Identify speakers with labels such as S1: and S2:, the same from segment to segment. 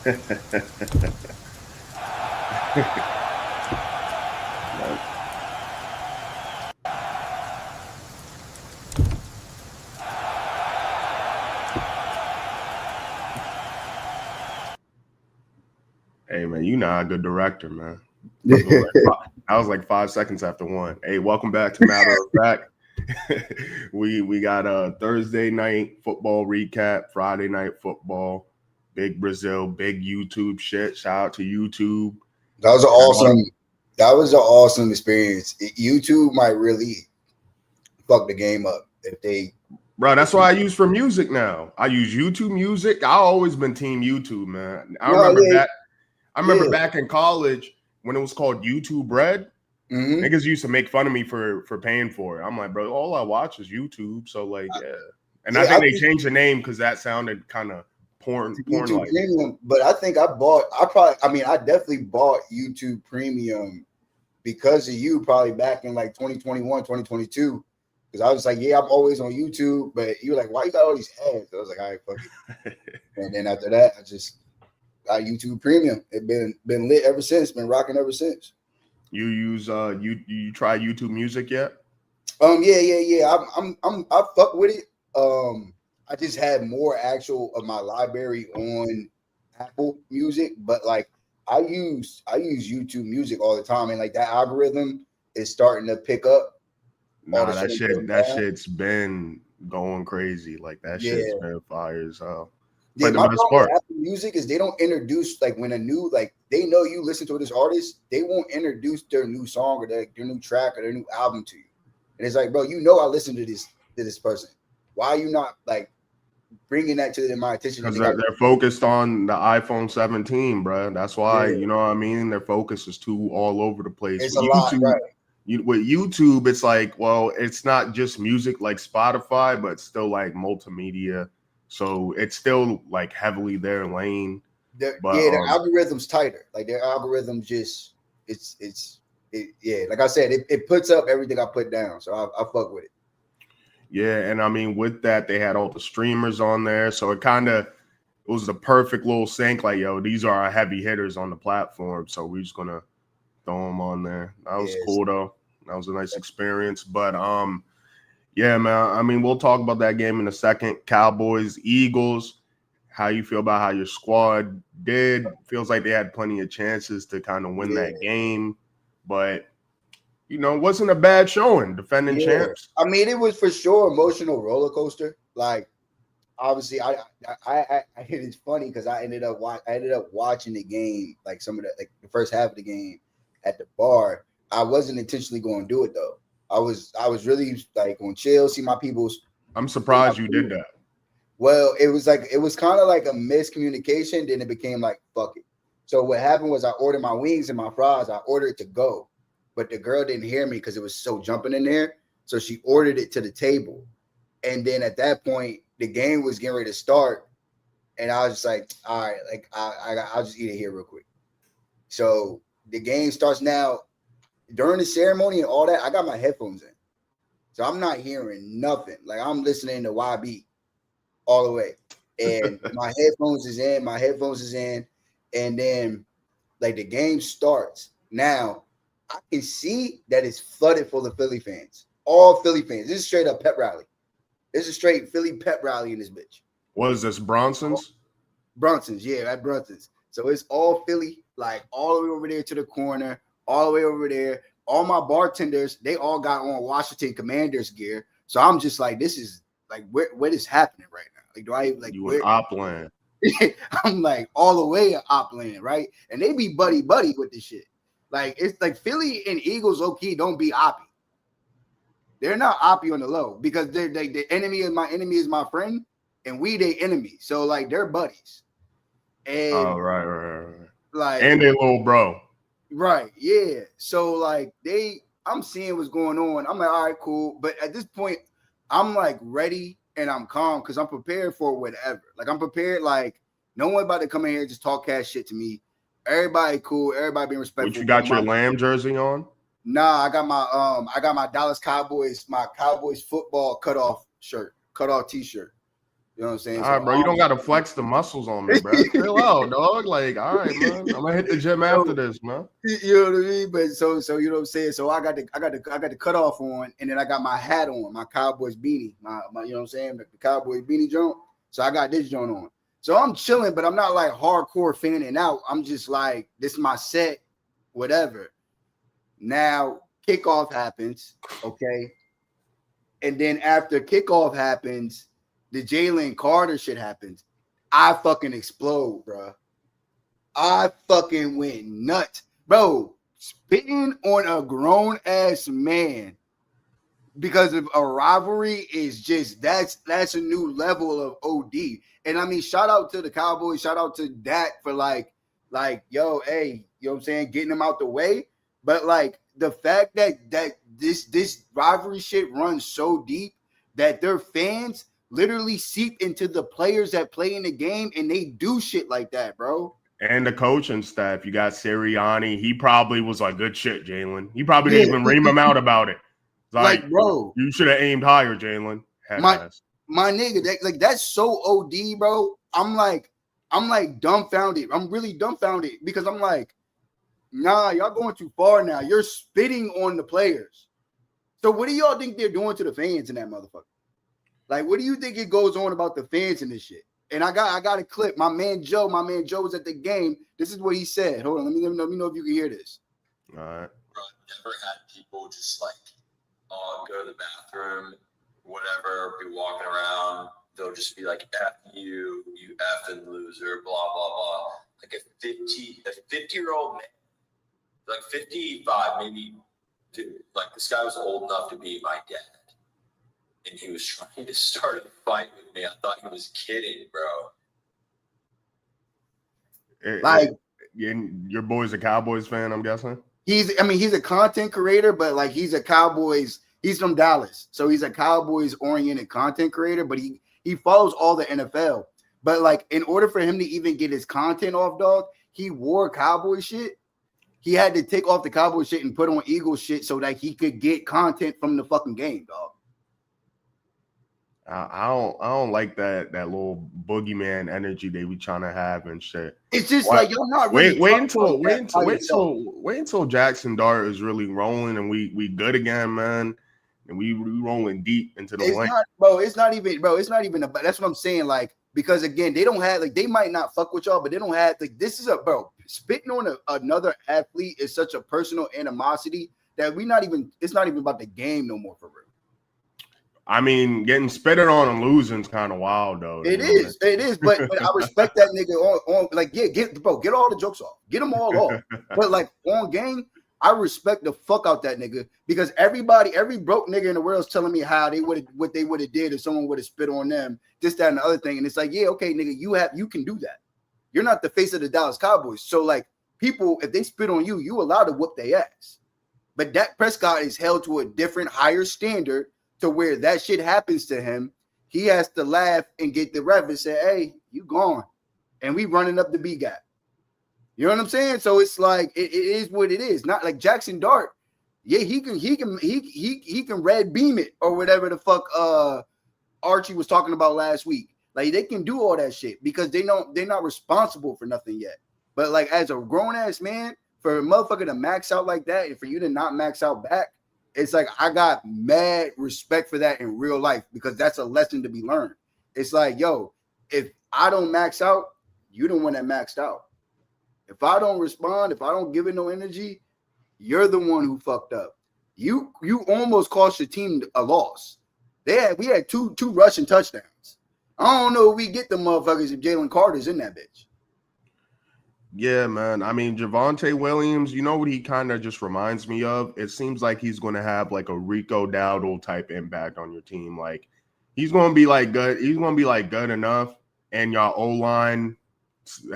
S1: Hey man, you not a good director, man. I was like 5 seconds after one. Hey, welcome back to Matter of Fact. we got a Thursday night football recap, Friday night football, big Brazil, big YouTube shit. Shout out to YouTube.
S2: That was an awesome experience. YouTube might really fuck the game up if they.
S1: Bro, that's what I use for music now. I use YouTube Music. I always been team YouTube, man. I remember back in college when it was called YouTube Red. Mm-hmm. Niggas used to make fun of me for paying for it. I'm like, bro, all I watch is YouTube. So like, yeah. And I think they changed the name because that sounded kind of porn like.
S2: Premium, but I think I definitely bought YouTube Premium because of you, probably back in like 2021, 2022. Because I was like, yeah, I'm always on YouTube, but you were like, why you got all these ads? I was like, all right, fuck it. And then after that, I just got YouTube Premium. It been lit ever since, been rocking ever since.
S1: You use you try YouTube Music yet?
S2: Yeah. I fuck with it. I just had more actual of my library on Apple Music, but like I use YouTube Music all the time, and like that algorithm is starting to pick up.
S1: Nah, that shit's been going crazy. Like that shit's been fire as hell.
S2: Yeah, my problem with Apple Music is they don't introduce, like when a new, like they know you listen to this artist, they won't introduce their new song or their new track or their new album to you. And it's like, bro, you know I listen to this person. Why are you not like bringing that to my attention?
S1: Because they're focused on the iPhone 17, bro. That's why, you know what I mean? Their focus is too all over the place.
S2: It's a lot, right?
S1: With YouTube, it's like, well, it's not just music like Spotify, but it's still like multimedia. So it's still like heavily their lane.
S2: Their algorithm's tighter. Like their algorithm just like I said, it puts up everything I put down. So I fuck with it.
S1: Yeah, and I mean with that, they had all the streamers on there. So it was the perfect little sync, like, yo, these are our heavy hitters on the platform. So we're just gonna throw them on there. That was cool though. That was a nice experience. But yeah, man. I mean, we'll talk about that game in a second. Cowboys, Eagles. How you feel about how your squad did? Feels like they had plenty of chances to kind of win that game, but you know, it wasn't a bad showing. Defending champs.
S2: I mean, it was for sure emotional roller coaster. Like, obviously, I it's funny because I ended up watching the game, like the first half of the game at the bar. I wasn't intentionally going to do it though. I was really like on chill, see my people's.
S1: I'm surprised you did that.
S2: Well, it was kind of like a miscommunication. Then it became like, fuck it. So what happened was I ordered my wings and my fries. I ordered it to go, but the girl didn't hear me because it was so jumping in there. So she ordered it to the table. And then at that point, the game was getting ready to start. And I was just like, all right, like I'll just eat it here real quick. So the game starts now. During the ceremony and all that, I got my headphones in. So I'm not hearing nothing. Like I'm listening to YB all the way. And my headphones is in. And then like the game starts. Now I can see that it's flooded full of Philly fans. All Philly fans. This is straight up pep rally. This is straight Philly pep rally in this bitch.
S1: What is this, Bronson's?
S2: Bronson's, yeah, at Bronson's. So it's all Philly, like all the way over there to the corner. All the way over there. All my bartenders, they all got on Washington Commanders gear. So I'm just like, this is like, what is happening right now? Like, do I like
S1: you in Opland?
S2: I'm like all the way in Opland, right? And they be buddy with this shit. Like it's like Philly and Eagles low key don't be oppy. They're not oppy on the low because they're the enemy is my friend, and we they enemy. So like they're buddies. And
S1: right.
S2: Like
S1: and they little bro.
S2: Right, yeah. So like I'm seeing what's going on. I'm like, all right, cool. But at this point, I'm like ready and I'm calm because I'm prepared for whatever. Like I'm prepared. Like no one about to come in here and just talk cash shit to me. Everybody cool. Everybody being respectful.
S1: What, you got your Lamb jersey on?
S2: Nah, I got my Dallas Cowboys, my Cowboys football cutoff t-shirt. You know what I'm saying?
S1: All right, bro. You don't got to flex the muscles on me, bro. Chill out, dog. Like, all right, man. I'm gonna hit the gym after this, man.
S2: You know what I mean? But so you know what I'm saying? So I got the cutoff on, and then I got my hat on, my Cowboys beanie, my you know what I'm saying? The Cowboys beanie joint. So I got this joint on. So I'm chilling, but I'm not like hardcore fanning out. I'm just like, this is my set, whatever. Now kickoff happens, okay? And then after kickoff happens, the Jalen Carter shit happens. I fucking explode, bro. I fucking went nuts. Bro, spitting on a grown-ass man because of a rivalry is just, that's a new level of OD. And I mean, shout out to the Cowboys, shout out to Dak for like, yo, hey, you know what I'm saying, getting him out the way. But like the fact that this rivalry shit runs so deep that their fans literally seep into the players that play in the game, and they do shit like that, bro.
S1: And the coaching staff, you got Sirianni. He probably was like, good shit, Jalen. He probably didn't even ream him out about it. Like,
S2: bro,
S1: you should have aimed higher, Jalen.
S2: My nigga, that's so OD, bro. I'm like dumbfounded. I'm really dumbfounded because I'm like, nah, y'all going too far now. You're spitting on the players. So what do y'all think they're doing to the fans in that motherfucker? Like, what do you think it goes on about the fans in this shit? And I got a clip. My man Joe was at the game. This is what he said. Hold on, let me know if you can hear this.
S1: All right.
S3: Bro, I've never had people just like, go to the bathroom, whatever, be walking around. They'll just be like, F you, you effing loser, blah, blah, blah. Like a 50-year-old man, like 55, maybe, dude, like this guy was old enough to be my dad. And he was trying to start a fight with me. I thought he was kidding, bro.
S1: Your boy's a Cowboys fan, I'm guessing?
S2: He's a content creator, but like he's from Dallas. So he's a Cowboys-oriented content creator, but he follows all the NFL. But like in order for him to even get his content off, dog, he wore Cowboy shit. He had to take off the Cowboy shit and put on Eagle shit so that he could get content from the fucking game, dog.
S1: I don't like that little boogeyman energy they be trying to have and shit.
S2: It's just like you're not really
S1: wait until Jackson Dart is really rolling and we good again, man. And we rolling deep into the lane.
S2: It's not even about, that's what I'm saying. Like, because again, they don't have, like, they might not fuck with y'all, but they don't have, like, this is spitting on another athlete is such a personal animosity that it's not even about the game no more, for real.
S1: I mean, getting spitted on and losing is kind of wild, though.
S2: It is, but I respect that nigga on like, get all the jokes off, get them all off. But like on game, I respect the fuck out that nigga because every broke nigga in the world is telling me how what they would have did if someone would have spit on them, this, that, and the other thing. And it's like, yeah, okay, nigga, you can do that. You're not the face of the Dallas Cowboys. So like people, if they spit on you, you allowed to whoop their ass. But Dak Prescott is held to a different, higher standard to where that shit happens to him. He has to laugh and get the ref and say, hey, you gone. And we running up the B gap. You know what I'm saying? So it's like it is what it is. Not like Jackson Dart. Yeah, he can red beam it or whatever the fuck Archie was talking about last week. Like they can do all that shit because they're not responsible for nothing yet. But like as a grown ass man, for a motherfucker to max out like that and for you to not max out back, it's like I got mad respect for that in real life because that's a lesson to be learned. It's like, yo, if I don't max out, you the one that maxed out. If I don't respond, if I don't give it no energy, you're the one who fucked up. You almost cost your team a loss. We had two rushing touchdowns. I don't know if we get the motherfuckers if Jalen Carter's in that bitch.
S1: Yeah, man. I mean, Javonte Williams, you know what he kind of just reminds me of? It seems like he's going to have like a Rico Dowdle type impact on your team. Like he's going to be like good. He's going to be like good enough. And y'all O-line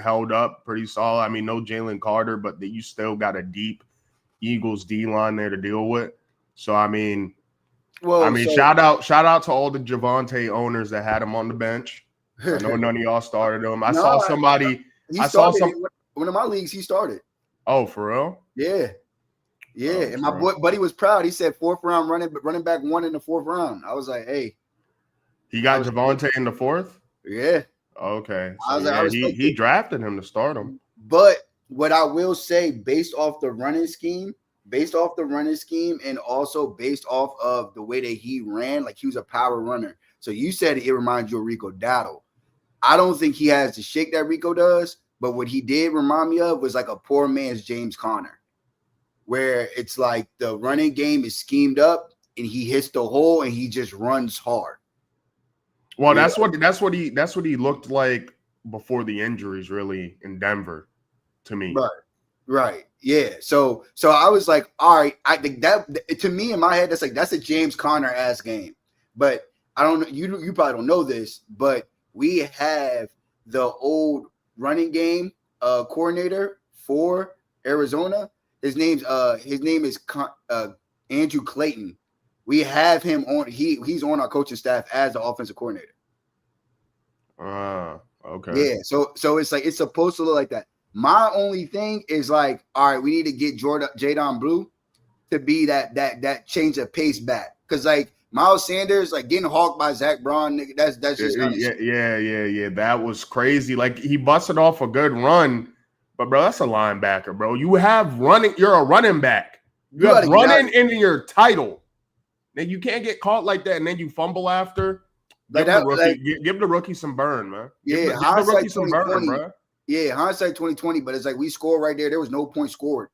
S1: held up pretty solid. I mean, no Jalen Carter, but you still got a deep Eagles D-line there to deal with. So, shout out to all the Javonte owners that had him on the bench. I know none of y'all started him. I saw
S2: one of my leagues, he started.
S1: Oh, for real?
S2: Yeah. Yeah. And my buddy was proud. He said 4th round running back 1 in the 4th round. I was like, hey.
S1: He got Javonte in the 4th?
S2: Yeah.
S1: Okay.
S2: I
S1: So
S2: was like, I
S1: yeah,
S2: respect
S1: he
S2: it.
S1: drafted him to start him.
S2: But what I will say, based off the running scheme, and also based off of the way that he ran, like he was a power runner. So you said it reminds you of Rico Dowdle. I don't think he has the shake that Rico does, but what he did remind me of was like a poor man's James Conner, where it's like the running game is schemed up and he hits the hole and he just runs hard.
S1: Well,
S2: Yeah.
S1: that's what he looked like before the injuries, really, in Denver, to me.
S2: Right. Yeah. So I was like, all right, I think that to me in my head, that's a James Conner ass game. But I don't know, you probably don't know this, but we have the old running game coordinator for Arizona. His name is Andrew Clayton. We have him on. He's on our coaching staff as the offensive coordinator.
S1: Okay.
S2: Yeah. So it's like it's supposed to look like that. My only thing is like, all right, we need to get Jadon Blue to be that change of pace back. Because like Miles Sanders, like getting hawked by Zach Braun, that's just
S1: yeah. That was crazy. Like he busted off a good run, but bro, that's a linebacker, bro. You have running. You're a running back. You have running in your title. Then you can't get caught like that, and then you fumble after. Give the rookie some burn, man.
S2: Yeah,
S1: give the rookie some burn, bro.
S2: Yeah, hindsight 2020, but it's like we scored right there. There was no point scored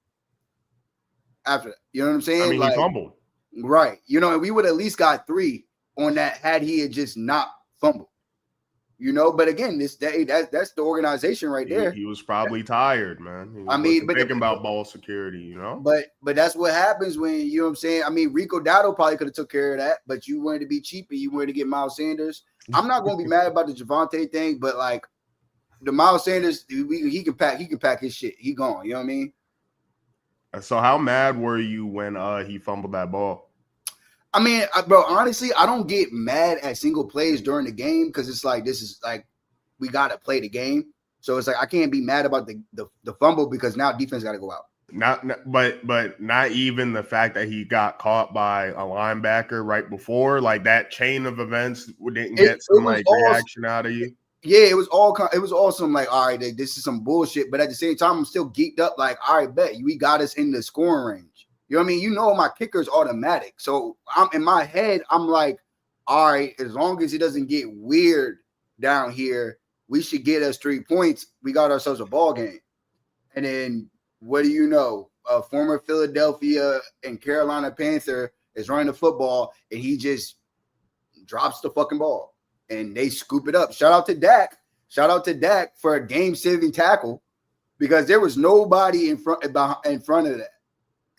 S2: after that. You know what I'm saying?
S1: I mean,
S2: like,
S1: he fumbled.
S2: Right. You know, and we would at least got 3 on that had he had just not fumbled. You know, but again, that's the organization right there.
S1: He was probably tired, man. He
S2: but
S1: thinking about ball security, you know.
S2: But that's what happens when, you know what I'm saying. I mean, Rico Dowdle probably could have took care of that, but you wanted to be cheap and you wanted to get Miles Sanders. I'm not going to be mad about the Javonte thing, but like the Miles Sanders, he can pack his shit. He gone. You know what I mean?
S1: So how mad were you when he fumbled that ball?
S2: I mean, bro, honestly, I don't get mad at single plays during the game because it's like this is like we gotta play the game. So it's like I can't be mad about the fumble because now defense got to go out.
S1: But not even the fact that he got caught by a linebacker right before, like that chain of events didn't get some reaction out of you.
S2: Yeah, it was awesome. Like, all right, this is some bullshit. But at the same time, I'm still geeked up. Like, all right, bet we got us in the scoring range. You know what I mean? You know, my kicker's automatic. So I'm in my head, I'm like, all right, as long as it doesn't get weird down here, we should get us 3 points. We got ourselves a ball game. And then what do you know? A former Philadelphia and Carolina Panther is running the football and he just drops the fucking ball and they scoop it up. Shout out to Dak. For a game-saving tackle because there was nobody in front of that.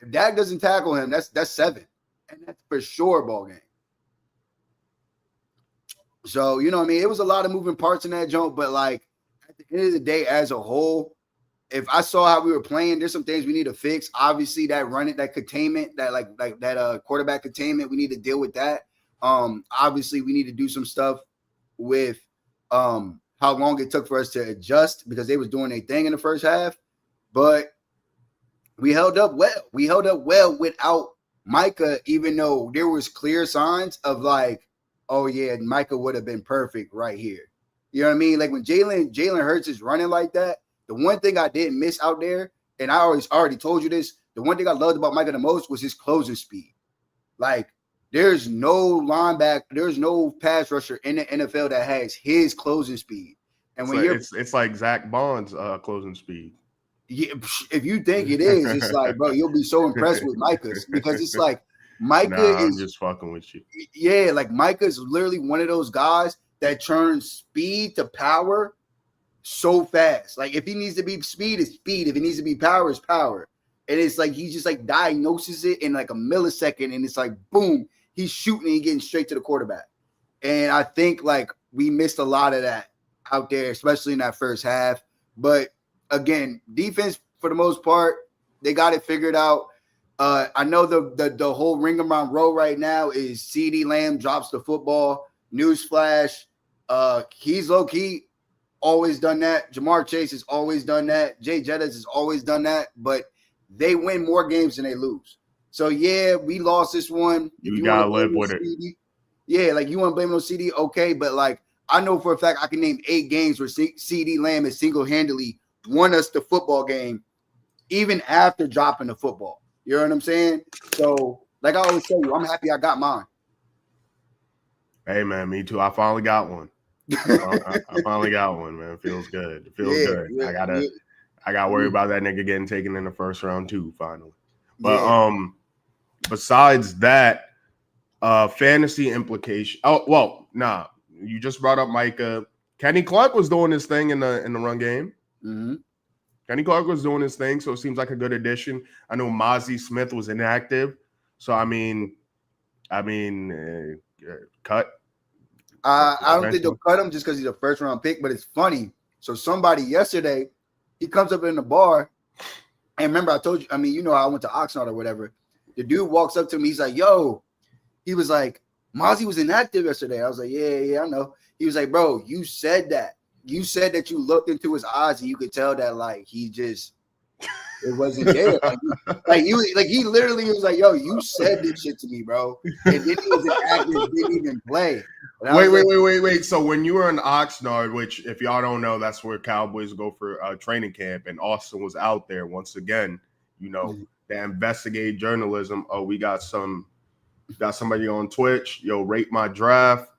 S2: If Dak doesn't tackle him, that's 7. And that's for sure ball game. So, you know what I mean? It was a lot of moving parts in that joint, but like at the end of the day, as a whole, if I saw how we were playing, there's some things we need to fix. Obviously, that containment, that quarterback containment, we need to deal with that. Obviously, we need to do some stuff with how long it took for us to adjust because they was doing their thing in the first half. But we held up well. We held up well without Micah, even though there was clear signs of like, oh yeah, Micah would have been perfect right here. You know what I mean? Like when Jalen Hurts is running like that, the one thing I didn't miss out there, and I already told you this, the one thing I loved about Micah the most was his closing speed. Like there's no pass rusher in the NFL that has his closing speed. And
S1: it's like Zach Bond's closing speed.
S2: Yeah, if you think it is, it's like, bro, you'll be so impressed with Micah's because it's like
S1: I'm just fucking with you.
S2: Yeah, like Micah's literally one of those guys that turns speed to power so fast. Like if he needs to be speed, it's speed. If it needs to be power, it's power. And it's like he just like diagnoses it in like a millisecond, and it's like boom, he's shooting and getting straight to the quarterback. And I think like we missed a lot of that out there, especially in that first half. But again, defense for the most part, they got it figured out. I know the whole ring around row right now is CeeDee Lamb drops the football. Newsflash, he's low key always done that. Jamar Chase has always done that. Jay Jettis has always done that. But they win more games than they lose. So yeah, we lost this one.
S1: You gotta live with it.
S2: CD, yeah, like you want to blame it on CD, okay, but like I know for a fact I can name 8 games where CD Lamb has single-handedly won us the football game, even after dropping the football. You know what I'm saying? So, like I always tell you, I'm happy I got mine.
S1: Hey, man, me too. I finally got one. I finally got one, man. It feels good. It feels good. I got worried about that nigga getting taken in the first round too, finally. But besides that, fantasy implication. Oh, well, nah. You just brought up Micah. Kenny Clark was doing his thing in the run game.
S2: Mm-hmm.
S1: Kenny Clark was doing his thing, so it seems like a good addition. I know Mozzie Smith was inactive, so I mean, cut.
S2: I don't think they'll cut him just because he's a first round pick, but it's funny. So somebody yesterday, he comes up in the bar, and remember I told you, I mean, you know, I went to Oxnard or whatever. The dude walks up to me, he's like, yo, he was like, Mozzie was inactive yesterday. I was like, yeah, I know. He was like, bro, you said that. You said that you looked into his eyes and you could tell that like he just it wasn't there. He literally was like, yo, you said this shit to me, bro. And then he was inactive, didn't even play.
S1: Wait. So when you were in Oxnard, which if y'all don't know, that's where Cowboys go for training camp, and Austin was out there once again, you know, the investigative journalism. Oh, we got somebody on Twitch. Yo, rate my draft.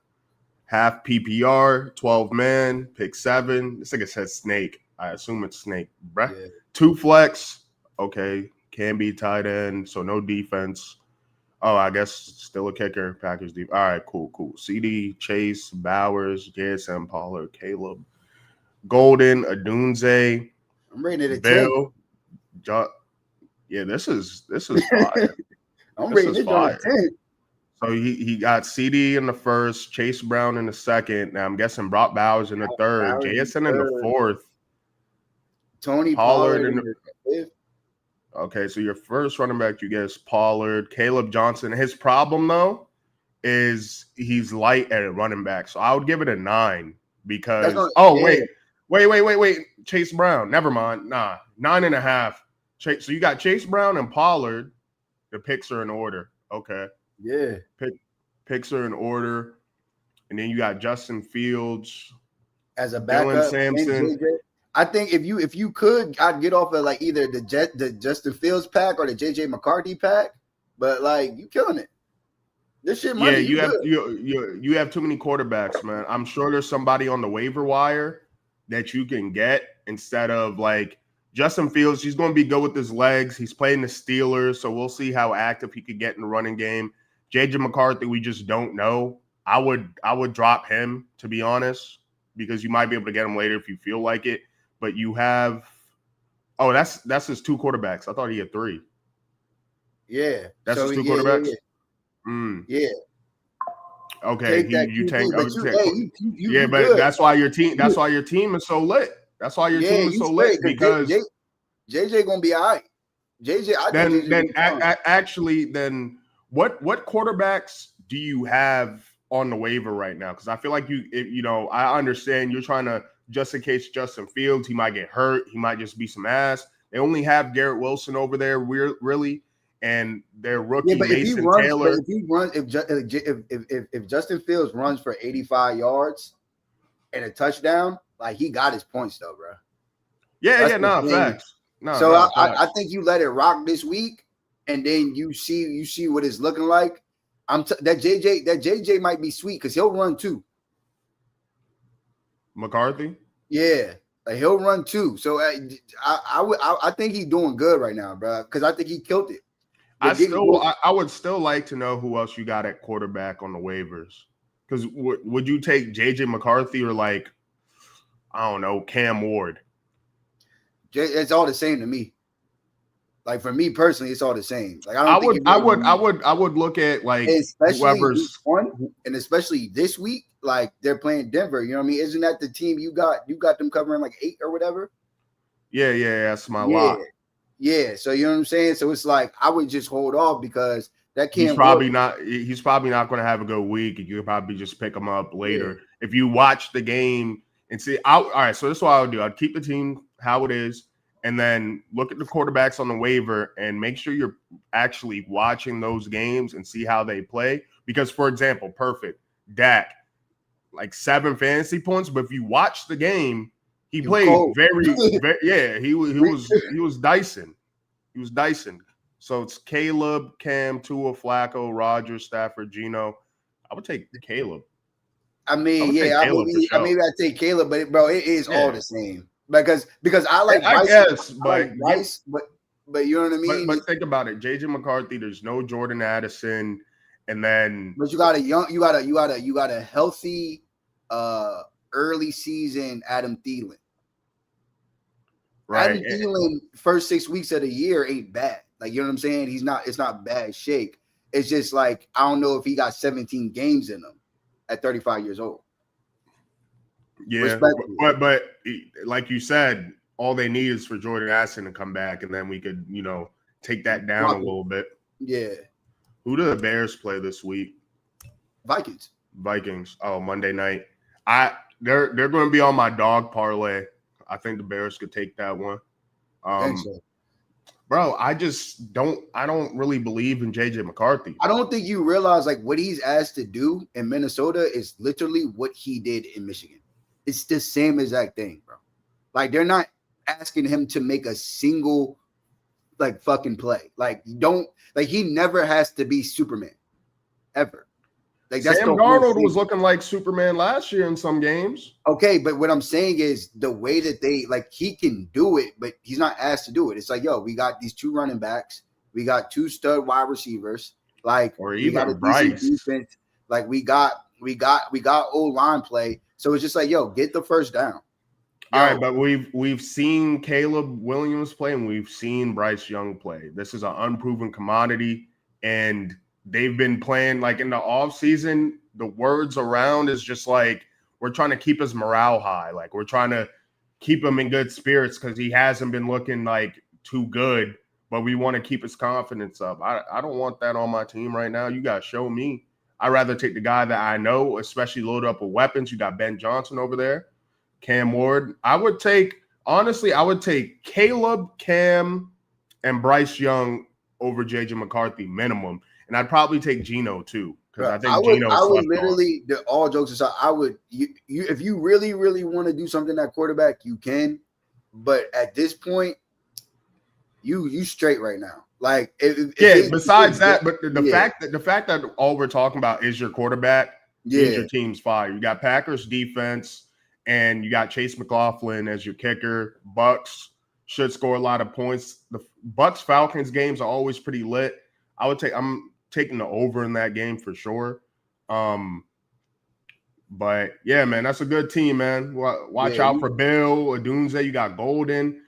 S1: Half PPR, 12 man, pick 7. This nigga says snake. I assume it's snake. Bruh. Yeah. 2 flex. Okay. Can be tight end. So no defense. Oh, I guess still a kicker. Packers deep. All right, cool. CD, Chase, Bowers, JSM, Pollard, Caleb, Golden, Adunze.
S2: I'm rating it at
S1: Bill. 10. Yeah, this is fire.
S2: I'm rating it at 10.
S1: So he got CD in the first, Chase Brown in the second. Now I'm guessing Brock Bowers in the third, JSN in the fourth,
S2: Tony Pollard in the fifth.
S1: Okay, so your first running back, you guess Pollard, Caleb Johnson. His problem though is he's light at running back, so I would give it a 9 because. Wait, Chase Brown. Never mind. 9.5. So you got Chase Brown and Pollard. The picks are in order. Okay.
S2: Yeah,
S1: picks are in order, and then you got Justin Fields
S2: as a backup.
S1: Sampson.
S2: I think if you could, I'd get off of like either the Justin Fields pack or the JJ McCarthy pack. But like you killing it. This shit money.
S1: Yeah, you have too many quarterbacks, man. I'm sure there's somebody on the waiver wire that you can get instead of like Justin Fields. He's going to be good with his legs. He's playing the Steelers, so we'll see how active he could get in the running game. JJ McCarthy, we just don't know. I would drop him, to be honest, because you might be able to get him later if you feel like it. But you have that's his 2 quarterbacks. I thought he had 3.
S2: Yeah.
S1: That's his 2 quarterbacks?
S2: Yeah.
S1: Okay. But that's why your team is so lit. That's why your team is so lit because
S2: JJ gonna be all right.
S1: Then what quarterbacks do you have on the waiver right now? Because I feel like I understand you're trying to just in case Justin Fields, he might get hurt, he might just be some ass. They only have Garrett Wilson over there, really, and their rookie Mason Taylor.
S2: If Justin Fields runs for 85 yards and a touchdown, like he got his points though, bro.
S1: Facts.
S2: I think you let it rock this week, and then you see what it's looking like. That JJ might be sweet because he'll run too.
S1: McCarthy,
S2: yeah, like he'll run too. So I think he's doing good right now, bro. Because I think he killed it.
S1: I would still like to know who else you got at quarterback on the waivers. Because would you take JJ McCarthy or like I don't know Cam Ward?
S2: It's all the same to me. Like for me personally, it's all the same. Like
S1: I would look at like whoever's
S2: one, and especially this week, like they're playing Denver. You know what I mean? Isn't that the team you got? You got them covering like 8 or whatever.
S1: Yeah, that's my lock.
S2: Yeah, so you know what I'm saying. So it's like I would just hold off because that can't.
S1: He's probably not going to have a good week. You could probably just pick him up later if you watch the game and see. All right, so this is what I would do. I'd keep the team how it is. And then look at the quarterbacks on the waiver and make sure you're actually watching those games and see how they play. Because, for example, Dak, like 7 fantasy points. But if you watch the game, he
S2: was
S1: played
S2: cold.
S1: very yeah. He was dicing. He was dicing. So it's Caleb, Cam, Tua, Flacco, Rodgers, Stafford, Geno. I would take Caleb.
S2: I mean,
S1: would take
S2: yeah,
S1: Caleb for sure.
S2: maybe I take Caleb, but bro, it is all the same because I like
S1: I
S2: Bryce,
S1: guess,
S2: I
S1: but
S2: like Bryce, but you know what I mean.
S1: But think about it, JJ McCarthy. There's no Jordan Addison, and then
S2: but you got a healthy, early season Adam Thielen.
S1: right.
S2: Adam Thielen first 6 weeks of the year ain't bad. Like, you know what I'm saying? It's not bad shake. It's just like, I don't know if he got 17 games in him at 35 years old.
S1: Yeah, but like you said, all they need is for Jordan Addison to come back, and then we could, take that down a little bit.
S2: Yeah.
S1: Who do the Bears play this week?
S2: Vikings.
S1: Oh, Monday night. They're going to be on my dog parlay. I think the Bears could take that one. Bro, I don't really believe in JJ McCarthy.
S2: I don't think you realize like what he's asked to do in Minnesota is literally what he did in Michigan. It's the same exact thing, bro. Like, they're not asking him to make a single like fucking play. Like, he never has to be Superman ever. Like, that's
S1: Sam Darnold was looking like Superman last year in some games.
S2: Okay, but what I'm saying is the way that he can do it, but he's not asked to do it. It's like, yo, we got these 2 running backs, we got 2 stud wide receivers, like,
S1: or
S2: we got
S1: even Bryce.
S2: Defense, like we got O-line play. So it's just like, yo, get the first down.
S1: All right, but we've seen Caleb Williams play and we've seen Bryce Young play. This is an unproven commodity, and they've been playing like in the offseason. The words around is just like, we're trying to keep his morale high. Like, we're trying to keep him in good spirits because he hasn't been looking like too good, but we want to keep his confidence up. I don't want that on my team right now. You got to show me. I'd rather take the guy that I know, especially load up with weapons. You got Ben Johnson over there, Cam Ward. I would take Caleb, Cam, and Bryce Young over JJ McCarthy minimum. And I'd probably take Geno too, because I think Geno's
S2: I would literally, all jokes aside, if you really, really want to do something at quarterback, you can. But at this point, you straight right now. Like,
S1: besides that, but the fact that all we're talking about is your quarterback, means your team's fire. You got Packers defense, and you got Chase McLaughlin as your kicker. Bucks should score a lot of points. The Bucks Falcons games are always pretty lit. I'm taking the over in that game for sure. But yeah, man, that's a good team, man. Watch out for Bill Odunze. You got Golden.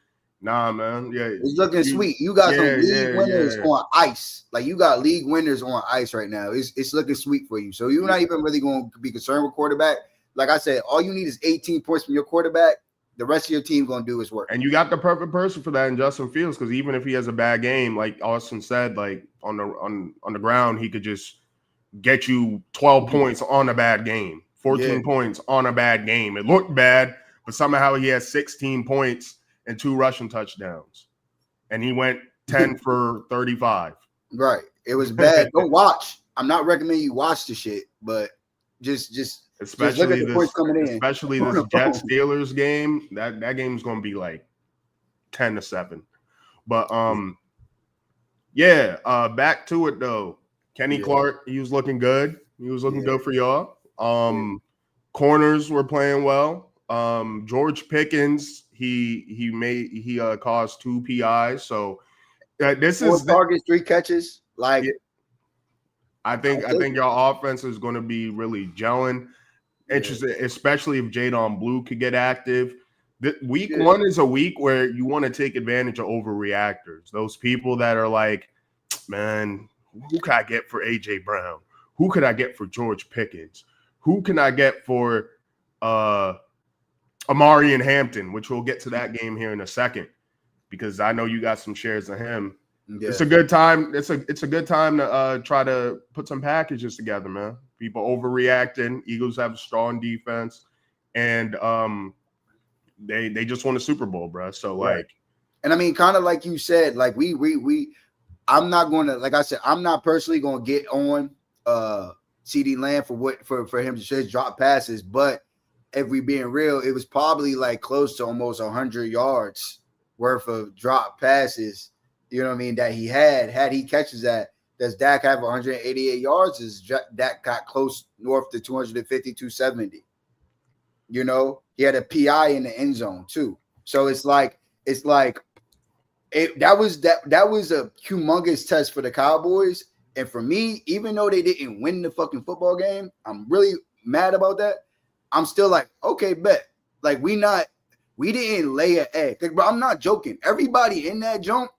S1: Nah, man. Yeah,
S2: it's looking sweet. You got some league winners on ice. Like, you got league winners on ice right now. It's looking sweet for you. So you're not even really going to be concerned with quarterback. Like I said, all you need is 18 points from your quarterback. The rest of your team going to do his work.
S1: And you got the perfect person for that in Justin Fields, because even if he has a bad game, like Austin said, like on the ground, he could just get you 12 points on a bad game, 14 points on a bad game. It looked bad, but somehow he has 16 points and 2 rushing touchdowns. And he went 10 for 35.
S2: Right. It was bad. Don't watch. I'm not recommending you watch the shit, but just look at the points coming in.
S1: Especially this Jets Steelers game. That game is going to be like 10-7. But back to it though. Kenny Clark, he was looking good. He was looking good for y'all. Corners were playing well. George Pickens, he caused 2 PIs. So this
S2: 4
S1: is
S2: targets, 3 catches. Like,
S1: I think your offense is going to be really gelling. Interesting, especially if Jadon Blue could get active. Week 1 is a week where you want to take advantage of overreactors. Those people that are like, man, who could I get for AJ Brown? Who could I get for George Pickens? Who can I get for Amari and Hampton, which we'll get to that game here in a second, because I know you got some shares of him. Yeah. It's a good time. It's a good time to try to put some packages together, man. People overreacting. Eagles have a strong defense, and they just won a Super Bowl, bro. So
S2: and I mean, kind of like you said, like I'm not going to, like I said, I'm not personally going to get on CeeDee Lamb for him to just drop passes. But if we being real, it was probably like close to almost 100 yards worth of drop passes. You know what I mean? That he had he catches that. Does Dak have 188 yards? Is Dak got close north to 250, 270? You know, he had a PI in the end zone too. So that was a humongous test for the Cowboys. And for me, even though they didn't win the fucking football game, I'm really mad about that. I'm still like, okay, bet. Like we didn't lay an egg. Like, bro, I'm not joking. Everybody in that jump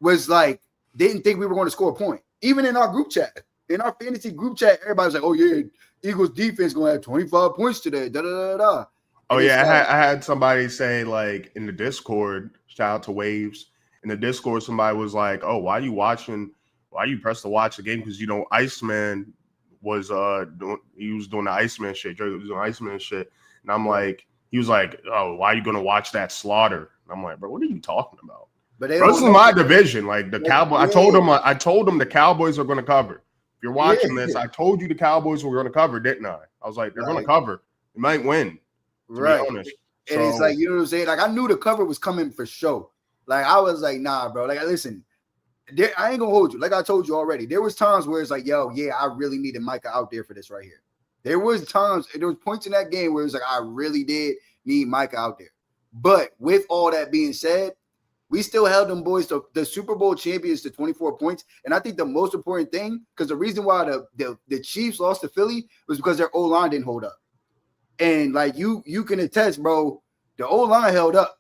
S2: was like, didn't think we were going to score a point. Even in our group chat, in our fantasy group chat, everybody's like, oh yeah, Eagles defense going to have 25 points today. Da da da da.
S1: Oh yeah, I had somebody say like in the Discord, shout out to Waves. In the Discord, somebody was like, "Oh, why you press to watch the game? Because you know, Iceman was doing the Iceman shit. Drake was doing Iceman shit." And I'm like, he was like, "Oh, why are you gonna watch that slaughter?" And I'm like, "Bro, what are you talking about?" But this is my division. Like the Cowboys, I told them the Cowboys are gonna cover. If you're watching this, I told you the Cowboys were gonna cover, didn't I? I was like, they're gonna cover. They might win. Right. And
S2: it's like, you know what I'm saying? Like, I knew the cover was coming for sure. Like, I was like, nah, bro. Like, listen, I ain't gonna hold you. Like I told you already, there was times where it's like, yo, yeah, I really needed Micah out there for this right here. There was points in that game where it was like, I really did need Micah out there. But with all that being said, we still held them boys to the Super Bowl champions to 24 points. And I think the most important thing, because the reason why the Chiefs lost to Philly was because their O-line didn't hold up. And like you can attest, bro, the O-line held up.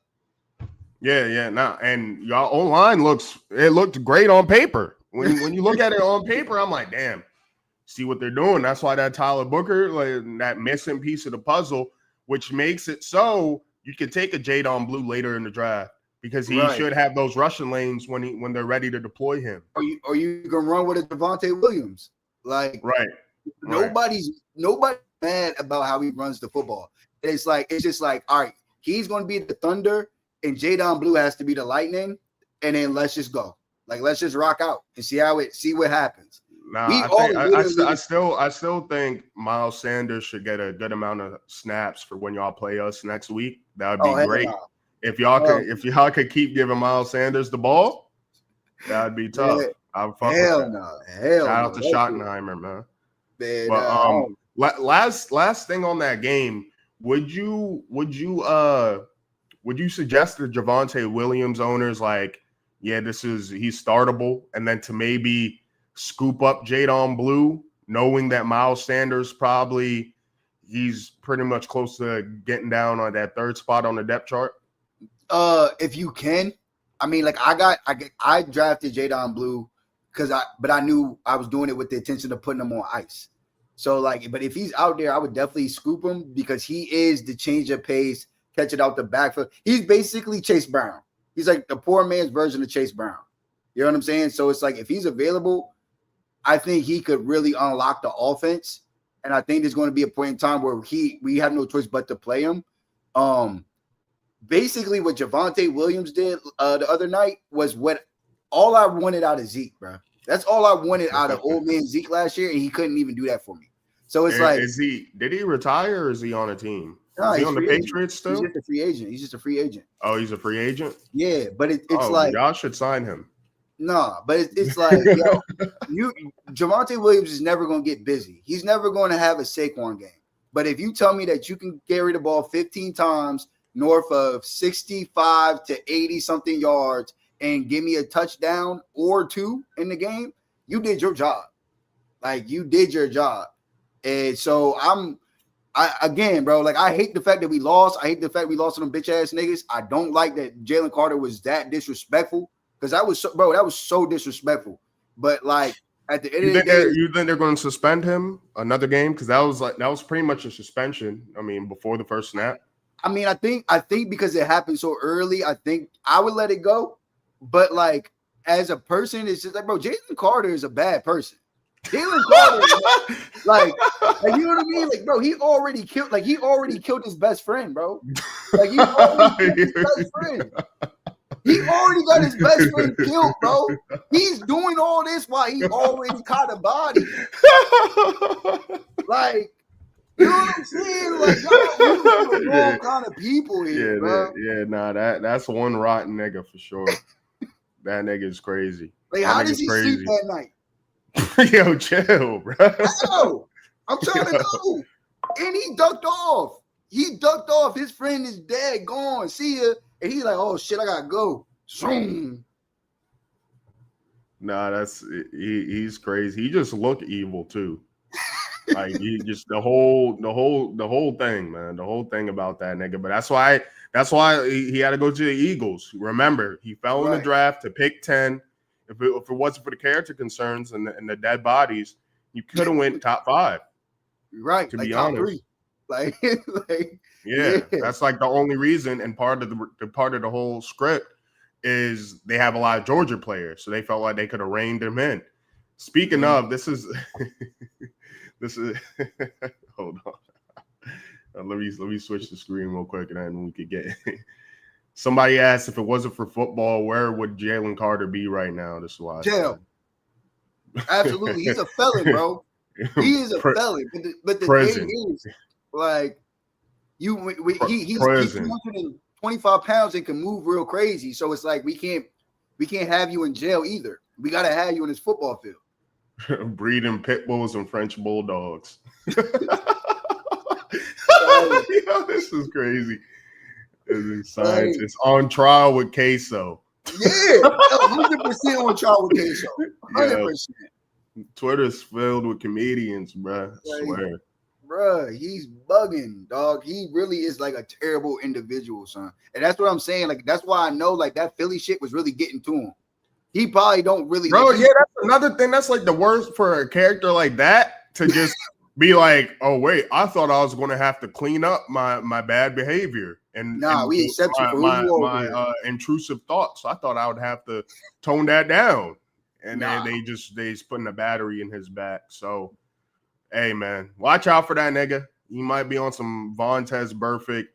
S1: Yeah, nah. And y'all O-line looked great on paper. When you look at it on paper, I'm like, damn, see what they're doing. That's why that Tyler Booker, like that missing piece of the puzzle, which makes it so you can take a Jadon Blue later in the draft because he should have those rushing lanes when they're ready to deploy him.
S2: Or you can run with a Devontae Williams. Like nobody's mad about how he runs the football. It's just like, all right, he's going to be the Thunder and Jadon Blue has to be the Lightning, and then let's just go. Like, let's just rock out and see what happens.
S1: Nah, I still think Miles Sanders should get a good amount of snaps for when y'all play us next week. That would be great. If y'all could keep giving Miles Sanders the ball, that would be tough. I would fuck with that. Shout out to Schottenheimer, man. But last thing on that game, would you suggest the Javonte Williams owners like, yeah, he's startable, and then to maybe scoop up Jadon Blue, knowing that Miles Sanders he's pretty much close to getting down on that third spot on the depth chart?
S2: If you can, I mean, like I drafted Jadon Blue but I knew I was doing it with the intention of putting him on ice. So like, but if he's out there, I would definitely scoop him because he is the change of pace, catch it out the backfield. He's basically Chase Brown. He's like the poor man's version of Chase Brown. You know what I'm saying? So it's like if he's available, I think he could really unlock the offense. And I think there's going to be a point in time where we have no choice but to play him. Basically what Javonte Williams did the other night was what all I wanted out of Zeke, bro. That's all I wanted out of old man Zeke last year, and he couldn't even do that for me. So it's
S1: did he retire or is he on a team?
S2: No,
S1: is he on the Patriots still?
S2: He's just a free agent. He's just a free agent.
S1: Oh, he's a free agent?
S2: Yeah, but it's like
S1: y'all should sign him.
S2: No, but it's like Javonte Williams is never going to get busy. He's never going to have a Saquon game. But if you tell me that you can carry the ball 15 times north of 65 to 80 something yards and give me a touchdown or two in the game, you did your job. Like you did your job. And so again, bro, like I hate the fact that we lost. I hate the fact we lost to them bitch ass niggas. I don't like that Jalen Carter was that disrespectful because that was so disrespectful. But like at the end of the day,
S1: you think they're going to suspend him another game? Because that was pretty much a suspension. I mean, before the first snap.
S2: I mean, I think because it happened so early, I think I would let it go. But like as a person, it's just like, bro, Jalen Carter is a bad person. Jalen Carter, like you know what I mean? Like, bro, he already killed his best friend, bro. Like he already killed his best friend. He already got his best friend killed, bro. He's doing all this while he already caught a body. Like, you know what I'm saying? Like, y'all rooting for the wrong kind of people here, bro.
S1: Nah, that's one rotten nigga for sure. That nigga is crazy.
S2: Like, how does he sleep at night?
S1: Yo, chill, bro.
S2: Yo, I'm trying to go. And he ducked off. His friend is dead, gone. See ya. And he's like, oh shit, I gotta go. Zoom.
S1: Nah, he's crazy. He just looked evil too. Like he just the whole thing, man. The whole thing about that nigga. But that's why he had to go to the Eagles. Remember, he fell in the draft to pick 10. If it wasn't for the character concerns and the dead bodies, you could have went top 5.
S2: Right.
S1: To
S2: like
S1: be
S2: top
S1: honest.
S2: 3. Like
S1: yeah, that's like the only reason, and part of the whole script is they have a lot of Georgia players, so they felt like they could have reined him in. Speaking of, this is hold on. Let me switch the screen real quick, and then we could get. Somebody asked if it wasn't for football, where would Jalen Carter be right now? This is why.
S2: Jail. Absolutely, he's a felon, bro. He is a felon. But the thing is, like, he's 225 pounds and can move real crazy. So it's like we can't have you in jail either. We gotta have you in this football field.
S1: Breeding pit bulls and French bulldogs. Yo, this is crazy. Science. It's on trial with Queso.
S2: Yeah, 100% on trial with Queso. 100%.
S1: Twitter's filled with comedians, bruh. I swear.
S2: Bruh, he's bugging, dog. He really is like a terrible individual, son. And that's what I'm saying. Like, that's why I know like that Philly shit was really getting to him. He probably don't really.
S1: Bro, yeah, that's another thing. That's like the worst for a character like that to just be like, oh, wait, I thought I was going to have to clean up my bad behavior. And
S2: we accept you for who you are.
S1: My intrusive thoughts. I thought I would have to tone that down. And then they just putting a battery in his back. So, hey, man, watch out for that nigga. He might be on some Vontaze Burfict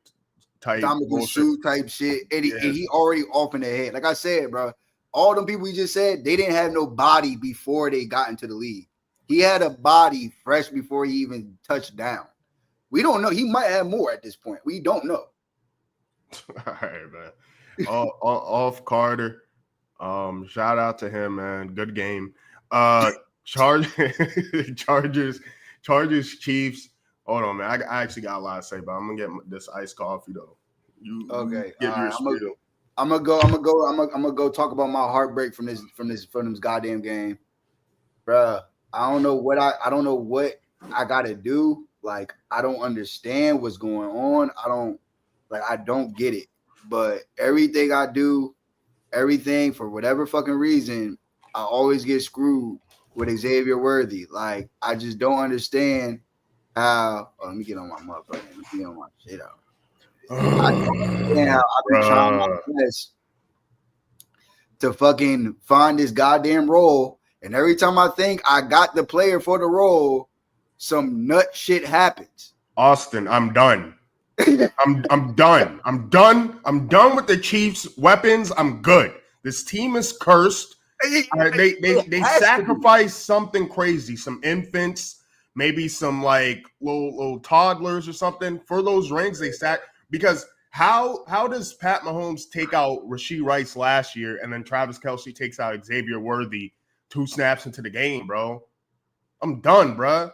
S1: type
S2: shoe type shit. And he already off in the head. Like I said, bro, all them people we just said, they didn't have no body before they got into the league. He had a body fresh before he even touched down. We don't know. He might have more at this point. We don't know.
S1: All right, man. Off Carter. Shout out to him, man. Good game. Chargers, Chiefs. Hold on, man. I actually got a lot to say, but I'm gonna get this iced coffee though.
S2: Okay. I'm gonna go talk about my heartbreak from this goddamn game, bruh. I don't know what I gotta do. Like, I don't understand what's going on. I don't get it. But everything I do, everything for whatever fucking reason, I always get screwed with Xavier Worthy. Like, I just don't understand how. Oh, let me get on my motherfucker. Let me get on my shit out. I don't understand how I've been trying my best to fucking find this goddamn role, and every time I think I got the player for the role, some nut shit happens.
S1: Austin, I'm done. I'm done. I'm done with the Chiefs' weapons. I'm good. This team is cursed. They sacrificed something crazy, some infants, maybe some like little toddlers or something for those rings. They because how does Pat Mahomes take out Rashee Rice last year and then Travis Kelce takes out Xavier Worthy 2 snaps into the game, bro? I'm done, bro.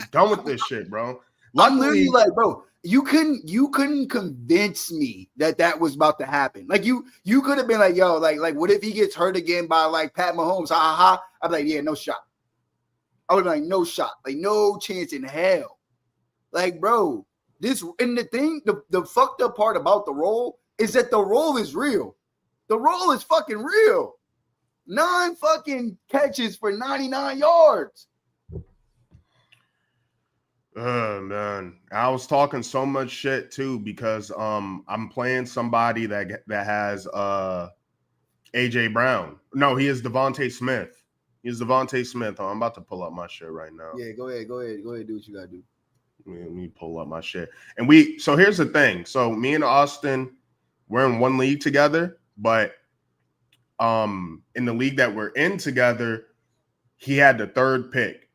S1: I'm done with this shit, bro.
S2: I'm literally like, bro, you couldn't convince me that was about to happen. Like, you could have been like, yo, like what if he gets hurt again by like Pat Mahomes? I'd be like, yeah, no shot. I would be like, no shot, like no chance in hell. Like, bro, the fucked up part about the role is that the role is real. The role is fucking real. 9 fucking catches for 99 yards.
S1: Man, I was talking so much shit too because I'm playing somebody that has AJ Brown. No, he is Devontae Smith. He's Devontae Smith. I'm about to pull up my shit right now.
S2: Yeah, go ahead. Do what you gotta do.
S1: Let me pull up my shit. And so here's the thing. So me and Austin, we're in one league together, but in the league that we're in together, he had the 3rd pick.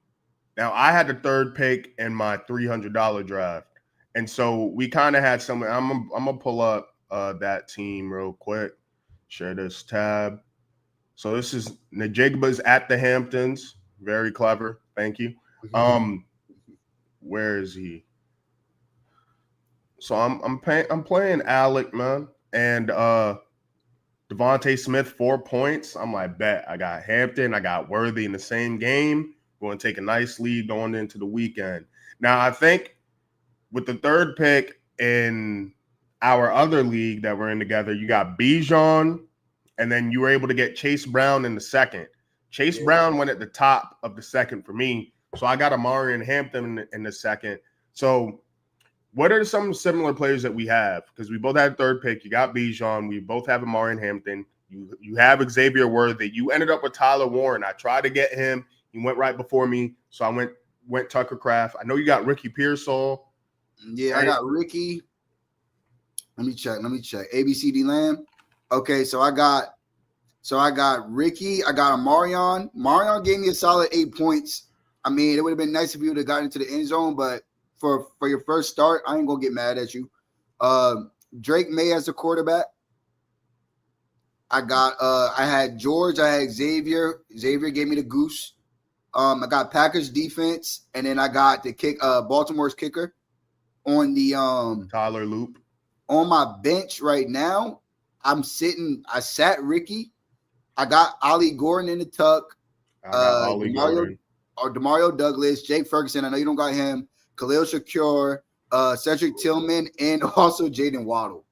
S1: Now I had the third pick in my $300 draft, and so we kind of had some. I'm gonna pull up that team real quick. Share this tab. So this is Najigba's at the Hamptons. Very clever. Thank you. Where is he? So I'm playing Alec, man, and Devontae Smith 4 points. I'm like, bet. I got Hampton. I got Worthy in the same game. Going to take a nice lead going into the weekend. Now I think with the third pick in our other league that we're in together, you got Bijan. And then you were able to get Chase Brown in the second. Chase Brown went at the top of the second for me. So I got Amari and Hampton in the second. So what are some similar players that we have? Because we both had third pick. You got Bijan. We both have Amari and Hampton. You have Xavier Worthy. You ended up with Tyler Warren. I tried to get him. He went right before me. So I went Tucker Craft. I know you got Ricky Pearsall.
S2: Yeah, right? I got Ricky. Let me check. ABCD Lamb. Okay, so I got Ricky. I got Marion. Marion gave me a solid 8 points. I mean, it would have been nice if you would have gotten into the end zone, but for your first start, I ain't gonna get mad at you. Drake May as a quarterback. I had George. I had Xavier. Xavier gave me the goose. I got Packers defense, and then I got the Baltimore's kicker on the
S1: Tyler Loop.
S2: On my bench right now. I sat Ricky. I got Ollie Gordon in the tuck.
S1: I got Ollie Gordon.
S2: Demario Douglas, Jake Ferguson. I know you don't got him. Khalil Shakur, Cedric Tillman, and also Jaden Waddle.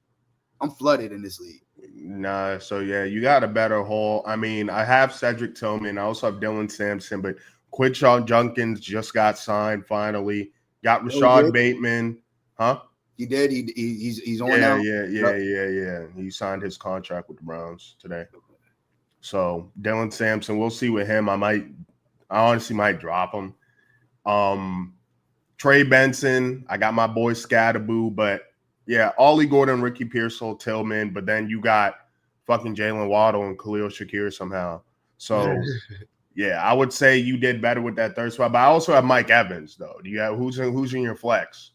S2: I'm flooded in this league.
S1: Nah, so yeah, you got a better haul. I mean, I have Cedric Tillman. I also have Dylan Sampson, but Quitshaw Junkins just got signed finally. Got Rashad Bateman. Huh?
S2: He did. He's on now.
S1: Yeah. He signed his contract with the Browns today. So Dylan Sampson, we'll see with him. I honestly might drop him. Trey Benson, I got my boy Scatterboo, but yeah, Ollie Gordon, Ricky Pearsall, Tillman, but then you got fucking Jalen Waddle and Khalil Shakir somehow. So yeah, I would say you did better with that third spot. But I also have Mike Evans though. Do you have who's in your flex?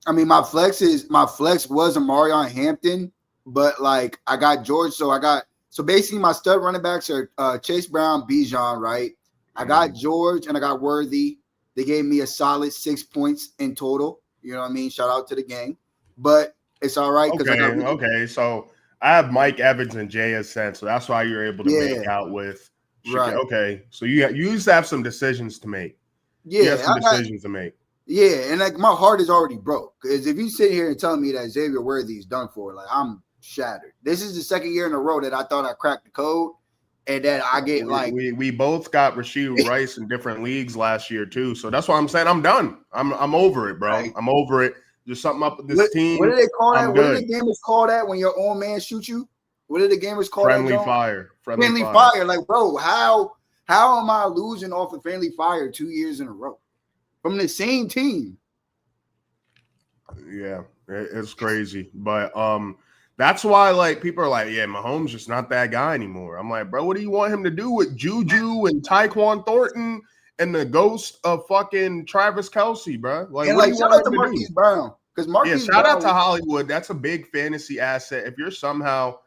S2: I mean, my flex was Amarion Hampton, but like I got George, so basically my stud running backs are Chase Brown, Bijan, right? I got George and I got Worthy. They gave me a solid 6 points in total. You know what I mean? Shout out to the gang, but it's all right.
S1: Okay. So I have Mike Evans and JSN, so that's why you're able to make out with. Right. Okay. So you used to have some decisions to make. Yeah, you have some decisions to make.
S2: Yeah, and like my heart is already broke because if you sit here and tell me that Xavier Worthy is done for, like I'm shattered. This is the second year in a row that I thought I cracked the code, and that I get
S1: we both got Rasheed Rice in different leagues last year too. So that's why I'm saying I'm done. I'm over it, bro. Right. I'm over it. There's something up with this team.
S2: What do they call that? What do the gamers call that when your own man shoots you? What do the gamers call
S1: friendly
S2: that?
S1: Fire.
S2: Friendly fire. Like, bro, how am I losing off of friendly fire 2 years in a row from the same team?
S1: Yeah, it's crazy. But that's why like people are like, yeah, Mahomes just not that guy anymore. I'm like, bro, what do you want him to do with Juju and Tyquan Thornton and the ghost of fucking Travis Kelce, bro? Like,
S2: and like shout out to Marquise Brown. Because Marquise
S1: shout out to Hollywood. That's a big fantasy asset. If you're somehow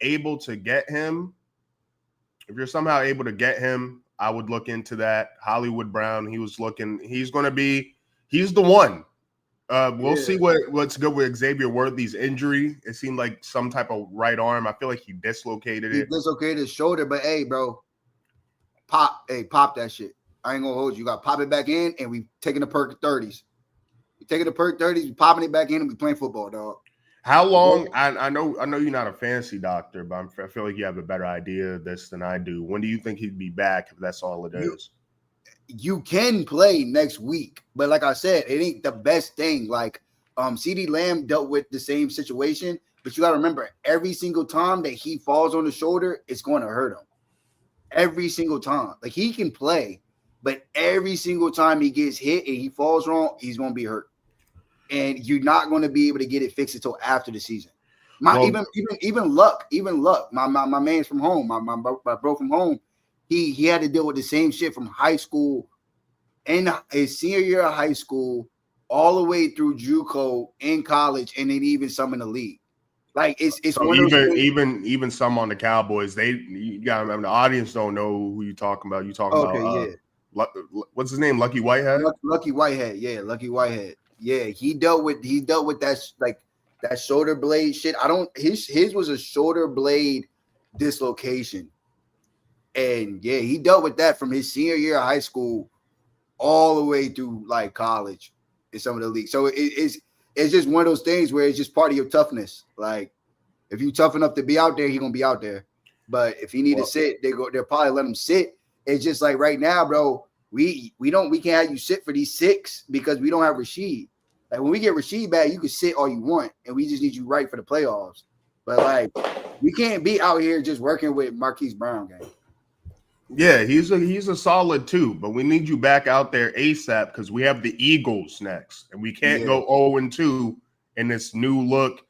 S1: able to get him, I would look into that. Hollywood Brown, he's the one. We'll see what's good with Xavier Worthy's injury. It seemed like some type of right arm. I feel like he dislocated it.
S2: He dislocated his shoulder, but hey, bro, pop that shit. I ain't gonna hold you. You got to pop it back in, and we taking the perk 30s. We taking the perk 30s, we popping it back in, and we playing football, dog.
S1: How long? I know you're not a fantasy doctor, but I feel like you have a better idea of this than I do. When do you think he'd be back? If that's all it is.
S2: You can play next week, but like I said, it ain't the best thing. Like CeeDee Lamb dealt with the same situation, but you got to remember, every single time that he falls on the shoulder, it's going to hurt him. Every single time. Like he can play, but every single time he gets hit and he falls wrong, he's going to be hurt. And you're not going to be able to get it fixed until after the season. Even Luck, my man's from home, my bro from home, he had to deal with the same shit from high school in his senior year of high school, all the way through JUCO in college, and then even some in the league. Like it's
S1: So
S2: one of those things.
S1: even some on the Cowboys, you got to remember the audience don't know who you talking about. You talking
S2: Okay,
S1: about
S2: yeah.
S1: What's his name? Lucky Whitehead.
S2: Lucky Whitehead, yeah, Lucky Whitehead, yeah. He dealt with that like that shoulder blade shit. His was a shoulder blade dislocation, and yeah, he dealt with that from his senior year of high school all the way through like college in some of the leagues. So it's just one of those things where it's just part of your toughness. Like if you tough enough to be out there, he's gonna be out there. But if he need to sit, they'll probably let him sit. It's just like right now, bro. We can't have you sit for these 6 because we don't have Rashid. Like when we get Rashid back, you can sit all you want, and we just need you right for the playoffs. But like we can't be out here just working with Marquise Brown, gang.
S1: Yeah, he's a solid 2, but we need you back out there ASAP because we have the Eagles next, and we can't go 0-2 in this new look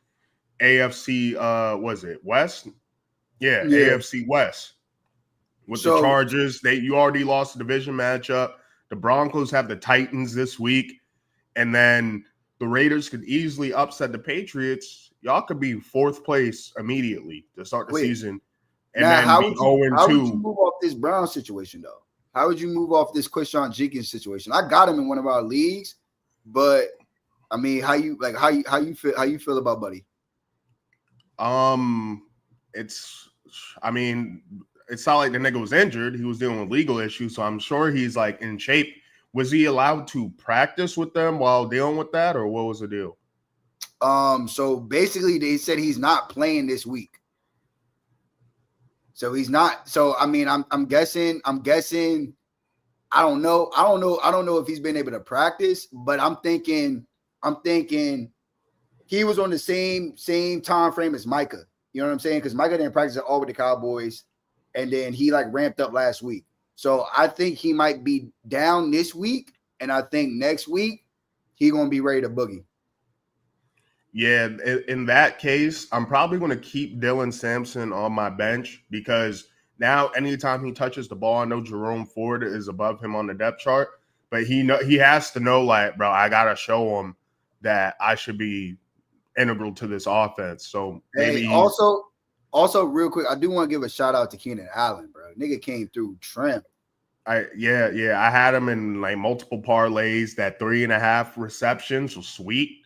S1: AFC. Was it West? Yeah, AFC West with the Chargers. You already lost the division matchup. The Broncos have the Titans this week, and then the Raiders could easily upset the Patriots. Y'all could be 4th place immediately to start the season. And
S2: now,
S1: then
S2: how
S1: be
S2: would
S1: 0-2.
S2: How would you move off this Brown situation, though? How would you move off this Quishon Jenkins situation? I got him in one of our leagues, but I mean, how you feel about Buddy?
S1: It's not like the nigga was injured. He was dealing with legal issues, so I'm sure he's like in shape. Was he allowed to practice with them while dealing with that, or what was the deal?
S2: So basically, they said he's not playing this week. So he's not. So I mean, I'm guessing. I don't know if he's been able to practice, but I'm thinking he was on the same time frame as Micah. You know what I'm saying? Because Micah didn't practice at all with the Cowboys, and then he like ramped up last week. So I think he might be down this week, and I think next week he's gonna be ready to boogie.
S1: Yeah, in that case, I'm probably going to keep Dylan Sampson on my bench because now anytime he touches the ball, I know Jerome Ford is above him on the depth chart, but he has to know, like, bro, I got to show him that I should be integral to this offense. So maybe
S2: also real quick, I do want to give a shout out to Keenan Allen, bro. Nigga came through trim.
S1: I had him in like multiple parlays. That 3.5 receptions was sweet.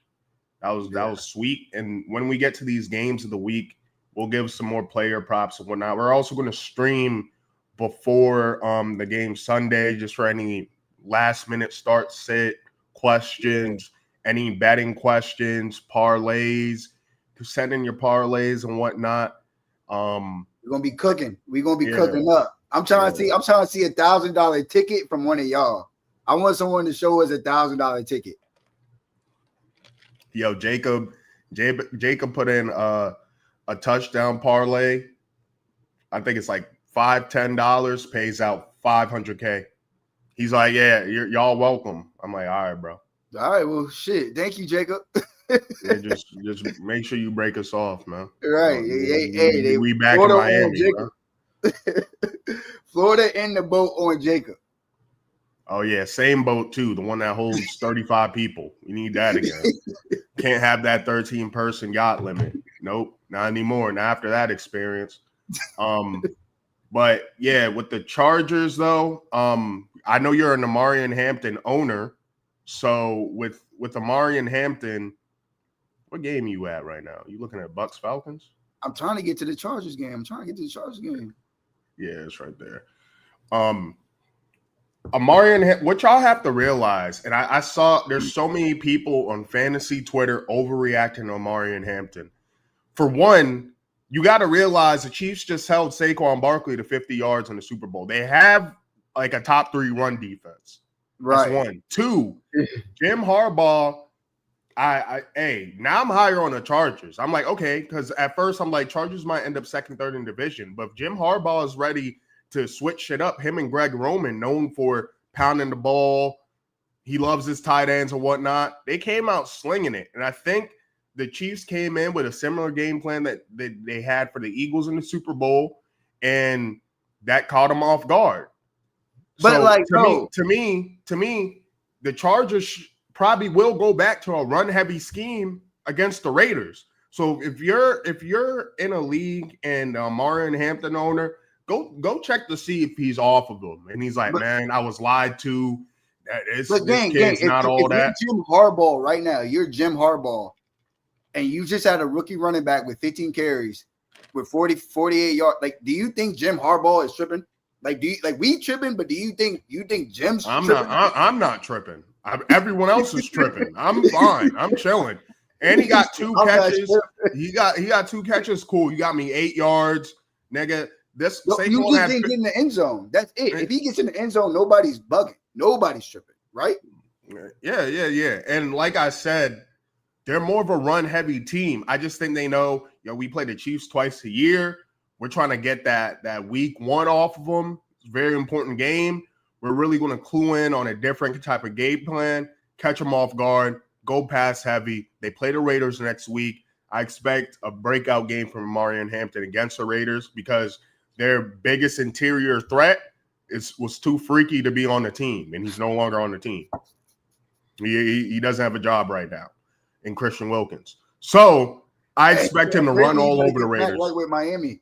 S1: That was sweet. And when we get to these games of the week, we'll give some more player props and whatnot. We're also going to stream before the game Sunday, just for any last minute start sit questions, any betting questions, parlays, to send in your parlays and whatnot.
S2: We're gonna be cooking. We're gonna be cooking up. I'm trying to see $1,000 ticket from one of y'all. I want someone to show us $1,000 ticket.
S1: Yo, Jacob put in a touchdown parlay. I think it's like $10 pays out $500K. He's like, yeah, y'all welcome. I'm like, all right, bro.
S2: All right, well, shit. Thank you, Jacob.
S1: Yeah, just make sure you break us off, man.
S2: Right.
S1: We back in Miami, bro.
S2: Florida in the boat on Jacob.
S1: Oh, yeah, same boat, too. The one that holds 35 people. We need that again. Can't have that 13-person yacht limit. Nope, not anymore. Not after that experience. But, yeah, with the Chargers, though, I know you're an Amarian Hampton owner. So, with Amarian Hampton, what game are you at right now? You looking at Bucks Falcons?
S2: I'm trying to get to the Chargers game.
S1: Yeah, it's right there. Amarian, what y'all have to realize, and I saw there's so many people on fantasy Twitter overreacting to Amarian Hampton. For one, you got to realize the Chiefs just held Saquon Barkley to 50 yards in the Super Bowl. They have like a top 3 run defense.
S2: Right.
S1: That's one. 2, Jim Harbaugh. Now I'm higher on the Chargers. I'm like, okay, because at first I'm like, Chargers might end up 2nd, 3rd in division. But if Jim Harbaugh is ready to switch shit up, him and Greg Roman, known for pounding the ball, he loves his tight ends and whatnot. They came out slinging it. And I think the Chiefs came in with a similar game plan that they had for the Eagles in the Super Bowl, and that caught them off guard.
S2: But
S1: So
S2: like,
S1: to me, the Chargers probably will go back to a run-heavy scheme against the Raiders. So if you're in a league and Marion Hampton owner, go check to see if he's off of them. And he's like, man, I was lied to. This kid's not all that.
S2: You're Jim Harbaugh right now, you're Jim Harbaugh, and you just had a rookie running back with 15 carries with 48 yards. Like, do you think Jim Harbaugh is tripping? Like, we tripping, but do you think Jim's tripping?
S1: I'm not tripping. Everyone else is tripping. I'm fine. I'm chilling. And he got 2 catches. He got 2 catches. Cool. You got me 8 yards, nigga.
S2: You just didn't get in the end zone. That's it. If he gets in the end zone, nobody's bugging. Nobody's tripping, right?
S1: Yeah. And like I said, they're more of a run-heavy team. I just think they know, we play the Chiefs twice a year. We're trying to get that week 1 off of them. It's a very important game. We're really going to clue in on a different type of game plan, catch them off guard, go pass heavy. They play the Raiders next week. I expect a breakout game from Marion Hampton against the Raiders because their biggest interior threat was too freaky to be on the team, and he's no longer on the team. He doesn't have a job right now in Christian Wilkins. So I expect him to run all over the Raiders.
S2: Right with Miami.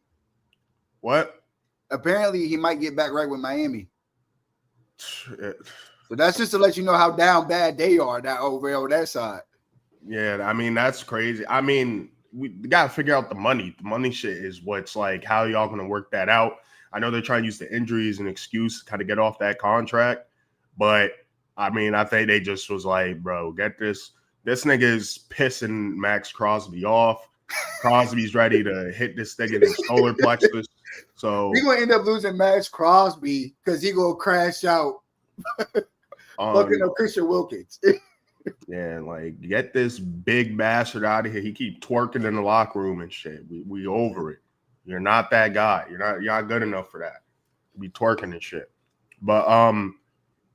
S1: What?
S2: Apparently, he might get back right with Miami. So that's just to let you know how down bad they are over on that side.
S1: Yeah, I mean, that's crazy. I mean, we got to figure out the money. The money shit is what's like, how y'all going to work that out? I know they're trying to use the injuries as an excuse to kind of get off that contract. But, I mean, I think they just was like, bro, get this. This nigga is pissing Max Crosby off. Crosby's ready to hit this thing in his solar plexus. So
S2: we're going to end up losing Max Crosby because he going to crash out looking at Christian Wilkins.
S1: Yeah, like, get this big bastard out of here. He keep twerking in the locker room and shit. We over it. You're not that guy. You're not good enough for that. Be twerking and shit. But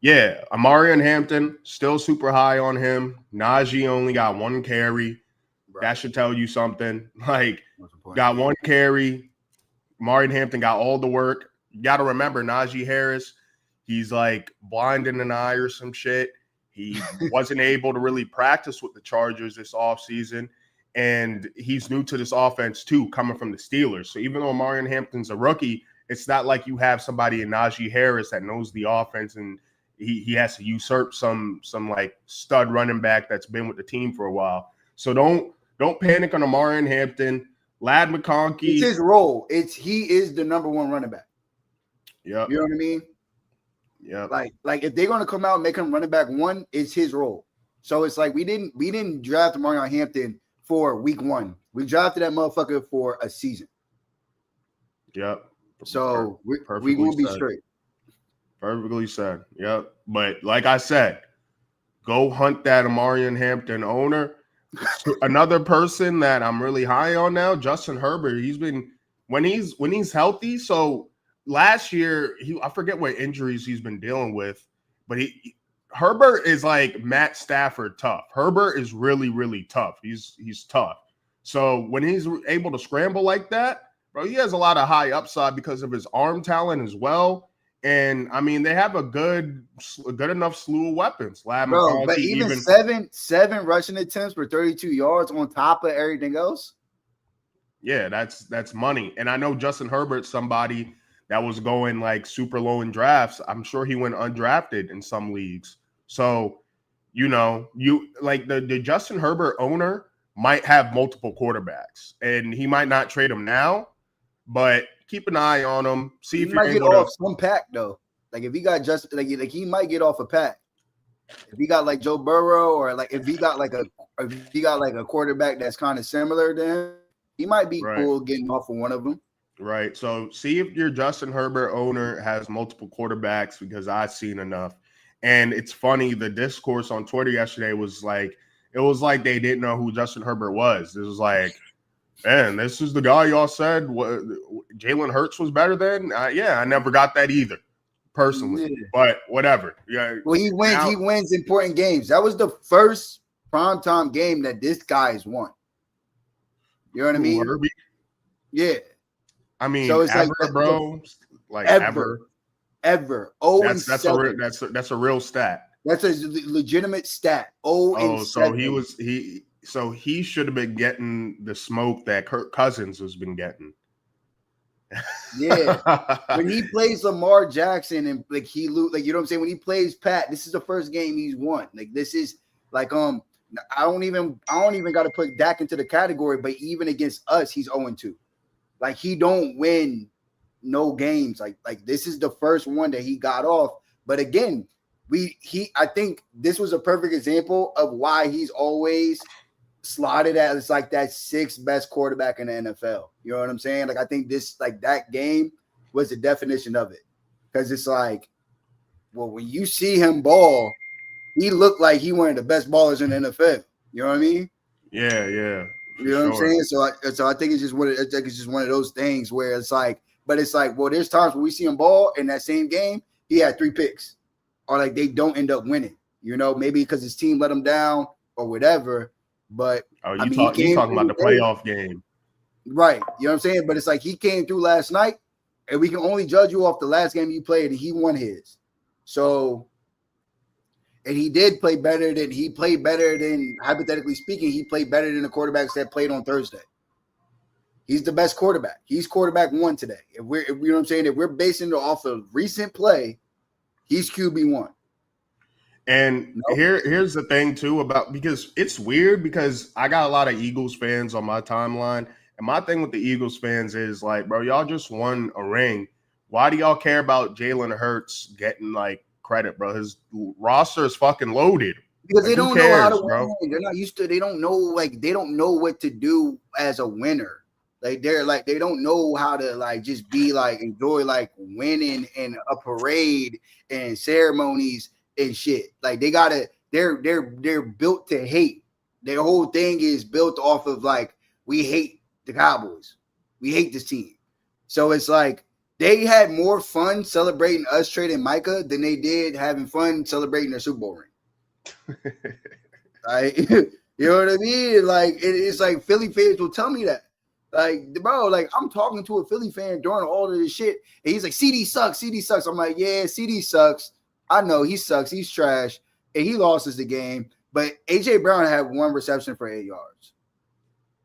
S1: yeah, Amari and Hampton still super high on him. Najee only got 1 carry. Right. That should tell you something. Like, got 1 carry. Amari and Hampton got all the work. You got to remember Najee Harris. He's like blind in an eye or some shit. He wasn't able to really practice with the Chargers this offseason. And he's new to this offense, too, coming from the Steelers. So even though Marion Hampton's a rookie, it's not like you have somebody in Najee Harris that knows the offense and he has to usurp some like stud running back that's been with the team for a while. So don't panic on Marion Hampton. Ladd McConkey.
S2: It's his role. He is the number 1 running back.
S1: Yeah.
S2: You know what I mean?
S1: Yeah.
S2: Like if they're going to come out and make him running back 1, it's his role. So it's like we didn't draft Marion Hampton for week 1. We drafted that motherfucker for a season.
S1: Yep.
S2: So we will be straight.
S1: Perfectly said. Yep. But like I said, go hunt that Amarian Hampton owner. Another person that I'm really high on now, Justin Herbert. He's been when he's healthy. So last year, I forget what injuries he's been dealing with, but Herbert is like Matt Stafford tough. Herbert is really, really tough. He's tough. So when he's able to scramble like that, bro, he has a lot of high upside because of his arm talent as well. And I mean, they have a good enough slew of weapons.
S2: Bro, but even seven rushing attempts for 32 yards on top of everything else.
S1: Yeah, that's money. And I know Justin Herbert's somebody that was going like super low in drafts. I'm sure he went undrafted in some leagues. So, you like the Justin Herbert owner might have multiple quarterbacks, and he might not trade them now, but keep an eye on him. See if you're able to
S2: off some pack though. Like if he got just like he might get off a pack. If he got like Joe Burrow, or like if he got like a quarterback that's kind of similar to him, he might be cool getting off of one of them.
S1: Right. So see if your Justin Herbert owner has multiple quarterbacks, because I've seen enough. And it's funny, the discourse on Twitter yesterday was like, it was like they didn't know who Justin Herbert was. It was like, man, this is the guy y'all said Jalen Hurts was better than. Yeah, I never got that either, personally. Yeah. But whatever. Yeah.
S2: Well, he wins important games. That was the first primetime game that this guy's won. You know what I mean?
S1: Herbie?
S2: Yeah.
S1: I mean, so it's ever, like, bro. Like ever.
S2: ever. 0 and
S1: That's
S2: 7.
S1: that's a real stat.
S2: That's a legitimate stat. 0 and 7.
S1: So he should have been getting the smoke that Kirk Cousins has been getting.
S2: Yeah. When he plays Lamar Jackson and like he like, you know what I'm saying? When he plays Pat, this is the first game he's won. Like this is like I don't even got to put Dak into the category, but even against us, he's 0-2. Like he don't win no games. Like this is the first one that he got off. But again, I think this was a perfect example of why he's always slotted as like that 6th best quarterback in the NFL. You know what I'm saying? Like I think this like that game was the definition of it. Because it's like, well, when you see him ball, he looked like he one of the best ballers in the NFL. You know what I mean?
S1: Yeah.
S2: You know what I'm saying? So I think it's just one of those things where it's like, but it's like, well, there's times when we see him ball in that same game, he had 3 picks, or like they don't end up winning. You know, maybe because his team let him down or whatever. But
S1: you talking about the playoff game,
S2: right? You know what I'm saying? But it's like he came through last night, and we can only judge you off the last game you played, and he won his. So, and he played better than hypothetically speaking, he played better than the quarterbacks that played on Thursday. He's the best quarterback. He's quarterback 1 today. If you know what I'm saying, if we're basing it off of recent play, he's QB1.
S1: And here's the thing too because it's weird because I got a lot of Eagles fans on my timeline, and my thing with the Eagles fans is like, bro, y'all just won a ring. Why do y'all care about Jalen Hurts getting like credit, bro? His roster is fucking loaded.
S2: Because they don't know how to win. They're not used to. They don't know what to do as a winner. Like they don't know how to like just be like enjoy like winning and a parade and ceremonies and shit. Like they're built to hate. Their whole thing is built off of like, we hate the Cowboys. We hate this team. So it's like they had more fun celebrating us trading Micah than they did having fun celebrating their Super Bowl ring. Right? You know what I mean? Like it's like Philly fans will tell me that. Like, bro, like I'm talking to a Philly fan during all of this shit, and he's like, CD sucks, CD sucks. I'm like, yeah, CD sucks. I know he sucks, he's trash, and he lost us the game. But AJ Brown had 1 reception for 8 yards.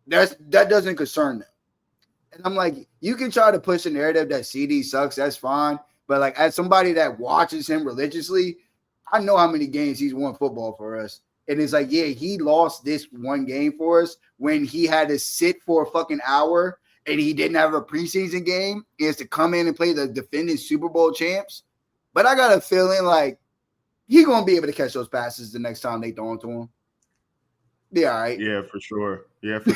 S2: That doesn't concern them. And I'm like, you can try to push a narrative that CD sucks, that's fine. But like, as somebody that watches him religiously, I know how many games he's won football for us. And it's like, yeah, he lost this 1 game for us when he had to sit for a fucking hour and he didn't have a preseason game. He has to come in and play the defending Super Bowl champs. But I got a feeling like he's going to be able to catch those passes the next time they throw them to him. Be all right.
S1: Yeah, for sure.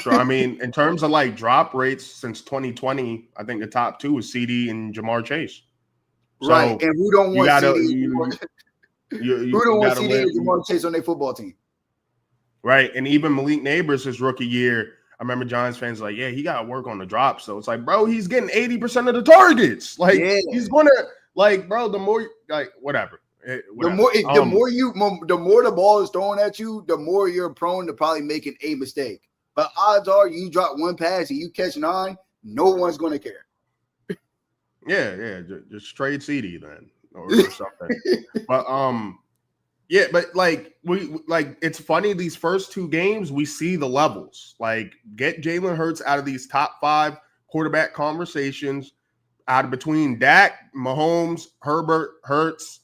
S1: I mean, in terms of like drop rates since 2020, I think the top 2 is CD and Jamar Chase. So
S2: right. And who don't want CD? Who don't want CD and Jamar Chase on their football team?
S1: Right. And even Malik Neighbors, his rookie year, I remember Giants fans like, yeah, he got to work on the drop. So it's like, bro, he's getting 80% of the targets. Like, he's going to, like, bro, the more, like, whatever.
S2: The more the ball is thrown at you, the more you're prone to probably making a mistake. But odds are you drop 1 pass and you catch 9, no one's going to care.
S1: Yeah. Just trade CD then or something. But, yeah, but like it's funny, these first 2 games, we see the levels. Like, get Jalen Hurts out of these top 5 quarterback conversations, out of between Dak, Mahomes, Herbert, Hurts.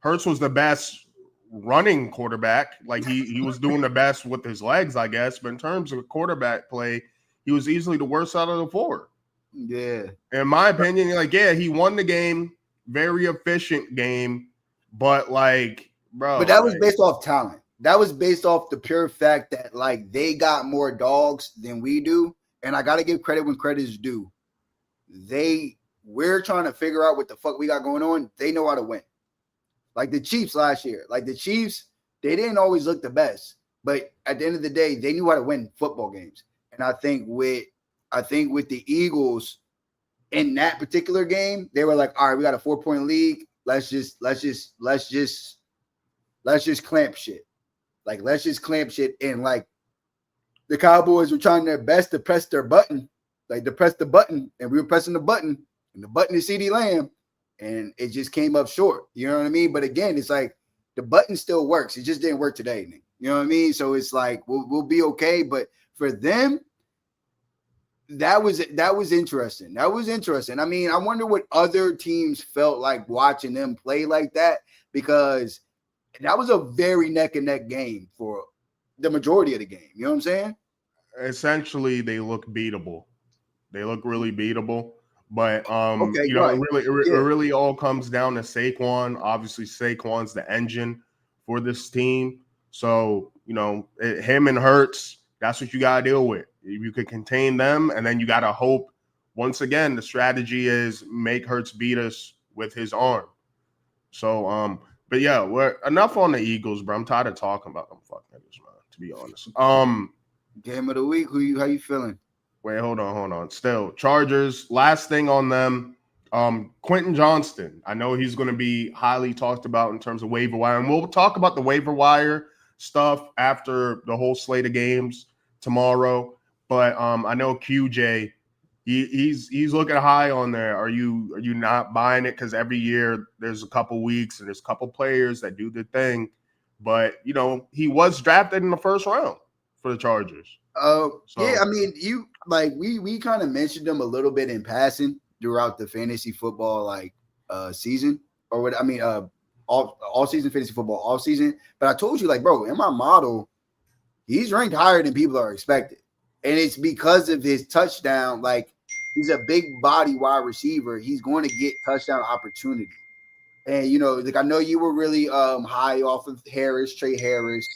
S1: Hurts was the best running quarterback. Like he was doing the best with his legs, I guess. But in terms of quarterback play, he was easily the worst out of the 4.
S2: Yeah.
S1: In my opinion, like, yeah, he won the game, very efficient game, but like, bro,
S2: but that was based off talent. That was based off the pure fact that like they got more dogs than we do. And I gotta give credit when credit is due. We're trying to figure out what the fuck we got going on. They know how to win. Like the Chiefs last year. Like the Chiefs, they didn't always look the best. But at the end of the day, they knew how to win football games. And I think with the Eagles in that particular game, they were like, all right, we got a 4-point lead. Let's just clamp shit. Like, let's just clamp shit. And like the Cowboys were trying their best to press their button, like to press the button, and we were pressing the button, and the button is CeeDee Lamb, and it just came up short. You know what I mean? But again, it's like the button still works. It just didn't work today, Nick. You know what I mean? So it's like we'll be okay. But for them, that was interesting. That was interesting. I mean, I wonder what other teams felt like watching them play like that, because that was a very neck and neck game for the majority of the game. You know what I'm saying?
S1: Essentially, they look beatable. They look really beatable. But
S2: Okay,
S1: you know,
S2: right.
S1: it really all comes down to Saquon. Obviously, Saquon's the engine for this team. So, you know, him and Hurts, that's what you gotta deal with. You could contain them, and then you gotta hope. Once again, the strategy is make Hurts beat us with his arm. So, but yeah, we're enough on the Eagles, bro. I'm tired of talking about them fuck niggas, man. To be honest.
S2: Game of the week. How you feeling?
S1: Wait, hold on. Still, Chargers. Last thing on them. Quentin Johnston. I know he's going to be highly talked about in terms of waiver wire, and we'll talk about the waiver wire stuff after the whole slate of games tomorrow. But I know QJ, he's looking high on there. Are you not buying it? Because every year there's a couple weeks and there's a couple players that do the thing, but you know he was drafted in the first round for the Chargers.
S2: Yeah, I mean, you like we kind of mentioned them a little bit in passing throughout the fantasy football season, or what I mean, all season fantasy football off season. But I told you, like, bro, in my model, he's ranked higher than people are expected, and it's because of his touchdown. Like, he's a big body wide receiver. He's going to get touchdown opportunity, and you know, like I know you were really high off of Trey Harris.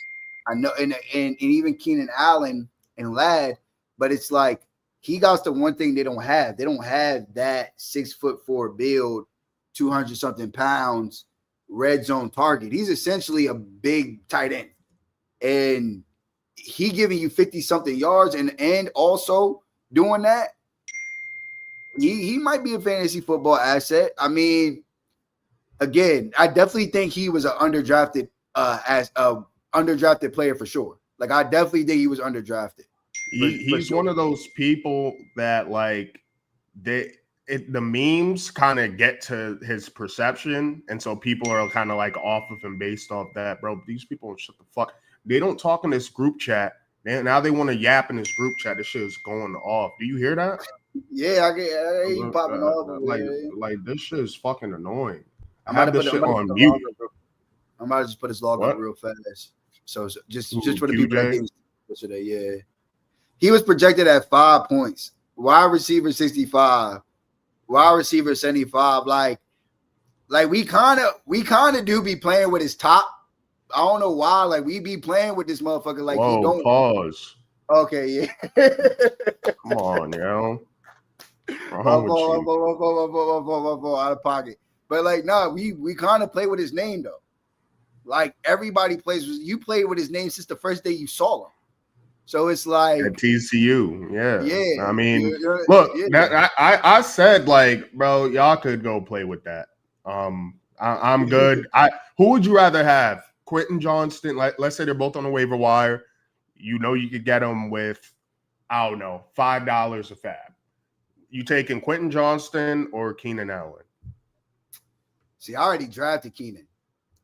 S2: I know, and even Keenan Allen and Ladd, but it's like he got the one thing they don't have. They don't have that 6'4" build, 200 something pounds, red zone target. He's essentially a big tight end, and he giving you 50 something yards, and also doing that. He might be a fantasy football asset. I mean, again, I definitely think he was an underdrafted underdrafted player for sure. Like, I definitely think he was underdrafted.
S1: He's one of those people that like the memes kind of get to his perception, and so people are kind of like off of him based off that. Bro, these people don't shut the fuck. They don't talk in this group chat. Now they want to yap in this group chat. This shit is going off. Do you hear that?
S2: Yeah, I get you popping off.
S1: Like this shit is fucking annoying.
S2: I'm about to put
S1: this shit on mute.
S2: I'm about to just put his log up real fast. So just for the people that came yesterday, yeah. He was projected at 5 points. Wide receiver 65, wide receiver 75. Like we kind of do be playing with his top. I don't know why. Like, we be playing with this motherfucker. Like,
S1: whoa,
S2: he don't
S1: pause.
S2: Okay, yeah.
S1: Come on, yo.
S2: Out of pocket. But like, no, we kind of play with his name though. Like, everybody plays. You played with his name since the first day you saw him. So it's like
S1: at TCU, yeah. I mean,
S2: look,
S1: I said, like, bro, y'all could go play with that. I'm good. Who would you rather have? Quentin Johnston, let's say they're both on the waiver wire. You know you could get them with, I don't know, $5 a fab. You taking Quentin Johnston or Keenan Allen?
S2: See, I already drafted Keenan.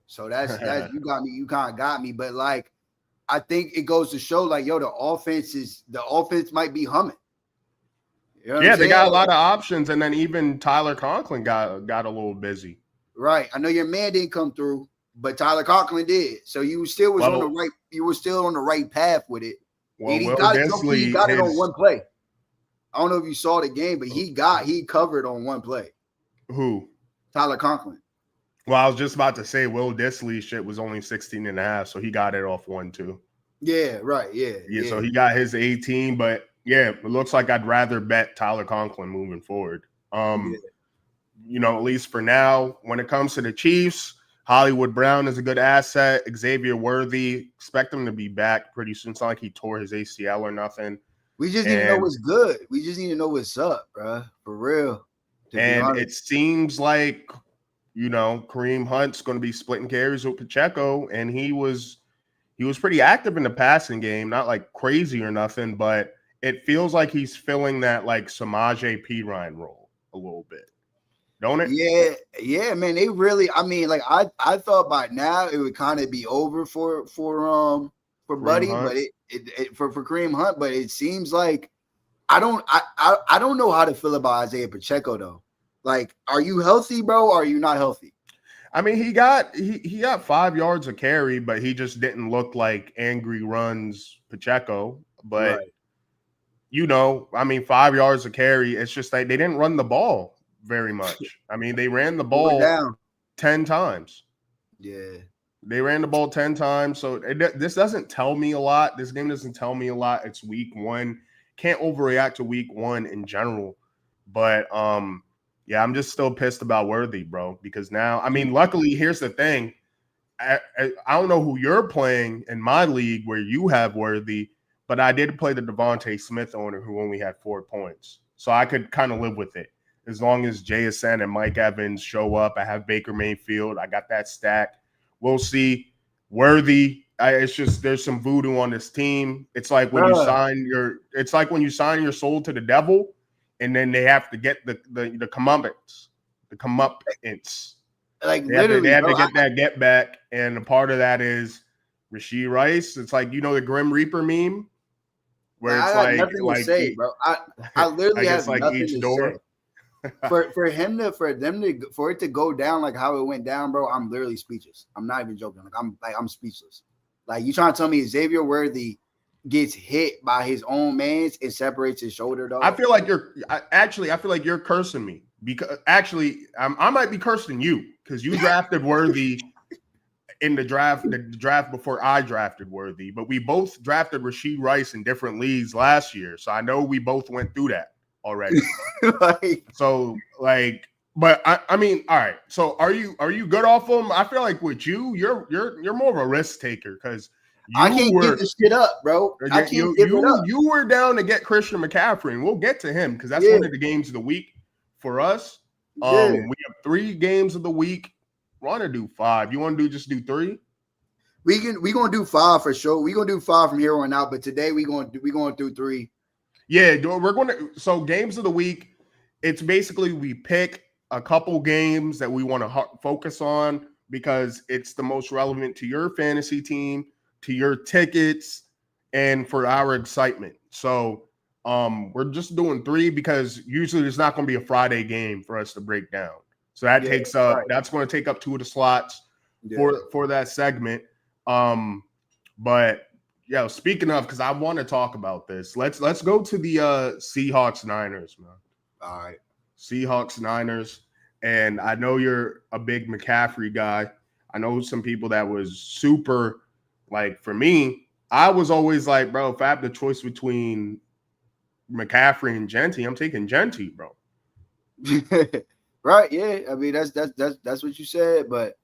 S2: So that's you got me. You kind of got me. But like, I think it goes to show, like, yo, the offense might be humming. You know
S1: they got a lot of options, and then even Tyler Conklin got a little busy.
S2: Right. I know your man didn't come through, but Tyler Conklin did. So you still was on the right. You were still on the right path with it.
S1: Well,
S2: he got it on one play. I don't know if you saw the game, but he covered on one play.
S1: Who?
S2: Tyler Conklin.
S1: Well, I was just about to say Will Dissly's shit was only 16.5, so he got it off 1-2.
S2: Yeah, right. Yeah.
S1: So he got his 18, but yeah, it looks like I'd rather bet Tyler Conklin moving forward. You know, at least for now, when it comes to the Chiefs, Hollywood Brown is a good asset. Xavier Worthy, expect him to be back pretty soon. It's not like he tore his ACL or nothing.
S2: We just need to know what's good. We just need to know what's up, bro. For real.
S1: And it seems like, you know, Kareem Hunt's going to be splitting carries with Pacheco, and he was pretty active in the passing game, not like crazy or nothing, but it feels like he's filling that like Samaje Perine role a little bit. don't it?
S2: Yeah, man. They really. I mean, like I thought by now it would kind of be over for
S1: Kareem
S2: Buddy,
S1: Hunt.
S2: but it for Kareem Hunt, but it seems like I don't know how to feel about Isaiah Pacheco though. Like, are you healthy, bro? Or are you not healthy?
S1: I mean, he got 5 yards of carry, but he just didn't look like angry runs Pacheco. But I mean, 5 yards of carry. It's just like they didn't run the ball very much. I mean, they ran the ball
S2: down
S1: 10 times.
S2: Yeah.
S1: They ran the ball 10 times. So this doesn't tell me a lot. This game doesn't tell me a lot. It's week 1. Can't overreact to week 1 in general. But yeah, I'm just still pissed about Worthy, bro, because now, I mean, luckily, here's the thing. I don't know who you're playing in my league where you have Worthy, but I did play the Devontae Smith owner who only had 4 points. So I could kind of live with it. As long as JSN and Mike Evans show up, I have Baker Mayfield. I got that stack. We'll see. Worthy, it's just there's some voodoo on this team. It's like when you sign your soul to the devil, and then they have to get the comeuppance.
S2: Like
S1: they have to get that get back, and a part of that is Rashee Rice. It's like the Grim Reaper meme, where it's
S2: I got nothing to say, bro. I literally have
S1: like
S2: nothing
S1: each
S2: to
S1: door.
S2: say. for it to go down like how it went down, bro, I'm literally speechless. I'm not even joking. I'm speechless. Like, you trying to tell me Xavier Worthy gets hit by his own man's and separates his shoulder, though?
S1: I feel like you're cursing me, because actually I might be cursing you because you drafted Worthy in the draft before I drafted Worthy, but we both drafted Rashee Rice in different leagues last year, so I know we both went through that already. But I mean, all right. So are you good off them? I feel like with you, you're more of a risk taker because
S2: I can't give this shit up, bro. I can't give it up.
S1: You were down to get Christian McCaffrey, and we'll get to him because that's one of the games of the week for us. We have 3 games of the week. We want to do 5. You want to just do 3?
S2: We gonna do 5 for sure. We gonna do 5 from here on out. But today we going do 3.
S1: Yeah, we're going to. So games of the week, it's basically we pick a couple games that we want to focus on because it's the most relevant to your fantasy team, to your tickets, and for our excitement. So we're just doing 3 because usually there's not going to be a Friday game for us to break down. So that takes up that's going to take up 2 of the slots for that segment. But yeah, speaking of, because I want to talk about this, let's go to the Seahawks Niners, man.
S2: All right.
S1: Seahawks Niners. And I know you're a big McCaffrey guy. I know some people that was super, like, for me, I was always like, bro, if I have the choice between McCaffrey and Genty, I'm taking Genty, bro.
S2: Right, yeah. I mean, that's what you said, but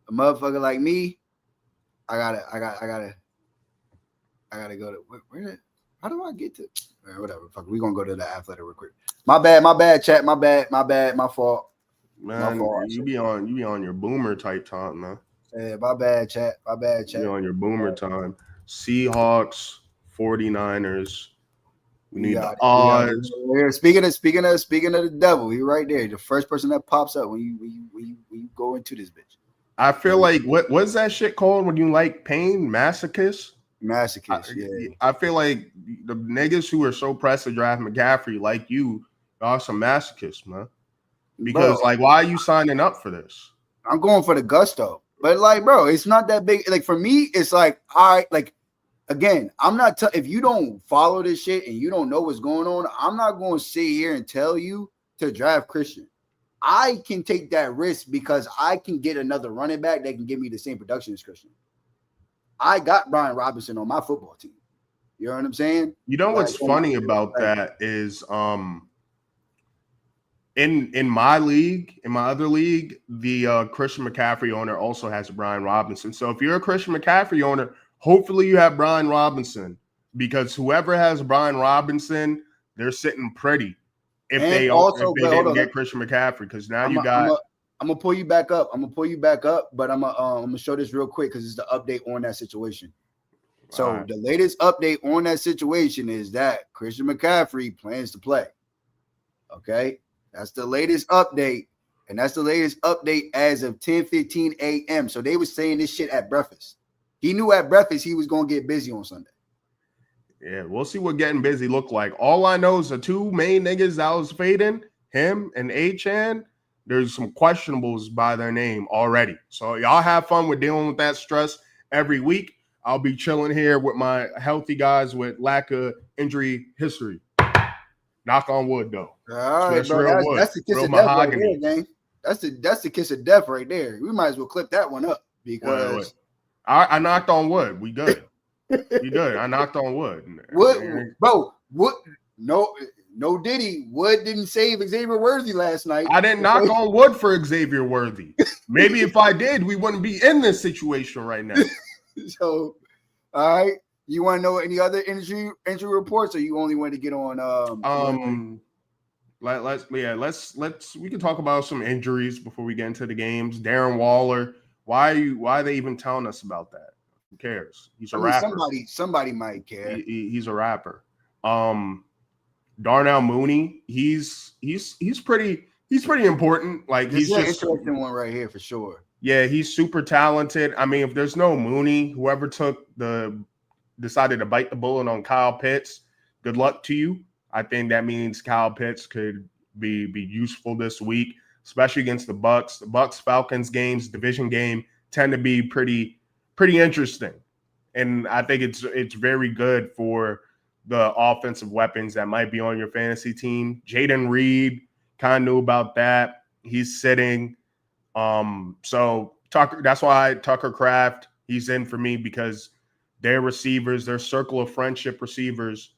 S2: a motherfucker like me, I gotta go to where how do I get to whatever. Fuck, we gonna go to the athletic real quick. My bad, chat. My fault.
S1: Man, you be on your boomer type time, man.
S2: Yeah, my bad, chat.
S1: You be on your boomer time. Seahawks, 49ers. We need the odds.
S2: Speaking of the devil, you're right there. The first person that pops up when you go into this bitch.
S1: I feel like what's that shit called when you like pain? Masochist?
S2: Masochist, yeah.
S1: I feel like the niggas who are so pressed to draft McCaffrey, like you, are some masochists, man. Because, like, why are you signing up for this?
S2: I'm going for the gusto. But, like, bro, it's not that big. Like, for me, it's like, all right, like, again, I'm not if you don't follow this shit and you don't know what's going on, I'm not going to sit here and tell you to draft Christian. I can take that risk because I can get another running back that can give me the same production as Christian. I got Brian Robinson on my football team. You know what I'm saying?
S1: You know what's funny about that is in my league, in my other league, the Christian McCaffrey owner also has Brian Robinson. So if you're a Christian McCaffrey owner, hopefully you have Brian Robinson, because whoever has Brian Robinson, they're sitting pretty if they didn't get Christian McCaffrey, because now
S2: I'm gonna pull you back up. But I'm gonna show this real quick because it's the update on that situation. So the latest update on that situation is that Christian McCaffrey plans to play. Okay, that's the latest update. And that's the latest update as of 10:15 a.m. So they were saying this shit at breakfast. He knew at breakfast he was going to get busy on Sunday.
S1: Yeah, we'll see what getting busy look like. All I know is the two main niggas that was fading, him and A-Chan, there's some questionables by their name already. So y'all have fun with dealing with that stress every week. I'll be chilling here with my healthy guys with lack of injury history. Knock on wood, though.
S2: All right,
S1: That's
S2: bro.
S1: real wood.
S2: That's the kiss
S1: Real
S2: of death
S1: mahogany.
S2: right there, gang. That's the kiss of death right there. We might as well clip that one up because
S1: I knocked on wood. We good. We good. I knocked on wood.
S2: What? No Diddy. Wood didn't save Xavier Worthy last night.
S1: I didn't knock on wood for Xavier Worthy. Maybe if I did, we wouldn't be in this situation right now.
S2: So, all right. You want to know any other injury reports, or you only want to get on?
S1: Let's we can talk about some injuries before we get into the games. Darren Waller. Why are they even telling us about that? Who cares? He's a rapper.
S2: Somebody might care.
S1: He's a rapper. Darnell Mooney. He's pretty important. Like
S2: He's an
S1: just
S2: interesting one right here for sure.
S1: Yeah, he's super talented. I mean, if there's no Mooney, whoever decided to bite the bullet on Kyle Pitts, good luck to you. I think that means Kyle Pitts could be useful this week, especially against the Bucks. The Bucks Falcons games, division game, tend to be pretty interesting, and I think it's very good for the offensive weapons that might be on your fantasy team. Jaden Reed, kind of knew about that. He's sitting. So Tucker, that's why Tucker Kraft, he's in for me because their receivers, their circle of friendship receivers,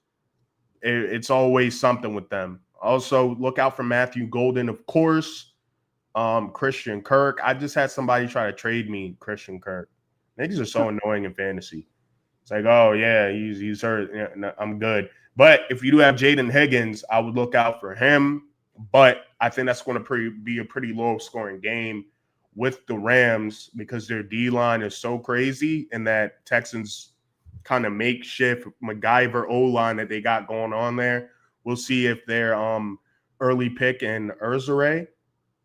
S1: it's always something with them. Also, look out for Matthew Golden, of course. Christian Kirk. I just had somebody try to trade me Christian Kirk. Niggas are so annoying in fantasy. It's like, oh yeah, he's hurt. Yeah, no, I'm good. But if you do have Jaden Higgins, I would look out for him. But I think that's going to be a pretty low scoring game with the Rams because their D-line is so crazy and that Texans kind of makeshift MacGyver O-line that they got going on there. We'll see if their early pick in Urzare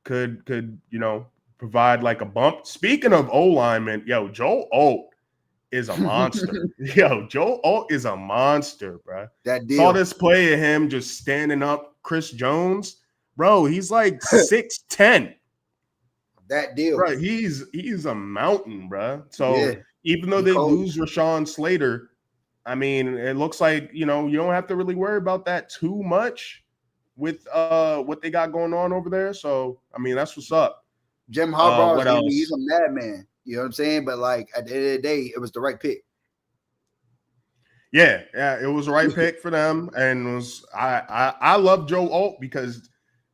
S1: could provide like a bump. Speaking of O-linemen, Joe Alt is a monster. Joe Alt is a monster, bro.
S2: That deal.
S1: Saw this play of him just standing up Chris Jones. Bro, he's like 6'10".
S2: That deal.
S1: Bro, he's a mountain, bro. So even though they lose Rashawn Slater, I mean, it looks like, you don't have to really worry about that too much with what they got going on over there. So, I mean, that's what's up.
S2: Jim Harbaugh, he's a madman. You know what I'm saying? But, like, at the end of the day, it was the right pick.
S1: Yeah, it was the right pick for them. And I love Joe Alt because,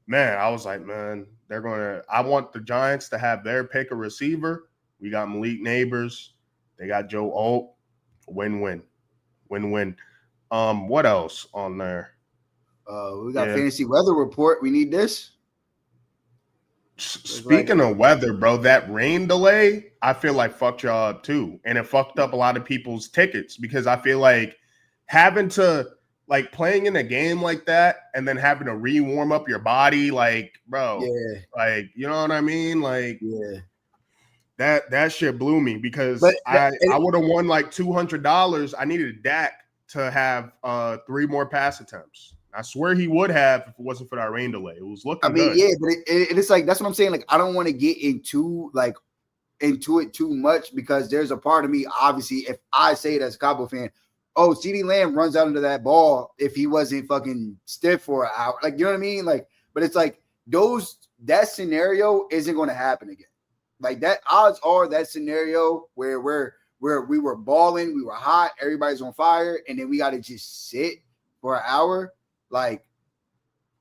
S1: man, I was like, man, I want the Giants to have their pick a receiver. We got Malik Neighbors. They got Joe Alt. Win-win. What else on there?
S2: We got fantasy weather report. We need this.
S1: Speaking of weather, bro, that rain delay, I feel like fucked y'all up too. And it fucked up a lot of people's tickets because I feel like having to, like, playing in a game like that and then having to re-warm up your body, like, bro, like, you know what I mean? Like, that shit blew me because I would have won like $200. I needed Dak to have 3 more pass attempts. I swear he would have if it wasn't for that rain delay. It was looking good.
S2: Yeah, but it's like, that's what I'm saying. Like, I don't want to get into it too much because there's a part of me, obviously, if I say it as a Cowboy fan, oh, CeeDee Lamb runs out into that ball if he wasn't fucking stiff for an hour. Like, you know what I mean? Like, but it's like that scenario isn't going to happen again. Like, that odds are that scenario where we were balling, we were hot, everybody's on fire, and then we got to just sit for an hour. Like,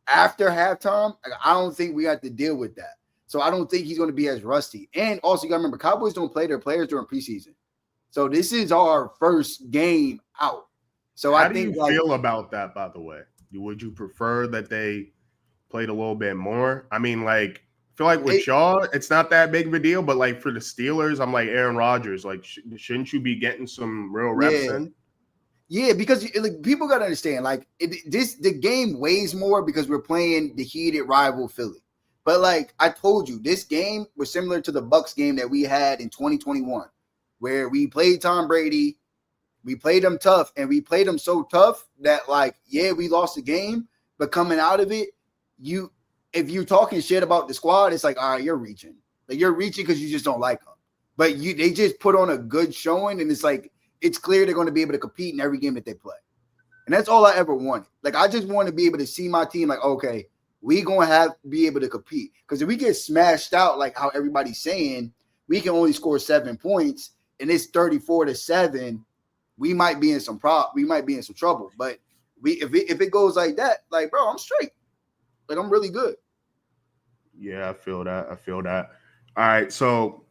S2: after halftime, I don't think we have to deal with that. So I don't think he's going to be as rusty. And also, you got to remember, Cowboys don't play their players during preseason. So this is our first game out. So
S1: how do you feel about that, by the way? Would you prefer that they played a little bit more? I mean, like, I feel like with y'all, it's not that big of a deal. But, like, for the Steelers, I'm like Aaron Rodgers. Like, shouldn't you be getting some real reps in?
S2: Yeah, because people got to understand, like, the game weighs more because we're playing the heated rival Philly. But like I told you, this game was similar to the Bucks game that we had in 2021, where we played Tom Brady, we played them tough, and we played them so tough that like, yeah, we lost the game, but coming out of it, if you're talking shit about the squad, it's like, all right, you're reaching. Like you're reaching because you just don't like them. But they just put on a good showing, and it's like it's clear they're going to be able to compete in every game that they play. And that's all I ever wanted. Like I just want to be able to see my team like, okay, we going to have to be able to compete. Because if we get smashed out, like how everybody's saying, we can only score 7 points, and it's 34-7. We might be in some trouble. But if it goes like that, like bro, I'm straight. Like I'm really good.
S1: Yeah, I feel that. All right, so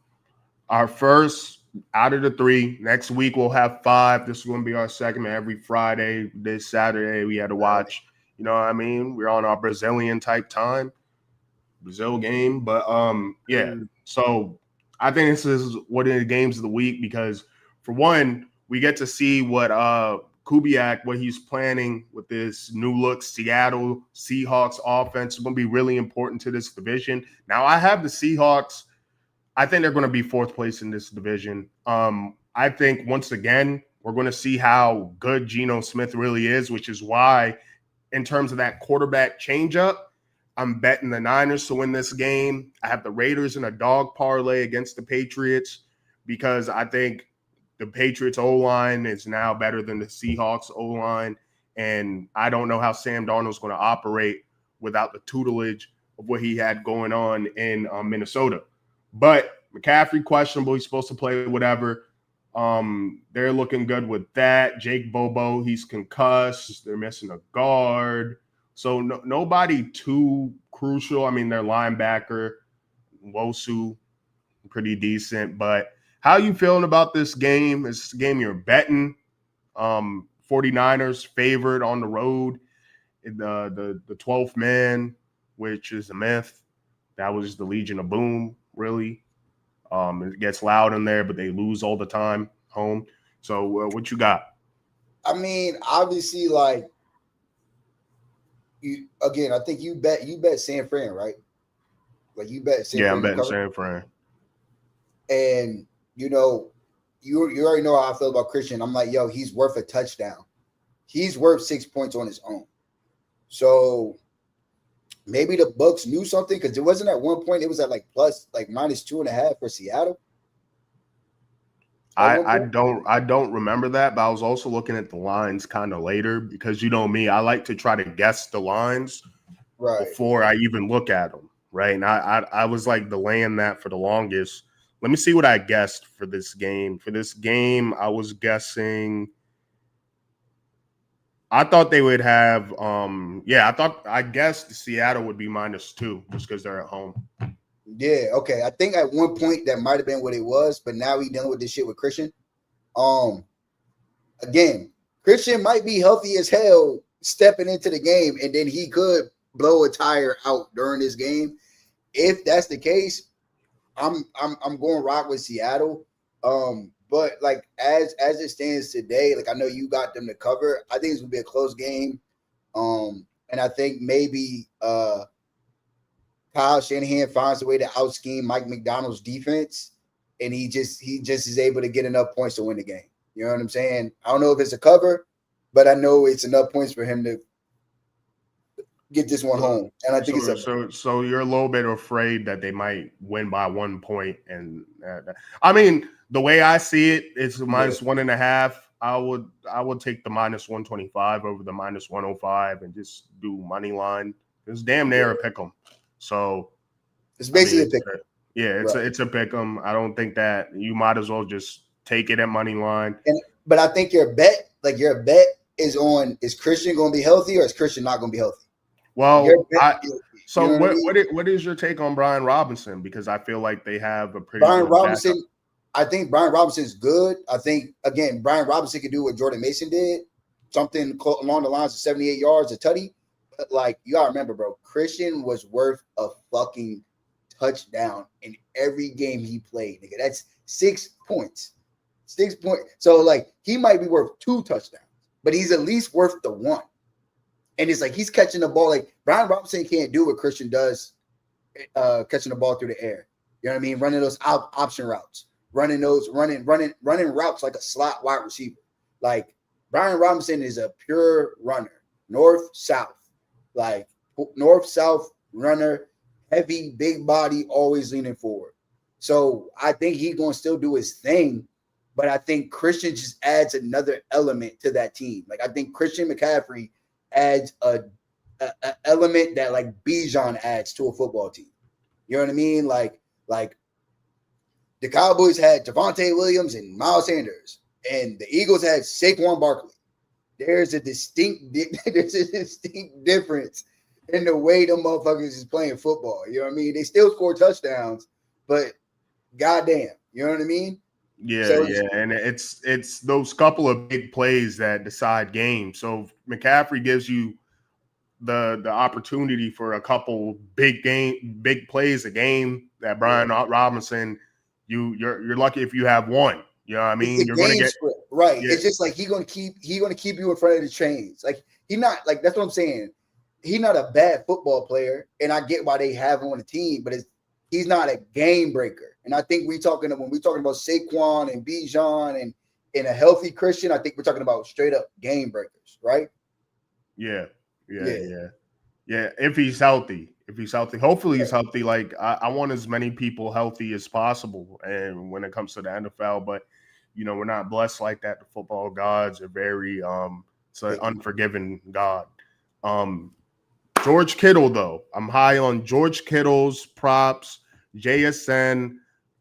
S1: our first out of the 3. Next week we'll have 5. This is going to be our segment every Friday. This Saturday we had to watch. You know what I mean? We're on our Brazilian type time, Brazil game. But yeah. So I think this is one of the games of the week because for one, we get to see what Kubiak, what he's planning with this new look Seattle Seahawks offense. Is going to be really important to this division. Now I have the Seahawks. I think they're going to be 4th place in this division. I think once again, we're going to see how good Geno Smith really is, which is why in terms of that quarterback changeup, I'm betting the Niners to win this game. I have the Raiders in a dog parlay against the Patriots because I think the Patriots O-line is now better than the Seahawks O-line. And I don't know how Sam Darnold's going to operate without the tutelage of what he had going on in Minnesota. But McCaffrey questionable. He's supposed to play whatever. They're looking good with that. Jake Bobo, he's concussed. They're missing a guard. So nobody too crucial. I mean, their linebacker, Wosu, pretty decent. But how you feeling about this game? Is this a game you're betting? 49ers favored on the road. The 12th man, which is a myth. That was the Legion of Boom, really. It gets loud in there, but they lose all the time home. So what you got?
S2: I mean, obviously, like you again. I think you bet San Fran, right? Like you bet San Fran.
S1: Yeah, I'm betting San Fran.
S2: And you know, you already know how I feel about Christian. I'm like, yo, he's worth a touchdown. He's worth 6 points on his own. So maybe the Bucks knew something because it wasn't at one point. It was at like -2.5 for Seattle.
S1: I don't remember that, but I was also looking at the lines kind of later because you know me, I like to try to guess the lines before I even look at them, right? And I was like delaying that for the longest. Let me see what I guessed for this game. For this game, I was guessing. I thought they would have. I guessed Seattle would be -2 just because they're at home.
S2: Yeah, okay. I think at one point that might have been what it was, but now we dealing with this shit with Christian. Again, Christian might be healthy as hell stepping into the game, and then he could blow a tire out during this game. If that's the case, I'm going rock with Seattle. But like as it stands today, like I know you got them to cover. I think it's gonna be a close game. And I think maybe Kyle Shanahan finds a way to out scheme Mike McDonald's defense, and he just is able to get enough points to win the game. You know what I'm saying? I don't know if it's a cover, but I know it's enough points for him to get this one home. And I think
S1: so you're a little bit afraid that they might win by 1 point. And I mean, the way I see it, it's -1.5. I would take the -125 over the -105 and just do money line. It's damn near a pick 'em. So
S2: it's basically a pick 'em.
S1: Yeah, it's a pick 'em. I don't think that you might as well just take it at money line.
S2: But I think your bet is on, is Christian going to be healthy or is Christian not going to be healthy?
S1: Well, what is your take on Brian Robinson? Because I feel like they have a pretty
S2: Brian Robinson. Backup. I think Brian Robinson's good. I think again, Brian Robinson could do what Jordan Mason did, something along the lines of 78 yards, a tutty. But like you gotta remember, bro, Christian was worth a fucking touchdown in every game he played. Nigga, that's 6 points. 6 points. So like he might be worth 2 touchdowns, but he's at least worth the 1. And it's like he's catching the ball. Like Brian Robinson can't do what Christian does catching the ball through the air. You know what I mean? Running those option routes, running routes like a slot wide receiver. Like Brian Robinson is a pure runner, north south, like north south runner, heavy, big body, always leaning forward. So I think he's going to still do his thing, but I think Christian just adds another element to that team. Like I think Christian McCaffrey adds a element that like Bijan adds to a football team. You know what I mean? Like the Cowboys had Javonte Williams and Miles Sanders, and the Eagles had Saquon Barkley. There's a distinct difference in the way them motherfuckers is playing football. You know what I mean? They still score touchdowns, but goddamn, you know what I mean?
S1: Yeah,
S2: So
S1: and it's those couple of big plays that decide games. So McCaffrey gives you the opportunity for a couple big plays a game that Brian Robinson, you're lucky if you have one. You know what I mean?
S2: It's
S1: You're gonna get
S2: script, right.
S1: Yeah.
S2: It's just like he's gonna keep you in front of the chains. Like he's not like that's what I'm saying. He's not a bad football player, and I get why they have him on the team, but he's not a game breaker. And I think when we're talking about Saquon and Bijan and a healthy Christian, I think we're talking about straight up game breakers, right?
S1: Yeah. If he's healthy, hopefully he's healthy. Like I want as many people healthy as possible. And when it comes to the NFL, but we're not blessed like that. The football gods are very it's an unforgiving God. George Kittle, though, I'm high on George Kittle's props, JSN,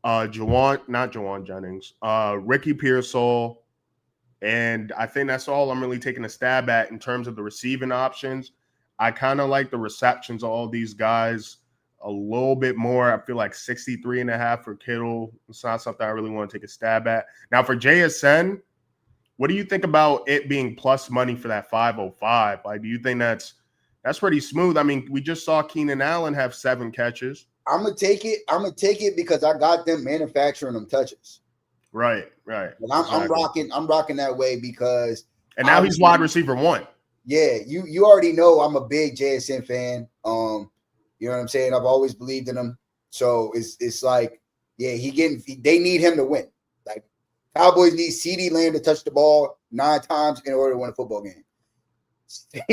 S1: not Jawan Jennings, Ricky Pearsall, and I think that's all I'm really taking a stab at in terms of the receiving options. I kind of like the receptions of all these guys a little bit more. I feel like 63.5 for Kittle. It's not something I really want to take a stab at. Now for JSN, what do you think about it being plus money for that 505? Like, do you think that's pretty smooth? I mean, we just saw Keenan Allen have 7 catches.
S2: I'm gonna take it because I got them manufacturing them touches.
S1: Right.
S2: Exactly. I'm rocking that way because
S1: now he's wide receiver 1.
S2: Yeah, you already know I'm a big JSN fan. You know what I'm saying? I've always believed in him. So it's like, yeah, they need him to win. Like Cowboys need CeeDee Lamb to touch the ball 9 times in order to win a football game.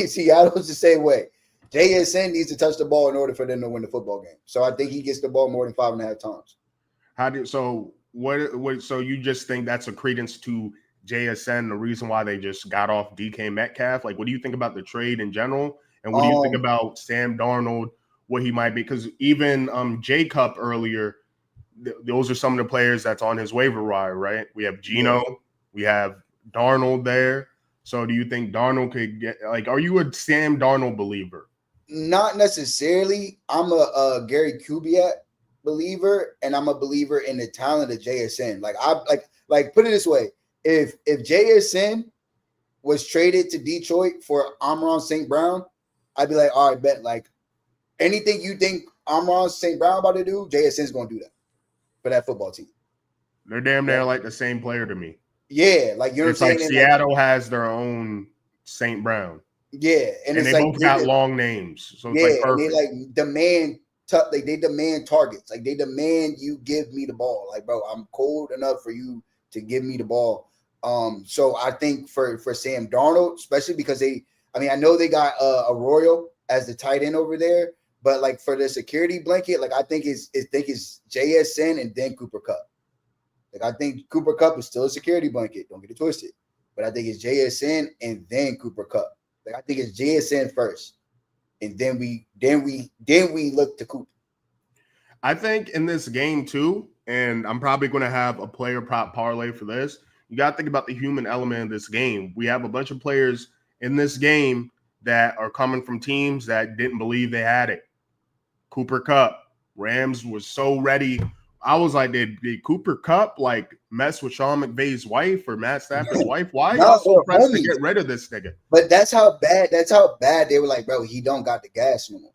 S2: Seattle's the same way. JSN needs to touch the ball in order for them to win the football game. So I think he gets the ball more than 5.5 times.
S1: So you just think that's a credence to JSN, the reason why they just got off DK Metcalf? Like, what do you think about the trade in general? And what do you think about Sam Darnold, what he might be? Because even Jacob earlier, those are some of the players that's on his waiver wire, right? We have Geno, we have Darnold there. So do you think Darnold could get, like, are you a Sam Darnold believer?
S2: Not necessarily. I'm a Gary Kubiak believer, and I'm a believer in the talent of JSN. Like put it this way. If JSN was traded to Detroit for Amon St. Brown, I'd be like, all right, bet. Like anything you think Amon St. Brown about to do, JSN's going to do that for that football team.
S1: They're damn near like the same player to me.
S2: Yeah, like you know
S1: it's
S2: what I'm
S1: like
S2: saying?
S1: Seattle has their own St. Brown.
S2: Yeah,
S1: and they both got long names, so it's like perfect.
S2: And they demand targets. Like they demand you give me the ball. Like, bro, I'm cold enough for you to give me the ball. So I think for Sam Darnold, especially because I know they got Arroyo as the tight end over there, but like for the security blanket, like I think it's JSN and then Cooper Kupp. Like I think Cooper Kupp is still a security blanket. Don't get it twisted. But I think it's JSN and then Cooper Kupp. Like I think it's JSN first, and then we look to Cooper.
S1: I think in this game too, and I'm probably going to have a player prop parlay for this. You got to think about the human element of this game. We have a bunch of players in this game that are coming from teams that didn't believe they had it. Cooper Kupp, Rams was so ready. I was like, did Cooper Kupp like mess with Sean McVay's wife or Matt Stafford's wife? Why y'all so pressed to get rid of this nigga?
S2: But that's how bad they were like, bro, he don't got the gas no more.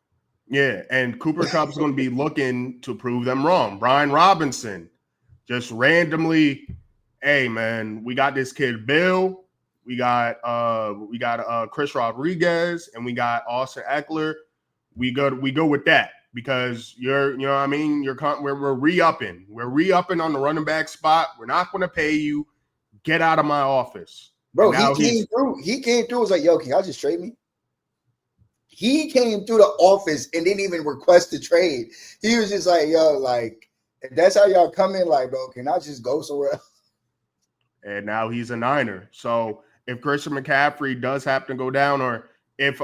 S1: Yeah, and Cooper Kupp's going to be looking to prove them wrong. Brian Robinson just randomly, hey man, we got this kid Bill, we got Chris Rodriguez, and we got Austin Eckler. We go with that. because you're we're re-upping. We're re-upping on the running back spot. We're not going to pay you. Get out of my office.
S2: Bro, he came through. He came through. Was like, yo, can y'all just trade me? He came through the office and didn't even request a trade. He was just like, yo, like, if that's how y'all come in, like, bro, can I just go somewhere else?
S1: And now he's a Niner. So if Christian McCaffrey does happen to go down, or if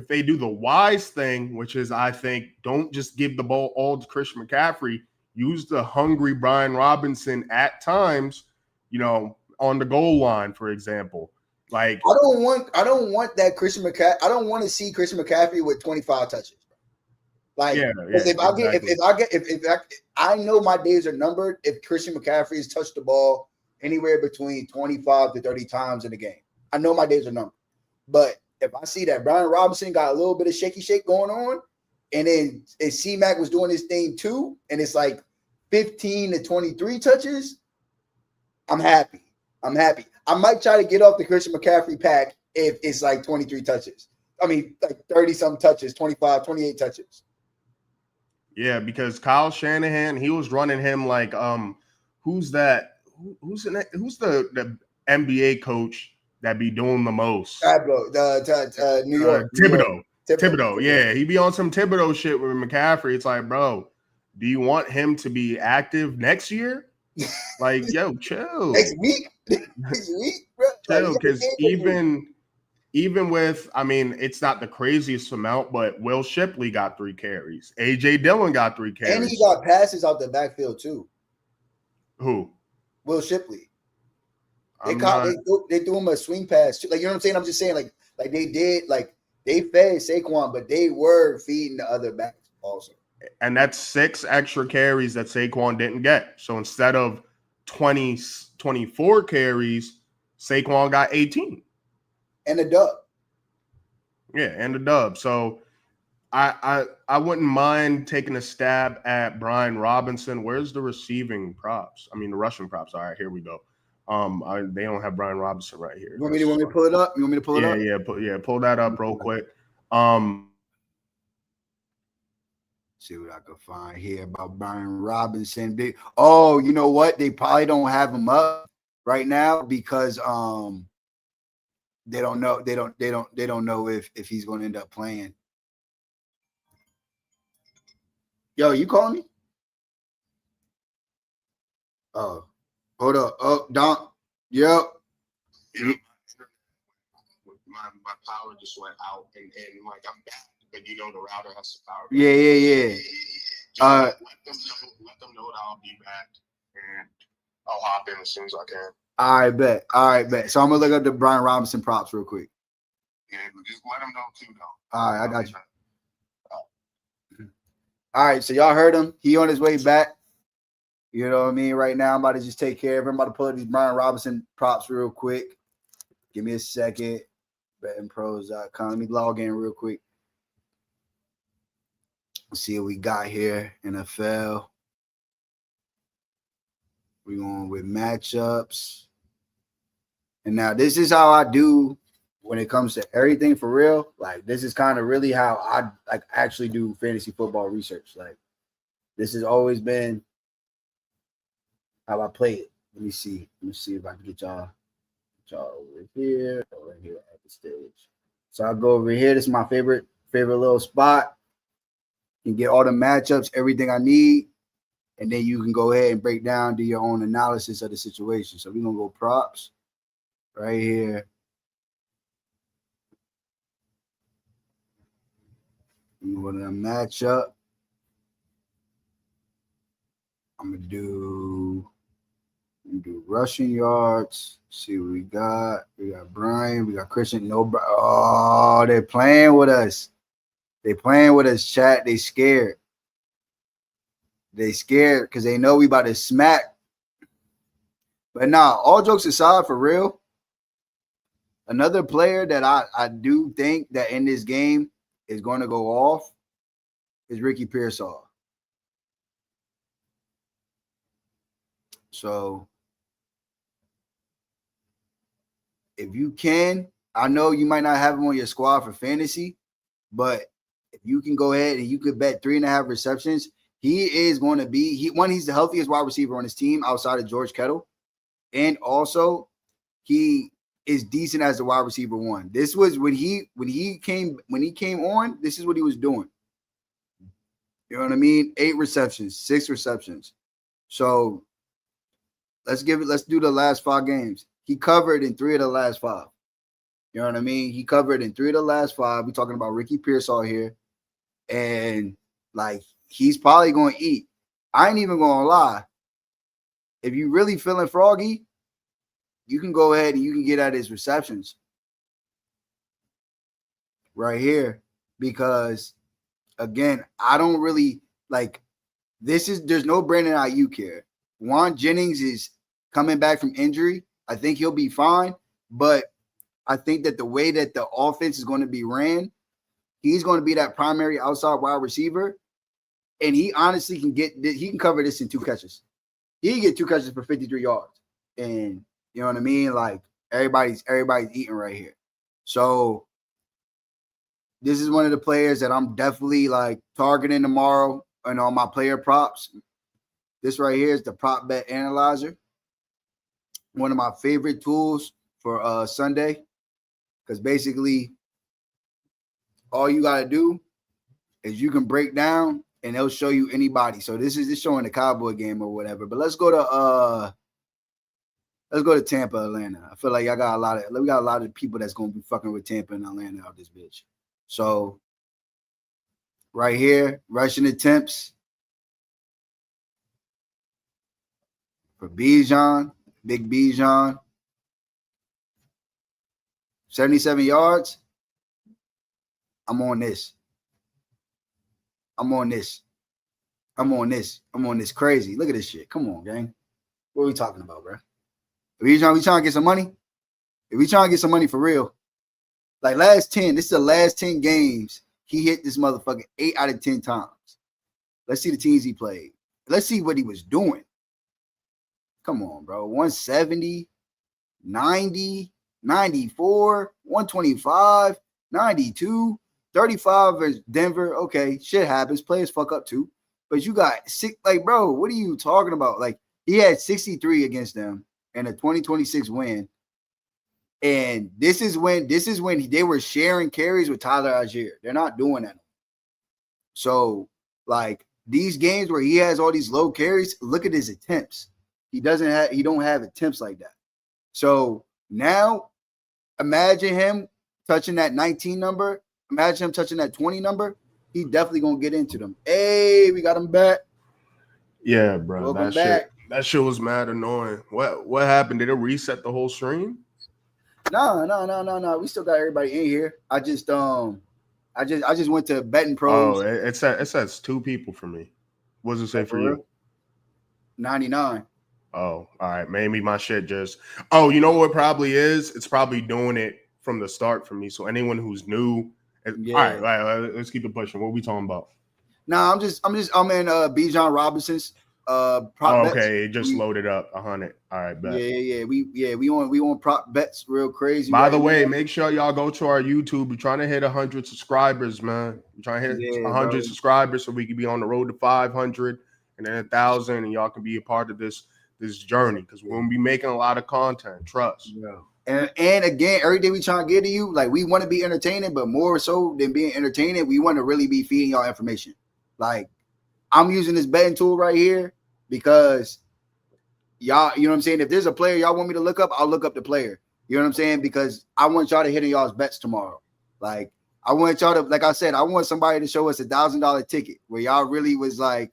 S1: they do the wise thing, which is, I think, don't just give the ball all to Christian McCaffrey, use the hungry Brian Robinson at times, on the goal line, for example. Like,
S2: I don't want that Christian McCaffrey. I don't want to see Christian McCaffrey with 25 touches. Like, I know my days are numbered if Christian McCaffrey has touched the ball anywhere between 25 to 30 times in a game. I know my days are numbered. But if I see that Brian Robinson got a little bit of shaky shake going on, and then C-Mac was doing his thing too, and it's like 15 to 23 touches, I'm happy. I might try to get off the Christian McCaffrey pack if it's like 23 touches. I mean, like 30-some touches, 25, 28 touches.
S1: Yeah, because Kyle Shanahan, he was running him like, who's that? Who's the NBA coach that be doing the most?
S2: New York.
S1: Thibodeau. Yeah, he be on some Thibodeau shit with McCaffrey. It's like, bro, do you want him to be active next year? Like, yo, chill.
S2: Next week, bro.
S1: Chill, because even with, I mean, it's not the craziest amount, but Will Shipley got 3 carries. AJ Dillon got 3 carries.
S2: And he got passes out the backfield too.
S1: Who?
S2: Will Shipley. They threw him a swing pass. Like, you know what I'm saying? I'm just saying, like they did, like they fed Saquon, but they were feeding the other backs also.
S1: And that's 6 extra carries that Saquon didn't get. So instead of 24 carries, Saquon got 18.
S2: And a dub.
S1: Yeah, and a dub. So I wouldn't mind taking a stab at Brian Robinson. Where's the receiving props? I mean, the rushing props. All right, here we go. They don't have Brian Robinson right here.
S2: You want me to pull it up? You want me to pull it up?
S1: Yeah, pull that up real quick.
S2: See what I can find here about Brian Robinson. Oh, you know what? They probably don't have him up right now because they don't know. They don't know if he's going to end up playing. Yo, you calling me? Oh, hold up. Oh, Don. Yep.
S1: Yeah, my power just went out, and like I'm back, but the router has to power.
S2: Yeah.
S1: Let them know that I'll be back, and I'll hop in as soon as I can.
S2: All right, bet. So I'm gonna look up the Brian Robinson props real quick.
S1: Yeah, just let them know too, though.
S2: All right, I got you. All right, so y'all heard him. He on his way back. You know what I mean? Right now, I'm about to just take care of him. I'm about to pull up these Brian Robinson props real quick. Give me a second. bettingpros.com. Let me log in real quick. Let's see what we got here. NFL. We're going with matchups. And now this is how I do when it comes to everything for real. Like, this is kind of really how I like actually do fantasy football research. Like, this has always been how I play it. Let me see if I can get y'all over here or right here at the stage. So I'll go over here. This is my favorite little spot. You can get all the matchups, everything I need, and then you can go ahead and break down, do your own analysis of the situation. So we're gonna go props right here. I'm gonna matchup. I'm gonna do rushing yards. See what we got. We got Brian. We got Christian. Oh, they're playing with us. Chat. They scared. Because they know we about to smack. But nah, all jokes aside, for real, another player that I do think that in this game is going to go off is Ricky Pearsall. So if you can, I know you might not have him on your squad for fantasy, but if you can go ahead and you could bet 3.5 receptions, he is going to be he's the healthiest wide receiver on his team outside of George Kittle. And also he is decent as the wide receiver one. This was when he came on, this is what he was doing. You know what I mean? 8 receptions, 6 receptions. So let's do the last 5 games. He covered in 3 of the last 5. You know what I mean? He covered in 3 of the last 5. We're talking about Ricky Pearsall here. And like he's probably going to eat. I ain't even going to lie. If you really feeling froggy, you can go ahead and you can get at his receptions right here, because again, I don't really like there's no Brandon Ayuk here. Juan Jennings is coming back from injury. I think he'll be fine, but I think that the way that the offense is going to be ran, he's going to be that primary outside wide receiver, and he honestly can cover this in 2 catches. He can get 2 catches for 53 yards, and you know what I mean? Like everybody's eating right here. So this is one of the players that I'm definitely like targeting tomorrow and on my player props. This right here is the prop bet analyzer. One of my favorite tools for Sunday, because basically all you got to do is you can break down and it'll show you anybody. So this is showing the Cowboy game or whatever. But let's go to Tampa, Atlanta. I feel like we got a lot of people that's gonna be fucking with Tampa and Atlanta out this bitch. So right here, rushing attempts for Bijan, Big Bijan, 77 yards. I'm on this. Crazy. Look at this shit. Come on, gang. What are we talking about, bro? We trying to get some money? If we trying to get some money for real, like this is the last 10 games, he hit this motherfucker 8 out of 10 times. Let's see the teams he played. Let's see what he was doing. Come on, bro. 170, 90, 94, 125, 92, 35 versus Denver. Okay, shit happens. Players fuck up too. But you got 6, like, bro, what are you talking about? Like, he had 63 against them in a 2026 win. And this is when they were sharing carries with Tyler Algier. They're not doing that. So, like, these games where he has all these low carries, look at his attempts. He don't have attempts like that. So now imagine him touching that 19 number. Imagine him touching that 20 number. He definitely gonna get into them. Hey, we got him back.
S1: Yeah, bro.
S2: Welcome back.
S1: That shit was mad annoying. What happened? Did it reset the whole stream?
S2: No. We still got everybody in here. I just went to Betting Pros.
S1: Oh, it says 2 people for me. What does it say for you?
S2: 99.
S1: Oh, all right. Maybe my shit just. Oh, you know what it probably is? It's probably doing it from the start for me. So anyone who's new,
S2: yeah.
S1: All right, let's keep it pushing. What are we talking about?
S2: No, I'm in Bijan Robinson's prop bets.
S1: Okay, it just loaded up 100. All right, bet.
S2: Yeah. We on prop bets real crazy.
S1: By the way, make sure y'all go to our YouTube. We're trying to hit 100 subscribers, man. We're trying to hit 100 subscribers so we can be on the road to 500 and then 1,000, and y'all can be a part of this journey, because we're gonna be making a lot of content. Trust.
S2: Yeah. And again, every day we trying to get to you, like, we want to be entertaining, but more so than being entertaining, we want to really be feeding y'all information. Like, I'm using this betting tool right here because y'all, you know what I'm saying? If there's a player y'all want me to look up, I'll look up the player. You know what I'm saying? Because I want y'all to hit in y'all's bets tomorrow. Like, I want y'all to, like I said, I want somebody to show us $1,000 ticket where y'all really was like,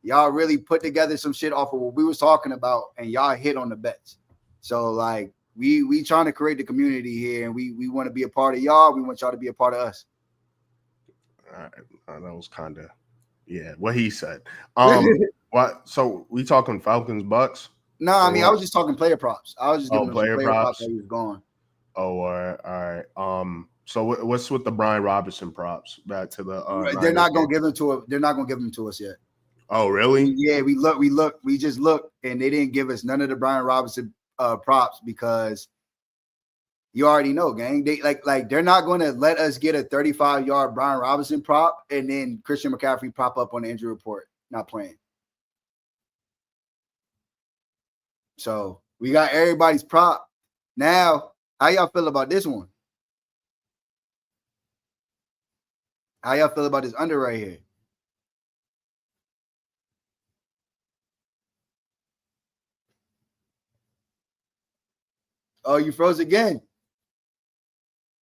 S2: y'all really put together some shit off of what we was talking about and y'all hit on the bets. So, like, we trying to create the community here, and we want to be a part of y'all. We want y'all to be a part of us.
S1: All right. That was kind of, yeah, what he said. What? So we talking Falcons, Bucks?
S2: No, I mean, I was just talking player props. I was just giving
S1: player props.
S2: That he was gone.
S1: Oh, all right. So what's with the Brian Robinson props? Back to the
S2: they're not gonna give them to us. They're not gonna give them to us yet.
S1: Oh, really?
S2: Yeah, we just looked, and they didn't give us none of the Brian Robinson props because You already know, gang. They like they're not going to let us get a 35-yard Brian Robinson prop and then Christian McCaffrey pop up on the injury report not playing. So we got everybody's prop. Now, how y'all feel about this one? How y'all feel about this under right here? Oh, you froze again.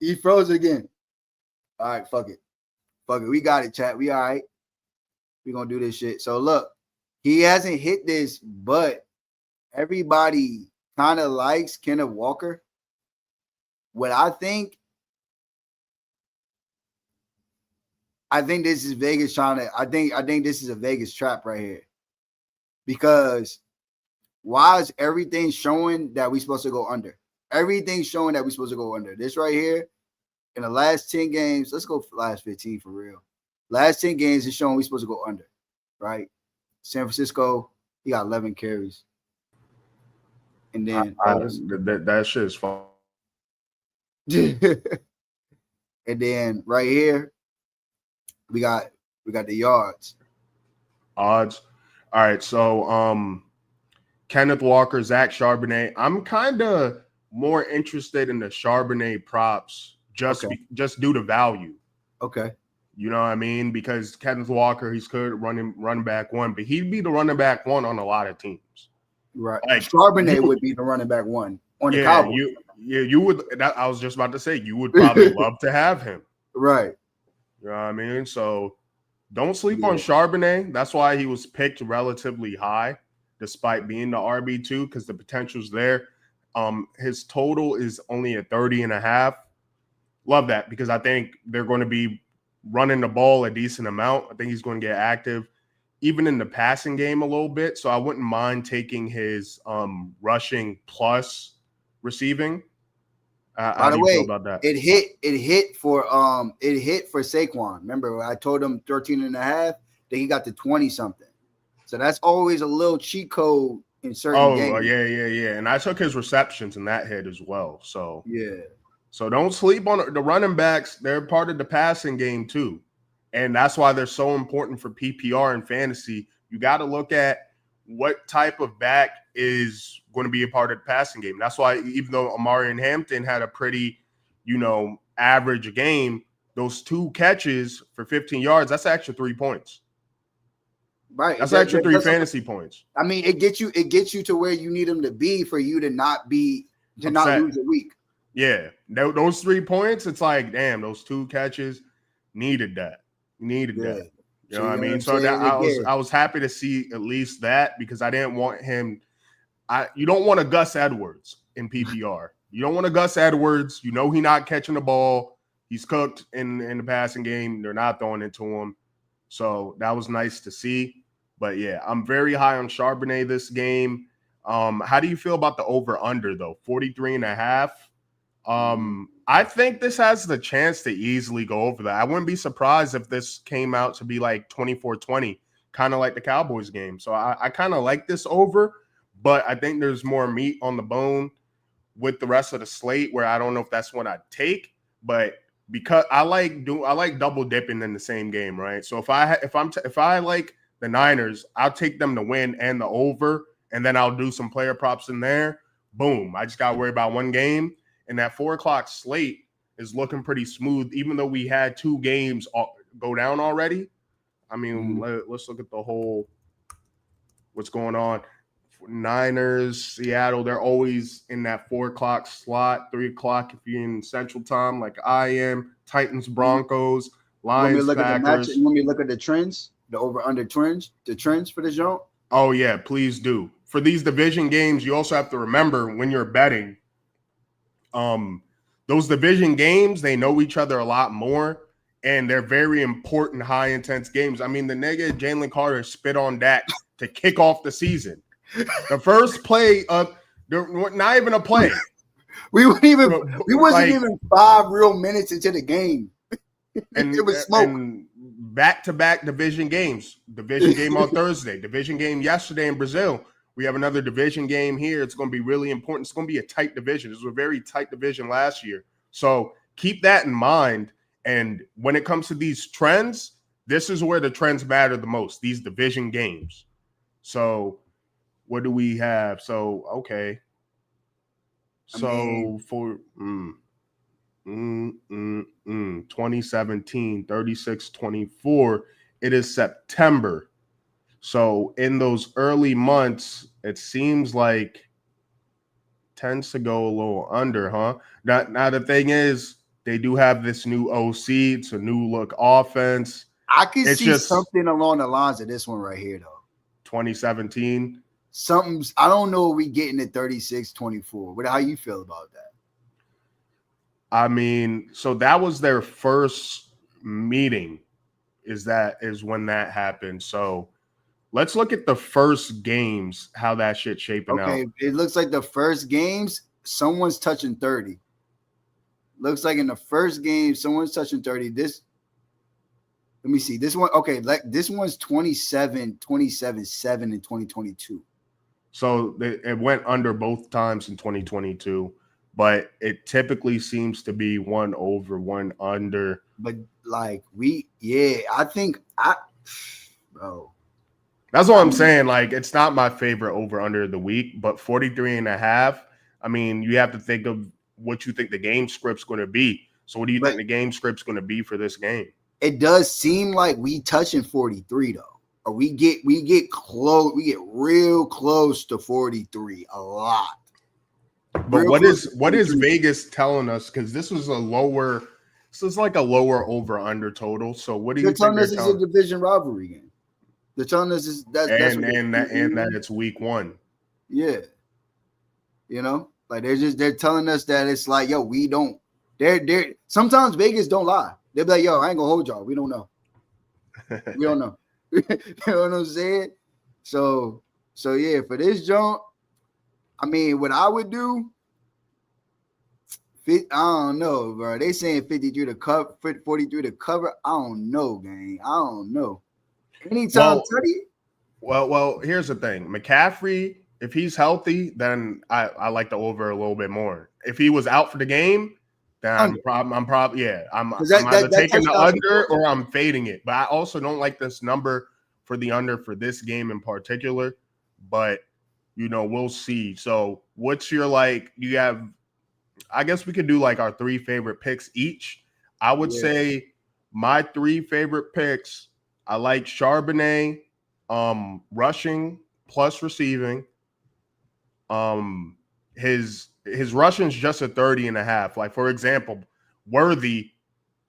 S2: You froze again. All right, fuck it. Fuck it. We got it, chat. We all right. We gonna do this shit. So look, he hasn't hit this, but everybody kind of likes Kenneth Walker. What I think this is Vegas trying to. I think this is a Vegas trap right here. Because why is everything showing that we're supposed to go under? Everything's showing that we're supposed to go under. This right here, in the last 10 games, let's go for last 15 for real. Last 10 games is showing we're supposed to go under, right? San Francisco, he got 11 carries. And then
S1: that shit is fun.
S2: And then right here, we got the yards.
S1: Odds. All right, so Kenneth Walker, Zach Charbonnet. I'm kind of more interested in the Charbonnet props just due to value.
S2: Okay.
S1: You know what I mean? Because Kenneth Walker, he's good running back one, but he'd be the running back one on a lot of teams.
S2: Right. Like, Charbonnet would be the running back one on the Cowboys.
S1: You would. I was just about to say, you would probably love to have him.
S2: Right.
S1: You know what I mean? So don't sleep on Charbonnet. That's why he was picked relatively high, despite being the RB2, because the potential's there. His total is only at 30.5. Love that, because I think they're going to be running the ball a decent amount. I think he's going to get active, even in the passing game a little bit. So I wouldn't mind taking his rushing plus receiving.
S2: By the way, about that? It hit for Saquon. Remember, I told him 13.5, then he got to 20 something. So that's always a little cheat code in certain games. Oh,
S1: yeah. And I took his receptions in that hit as well. So
S2: yeah.
S1: So don't sleep on the running backs. They're part of the passing game too. And that's why they're so important for PPR and fantasy. You got to look at what type of back is going to be a part of the passing game. That's why even though Amari and Hampton had a pretty, average game, those 2 catches for 15 yards, that's extra 3 points.
S2: Right.
S1: That's extra 3 fantasy points.
S2: I mean, it gets you to where you need them to be for you to not lose a week.
S1: Yeah. Those 3 points, it's like, damn, those 2 catches needed that. That. You know what I mean? So that I was happy to see at least that, because I didn't want him. You don't want a Gus Edwards in PPR. You don't want a Gus Edwards. He's not catching the ball. He's cooked in the passing game. They're not throwing it to him. So that was nice to see. But yeah, I'm very high on Charbonnet this game. How do you feel about the over/under though? 43.5. I think this has the chance to easily go over that. I wouldn't be surprised if this came out to be like 24-20, kind of like the Cowboys game. So I kind of like this over, but I think there's more meat on the bone with the rest of the slate, where I don't know if that's what I'd take, but because I like double dipping in the same game, right? So if I like the Niners, I'll take them to win and the over, and then I'll do some player props in there. Boom. I just got to worry about one game. And that 4:00 slate is looking pretty smooth, even though we had 2 games go down already. I mean, let's look at the whole what's going on. Niners, Seattle, they're always in that 4:00 slot, 3:00 if you're in Central Time, like I am. Titans, Broncos, Lions, Packers.
S2: You want me to look at the trends, the over/under trends, the trends for the zone?
S1: Oh yeah, please do. For these division games, you also have to remember when you're betting. Those division games, they know each other a lot more, and they're very important, high intense games. I mean, the nigga Jalen Carter spit on Dak to kick off the season. The first play of not even a play.
S2: We wasn't even 5 real minutes into the game.
S1: And
S2: it was smoke.
S1: And back-to-back division games. Division game on Thursday. Division game yesterday in Brazil. We have another division game here. It's going to be really important. It's going to be a tight division. It was a very tight division last year. So keep that in mind. And when it comes to these trends, this is where the trends matter the most, these division games. So what do we have? So, okay. So for 2017, 36-24, it is September. So in those early months, it seems like tends to go a little under, huh? Now the thing is, they do have this new OC. It's a new look offense.
S2: I can
S1: It's
S2: see
S1: just
S2: something along the lines of this one right here, though.
S1: 2017.
S2: Something's, I don't know if we getting at 36-24. How you feel about that?
S1: I mean, so that was their first meeting. Is when that happened. So let's look at the first games, how that shit shaping out.
S2: Okay, it looks like the first games, someone's touching 30. Looks like in the first game, someone's touching 30. Let me see. This one, okay, like this one's 27-7 in 2022.
S1: So it went under both times in 2022, but it typically seems to be one over, one under.
S2: But like bro.
S1: That's what I'm saying. Like, it's not my favorite over under of the week, but 43.5. I mean, you have to think of what you think the game script's going to be. So what do you think the game script's going to be for this game?
S2: It does seem like we touching 43 though. Or we get close, we get real close to 43 a lot.
S1: But what is Vegas telling us? Because this was like a lower over under total. So what do you think
S2: they're telling us? It's a division rivalry game. They're telling us that
S1: it's week one.
S2: Yeah, you know, like they're telling us that it's like, yo, we don't. They're sometimes Vegas don't lie. They'll be like, yo, I ain't gonna hold y'all. We don't know. We don't know. You know what I'm saying? So yeah, for this jump, I mean, what I would do, I don't know, bro. They saying 53 to cover, 43 to cover. I don't know, gang. I don't know. Anytime,
S1: well, here's the thing. McCaffrey, if he's healthy, then I like the over a little bit more. If he was out for the game, then I'm probably I'm either taking the under or I'm fading it. But I also don't like this number for the under for this game in particular. But we'll see. So what's your you have, I guess we could do like our 3 favorite picks each. I would say my 3 favorite picks, I like Charbonnet, rushing plus receiving. His rushing's just a 30.5. Like, for example, Worthy,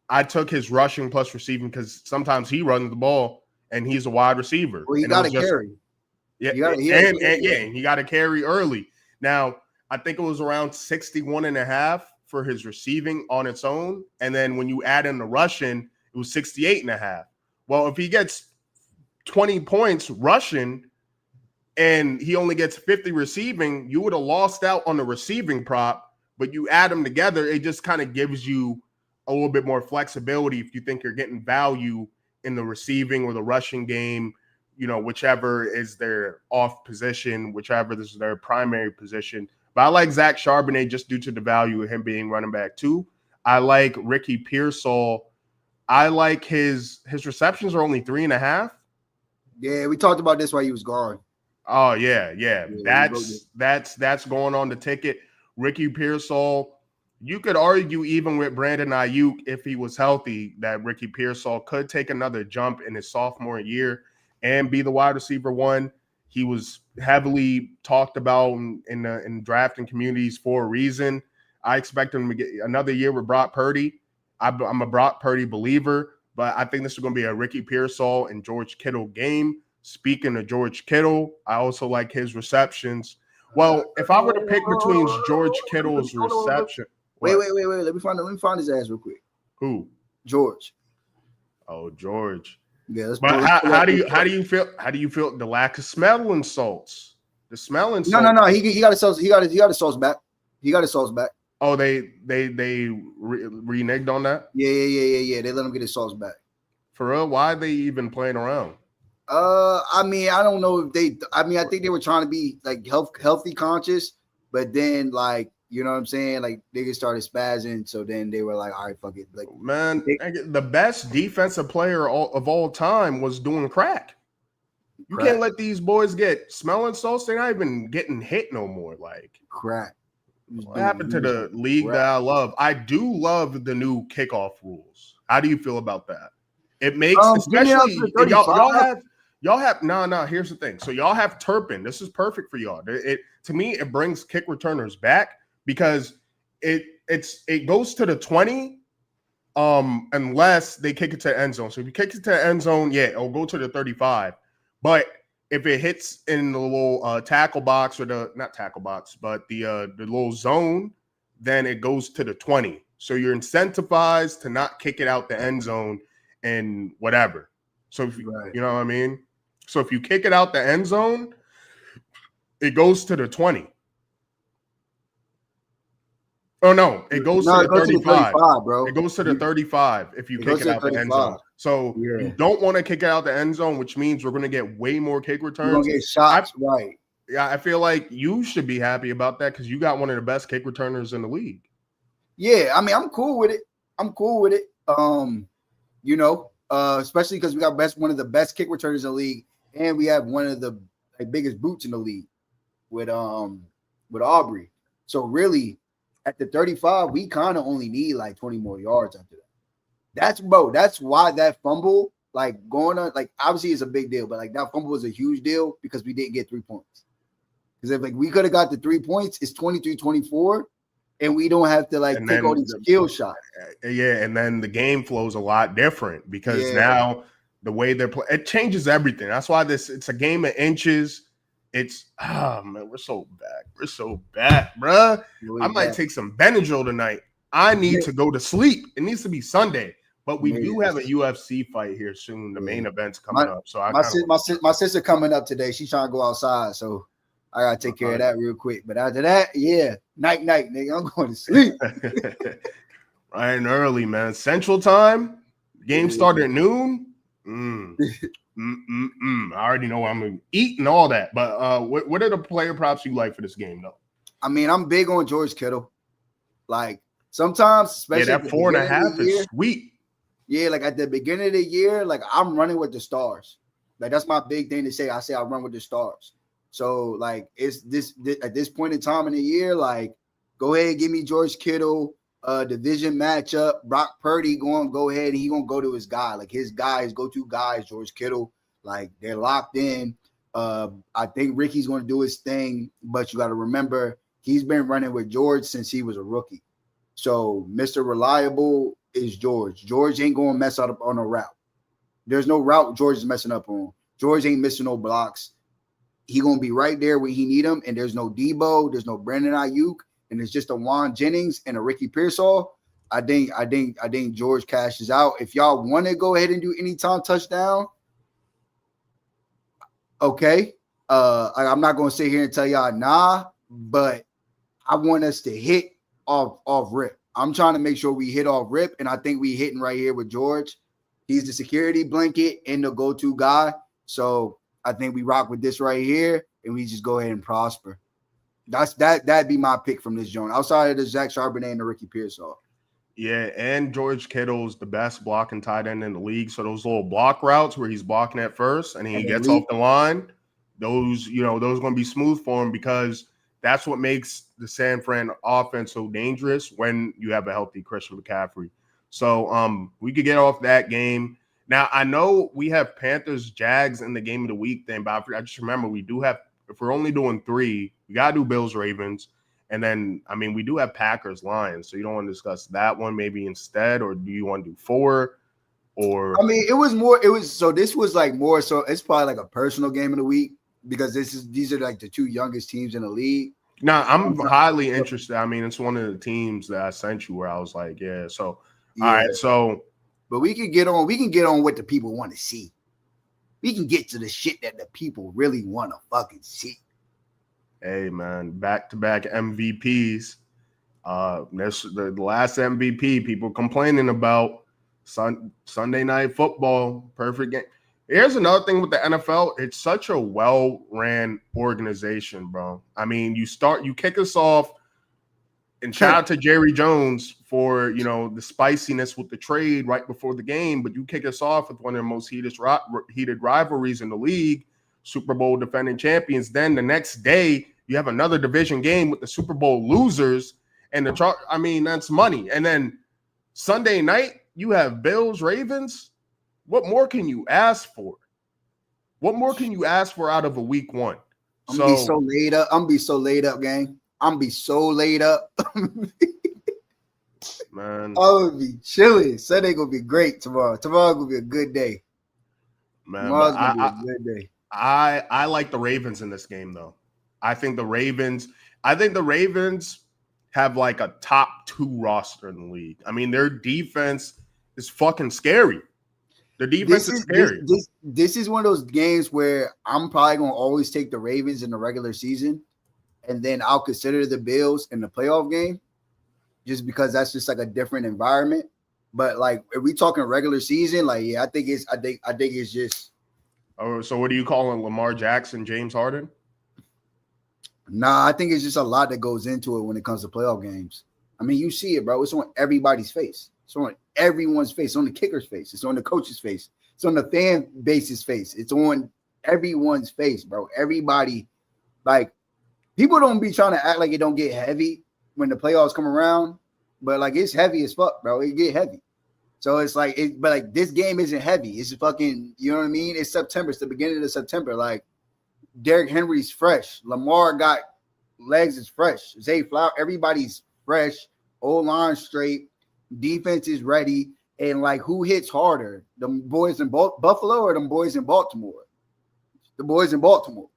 S1: I took his rushing plus receiving because sometimes he runs the ball and he's a wide receiver.
S2: Well, he got to carry.
S1: Yeah, he got to carry early. Now, I think it was around 61.5 for his receiving on its own. And then when you add in the rushing, it was 68.5. Well, if he gets 20 points rushing and he only gets 50 receiving, you would have lost out on the receiving prop, but you add them together, it just kind of gives you a little bit more flexibility if you think you're getting value in the receiving or the rushing game, whichever is their off position, whichever this is their primary position. But I like Zach Charbonnet just due to the value of him being running back too. I like Ricky Pearsall. I like his receptions are only 3.5.
S2: Yeah, we talked about this while he was gone.
S1: Oh yeah. That's going on the ticket. Ricky Pearsall. You could argue even with Brandon Ayuk, if he was healthy, that Ricky Pearsall could take another jump in his sophomore year and be the wide receiver 1. He was heavily talked about in drafting communities for a reason. I expect him to get another year with Brock Purdy. I'm a Brock Purdy believer, but I think this is going to be a Ricky Pearsall and George Kittle game. Speaking of George Kittle, I also like his receptions. Well, if I were to pick between George Kittle's reception,
S2: wait. Let me find his ass real quick.
S1: Who?
S2: George.
S1: Oh, George.
S2: Yeah.
S1: But how do you feel? How do you feel the lack of smelling salts? The smelling salts.
S2: No. He got his sauce. He got his sauce back. He got his sauce back.
S1: Oh, they reneged on that?
S2: Yeah. They let him get his sauce back.
S1: For real? Why are they even playing around?
S2: I mean, I don't know if they. I mean, I think they were trying to be like healthy conscious, but then like you know what I'm saying, like they just started spazzing. So then they were like, all right, fuck it. Like
S1: Man, the best defensive player of all time was doing crack. You can't let these boys get smelling salts. They're not even getting hit no more. Like
S2: crack.
S1: What happened to the league that I love? I do love the new kickoff rules. How do you feel about that? It makes especially y'all have no. Here's the thing. So y'all have Turpin. This is perfect for y'all. It to me it brings kick returners back because it goes to the 20 unless they kick it to the end zone. So if you kick it to the end zone, yeah, it'll go to the 35. But if it hits in the little tackle box or the not tackle box, but the little zone, then it goes to the 20. So you're incentivized to not kick it out the end zone and whatever. So if you, you know what I mean? So if you kick it out the end zone, it goes to the 20. Oh no, it goes to the 35, bro. It goes to the 35 if you kick it out the end zone. So you don't want to kick it out the end zone, which means we're going to get way more kick returns.
S2: We're going to get shots, right?
S1: Yeah, I feel like you should be happy about that because you got one of the best kick returners in the league.
S2: Yeah, I mean, I'm cool with it. You know, especially because we got one of the best kick returners in the league, and we have one of the biggest boots in the league with Aubrey. So really, at the 35, we kind of only need like 20 more yards after that. That's why that fumble, like going on, like obviously it's a big deal, but like that fumble was a huge deal because we didn't get 3 points. Because if like we could have got the 3 points, it's 23-24, and we don't have to like take all these skill shots.
S1: Yeah, and then the game flows a lot different because now the way they're playing, it changes everything. That's why it's a game of inches. It's man, we're so bad, bruh. Really I might take some Benadryl tonight. I need to go to sleep. It needs to be Sunday, but we do have a UFC fight here soon. The main event's coming up, so
S2: my sister coming up today. She's trying to go outside, so I gotta take care of that real quick. But after that, night, nigga, I'm going to sleep.
S1: Right and early, man. Central time. Game started at noon. I already know what I'm gonna eat and all that. But what are the player props you like for this game, though?
S2: I mean, I'm big on George Kittle. Like sometimes, especially
S1: that 4.5 is sweet.
S2: Yeah, like at the beginning of the year, like I'm running with the stars. Like that's my big thing to say. I say I run with the stars. So like it's this at this point in time in the year, like go ahead and give me George Kittle. Division matchup. Brock Purdy go ahead and he gonna go to his guy. Like his go-to guy is George Kittle. Like they're locked in. I think Ricky's gonna do his thing, but you got to remember he's been running with George since he was a rookie. So Mr. Reliable is George. George ain't gonna mess up on a route. There's no route George is messing up on. George ain't missing no blocks. He gonna be right there when he need him. And there's no Debo, there's no Brandon Ayuk. And it's just a Juan Jennings and a Ricky Pearsall. I think George cashes out. If y'all want to go ahead and do anytime touchdown, okay. I'm not gonna sit here and tell y'all nah, but I want us to hit off rip. I'm trying to make sure we hit off rip, and I think we hitting right here with George. He's the security blanket and the go-to guy. So I think we rock with this right here, and we just go ahead and prosper. That'd be my pick from this joint. Outside of the Zach Charbonnet and the Ricky Pearsall.
S1: Yeah, and George Kittle's the best blocking tight end in the league. So those little block routes where he's blocking at first and he gets off the line, those are going to be smooth for him because that's what makes the San Fran offense so dangerous when you have a healthy Christian McCaffrey. So we could get off that game. Now, I know we have Panthers, Jags in the game of the week thing, but I just remember we do have, if we're only doing 3, we got to do Bills, Ravens. And then, I mean, we do have Packers, Lions. So you don't want to discuss that one maybe instead, or do you want to do 4? Or
S2: I mean, this was like more so it's probably like a personal game of the week because these are like the 2 youngest teams in the league.
S1: No, I'm highly interested. I mean, it's one of the teams that I sent you where I was like, yeah. So all right, so
S2: but we can get on what the people want to see. We can get to the shit that the people really want to fucking see.
S1: Hey man, back-to-back MVPs. That's the last MVP people complaining about Sunday Night Football, perfect game. Here's another thing with the NFL. It's such a well-ran organization, bro. I mean, you kick us off, and shout out to Jerry Jones for, the spiciness with the trade right before the game, but you kick us off with one of the most heated rivalries in the league, Super Bowl defending champions. Then the next day, you have another division game with the Super Bowl losers, and that's money. And then Sunday night, you have Bills, Ravens. What more can you ask for? What more can you ask for out of a week one?
S2: I'm gonna be so laid up. I'm gonna be so laid up, gang. I'm gonna be so laid up.
S1: Man,
S2: I'm gonna be chilling. Sunday gonna be great tomorrow. Tomorrow gonna be a good day.
S1: Man,
S2: tomorrow's gonna be a good day.
S1: I like the Ravens in this game, though. I think the Ravens have like a top 2 roster in the league. I mean, their defense is fucking scary. The defense is scary.
S2: This is one of those games where I'm probably going to always take the Ravens in the regular season, and then I'll consider the Bills in the playoff game just because that's just like a different environment. But like, if we talking regular season, like, yeah, I think it's just.
S1: Oh, so what are you calling Lamar Jackson, James Harden?
S2: Nah, I think it's just a lot that goes into it when it comes to playoff games. I mean, you see it, bro. It's on everybody's face. It's on everyone's face. It's on the kicker's face. It's on the coach's face. It's on the fan base's face. It's on everyone's face, bro. Everybody, like, people don't be trying to act like it don't get heavy when the playoffs come around, but like it's heavy as fuck, bro. It get heavy. So it's like, but like this game isn't heavy. It's fucking, you know what I mean? It's September. It's the beginning of September. Like Derrick Henry's fresh. Lamar got legs is fresh. Zay Flower, everybody's fresh. O-line straight. Defense is ready. And like, who hits harder? The boys in Buffalo or them boys in Baltimore? The boys in Baltimore.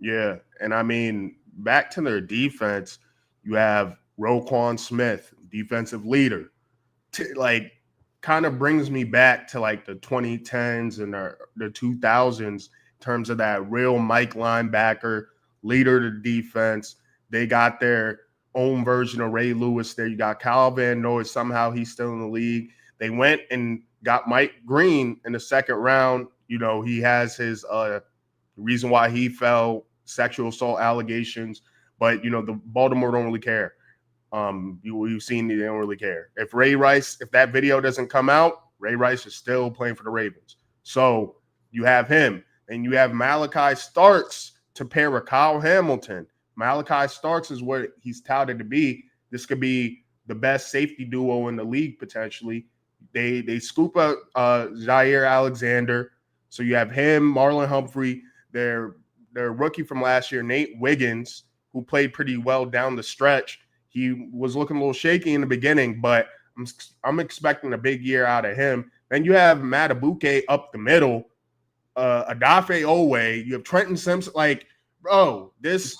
S1: Yeah. And I mean, back to their defense, you have Roquan Smith, defensive leader. Like, kind of brings me back to like the 2010s and the 2000s in terms of that real Mike linebacker, leader of the defense. They got their own version of Ray Lewis there. You got Kyle Van Noy. Somehow he's still in the league. They went and got Mike Green in the second round. You know, he has his reason why he fell, sexual assault allegations. But, you know, the Baltimore don't really care. You've seen they don't really care. If that video doesn't come out, Ray Rice is still playing for the Ravens. So you have him. And you have Malachi Starks to pair with Kyle Hamilton. Malachi Starks is what he's touted to be. This could be the best safety duo in the league potentially. They scoop up Jair Alexander. So you have him, Marlon Humphrey, their rookie from last year, Nate Wiggins, who played pretty well down the stretch. He was looking a little shaky in the beginning, but I'm expecting a big year out of him. Then you have Matt Abuke up the middle, Adafe Owe. You have Trenton Simpson. Like, bro, this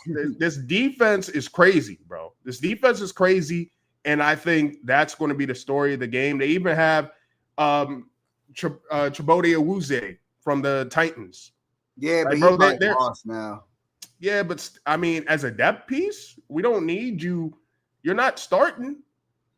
S1: defense is crazy, bro. This defense is crazy, and I think that's going to be the story of the game. They even have Chibode Awuzie from the Titans.
S2: Yeah,
S1: like,
S2: but
S1: bro,
S2: they're lost now.
S1: Yeah, but I mean, as a depth piece, we don't need you. You're not starting,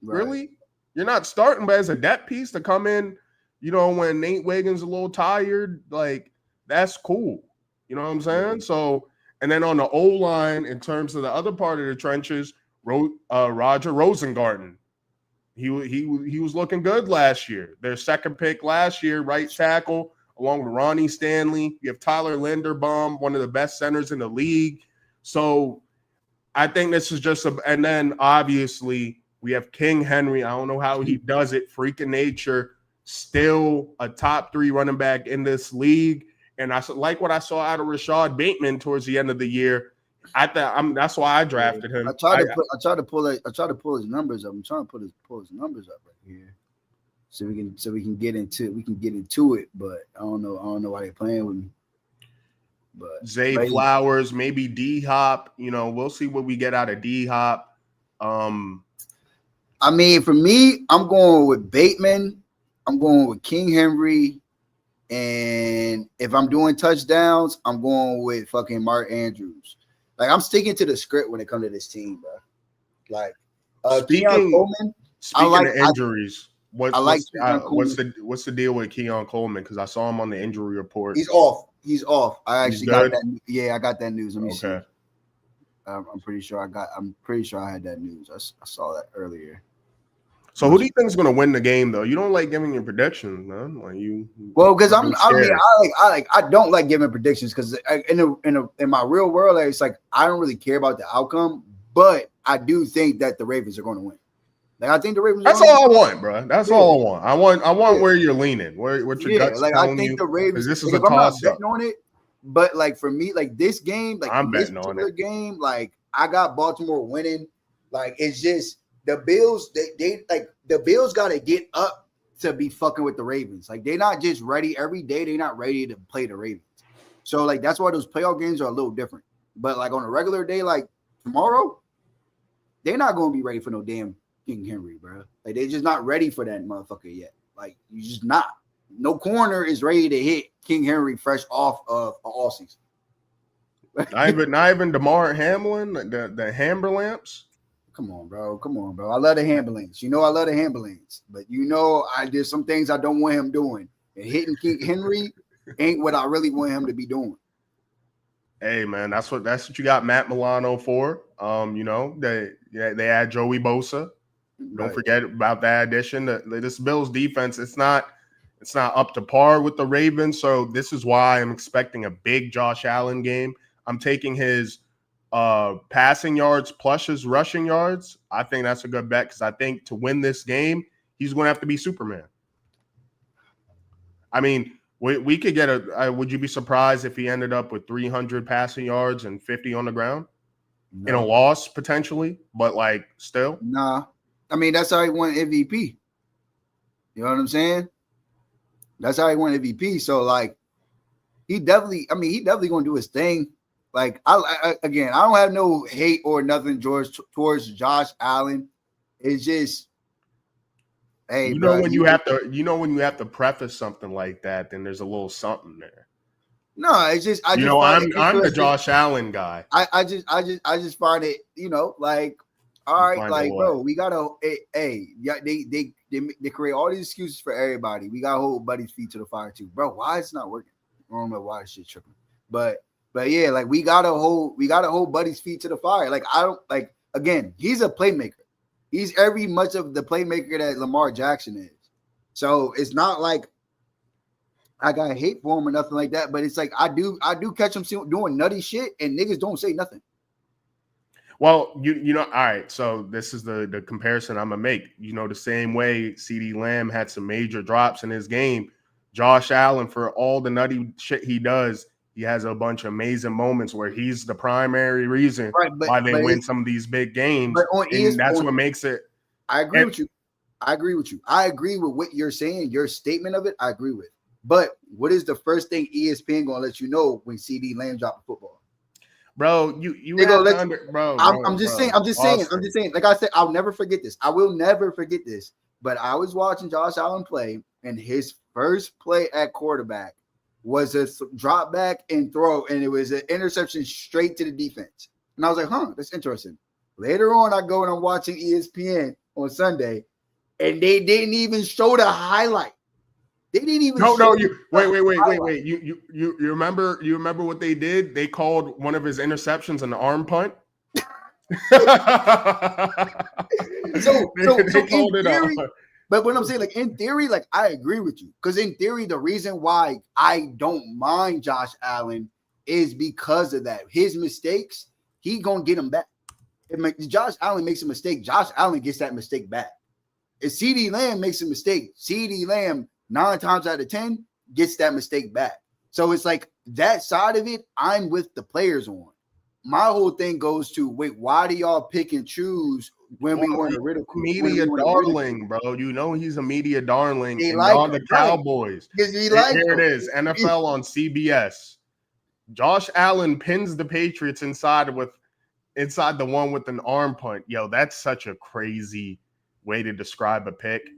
S1: really. You're not starting, but as a depth piece to come in, you know, when Nate Wiggins a little tired, like, that's cool. You know what I'm saying? So, and then on the O-line, in terms of the other part of the trenches, Roger Rosengarten. He was looking good last year. Their second pick last year, right tackle, along with Ronnie Stanley. You have Tyler Linderbaum, one of the best centers in the league. So I think this is just and then obviously we have King Henry. I don't know how he does it. Freak of nature, still a top 3 running back in this league. And I like what I saw out of Rashad Bateman towards the end of the year. That's why I drafted him.
S2: I tried to pull his numbers up. I'm trying to pull his numbers up right here, so we can get into it. But I don't know why they're playing with me. But
S1: Zay Flowers, maybe D Hop. You know, we'll see what we get out of D Hop.
S2: I mean, for me, I'm going with Bateman. I'm going with King Henry. And if I'm doing touchdowns, I'm going with fucking Mark Andrews. Like, I'm sticking to the script when it comes to this team, bro. Like,
S1: speaking of injuries, What's the deal with Keon Coleman? Because I saw him on the injury report.
S2: He's off. I actually got that. Yeah, I got that news. Let me see.
S1: Okay.
S2: I'm pretty sure I had that news. I saw that earlier.
S1: So who do you think is going to win the game, though? You don't like giving your predictions, man. Like
S2: because I don't like giving predictions because in my real world, it's like I don't really care about the outcome, but I do think that the Ravens are going to win. Like I think the Ravens.
S1: That's all I want, bro. That's all I want. I want where you're leaning, what your gut's
S2: like
S1: telling
S2: I think
S1: you.
S2: the Ravens.
S1: This is
S2: like,
S1: a toss up
S2: on it, but like for me, like this game, like
S1: I'm
S2: this
S1: betting on it.
S2: Game, like I got Baltimore winning. Like it's just the Bills. They like the Bills got to get up to be fucking with the Ravens. Like they're not just ready every day. They're not ready to play the Ravens. So like that's why those playoff games are a little different. But like on a regular day, like tomorrow, they're not going to be ready for no damn King Henry, bro. Like they're just not ready for that motherfucker yet. Like you just not. No corner is ready to hit King Henry fresh off of all season.
S1: not even DeMar Hamlin, the Hamber Lamps.
S2: Come on, bro. I love the ambulance. I love the ambulance. But there's some things I don't want him doing. And hitting King Henry ain't what I really want him to be doing.
S1: Hey man, that's what you got Matt Milano for. They add Joey Bosa. Don't forget about that addition. This Bills defense, it's not up to par with the Ravens. So this is why I'm expecting a big Josh Allen game. I'm taking his passing yards plus his rushing yards. I think that's a good bet because I think to win this game, he's going to have to be Superman. I mean, we could get would you be surprised if he ended up with 300 passing yards and 50 on the ground in a loss potentially? But like still,
S2: nah. I mean, that's how he won MVP. You know what I'm saying? That's how he won MVP. So like, he definitely going to do his thing. Like I don't have no hate or nothing towards Josh Allen. It's just, hey,
S1: when you have to preface something like that, then there's a little something there.
S2: No, it's just I'm
S1: the Josh Allen guy.
S2: I just find it, like all right, like bro, we gotta they create all these excuses for everybody. We gotta hold Buddy's feet to the fire too, bro. Why it's not working? I don't know why this shit tripping, but yeah, like we gotta hold Buddy's feet to the fire. Like I don't like again, he's a playmaker. He's every much of the playmaker that Lamar Jackson is. So it's not like I got hate for him or nothing like that, but it's like I do catch him doing nutty shit and niggas don't say nothing.
S1: Well, all right. So this is the comparison I'm gonna make. The same way CeeDee Lamb had some major drops in his game, Josh Allen, for all the nutty shit he does, he has a bunch of amazing moments where he's the primary reason why they win some of these big games. And that's what makes it.
S2: I agree with you. I agree with what you're saying. Your statement of it, I agree with. But what is the first thing ESPN gonna let you know when CeeDee Lamb dropped the football?
S1: Bro,
S2: I'm just saying. Like I said, I'll never forget this. I will never forget this. But I was watching Josh Allen play, and his first play at quarterback was a drop back and throw, and it was an interception straight to the defense. And I was like, that's interesting. Later on, I go and I'm watching ESPN on Sunday, and they didn't even show the highlight. They didn't even.
S1: Wait. You remember what they did? They called one of his interceptions an arm punt.
S2: so in theory, but what I'm saying, like in theory, like I agree with you, because in theory, the reason why I don't mind Josh Allen is because of that. His mistakes, he gonna get them back. If Josh Allen makes a mistake, Josh Allen gets that mistake back. If CeeDee Lamb makes a mistake, CeeDee Lamb 9 times out of 10 gets that mistake back. So it's like that side of it, I'm with the players on. My whole thing goes to, why do y'all pick and choose when we want to ridicule?
S1: Media darling, bro. He's a media darling.
S2: They
S1: like on the Cowboys.
S2: Here
S1: it is. NFL on CBS. Josh Allen pins the Patriots inside the one with an arm punt. Yo, that's such a crazy way to describe a pick.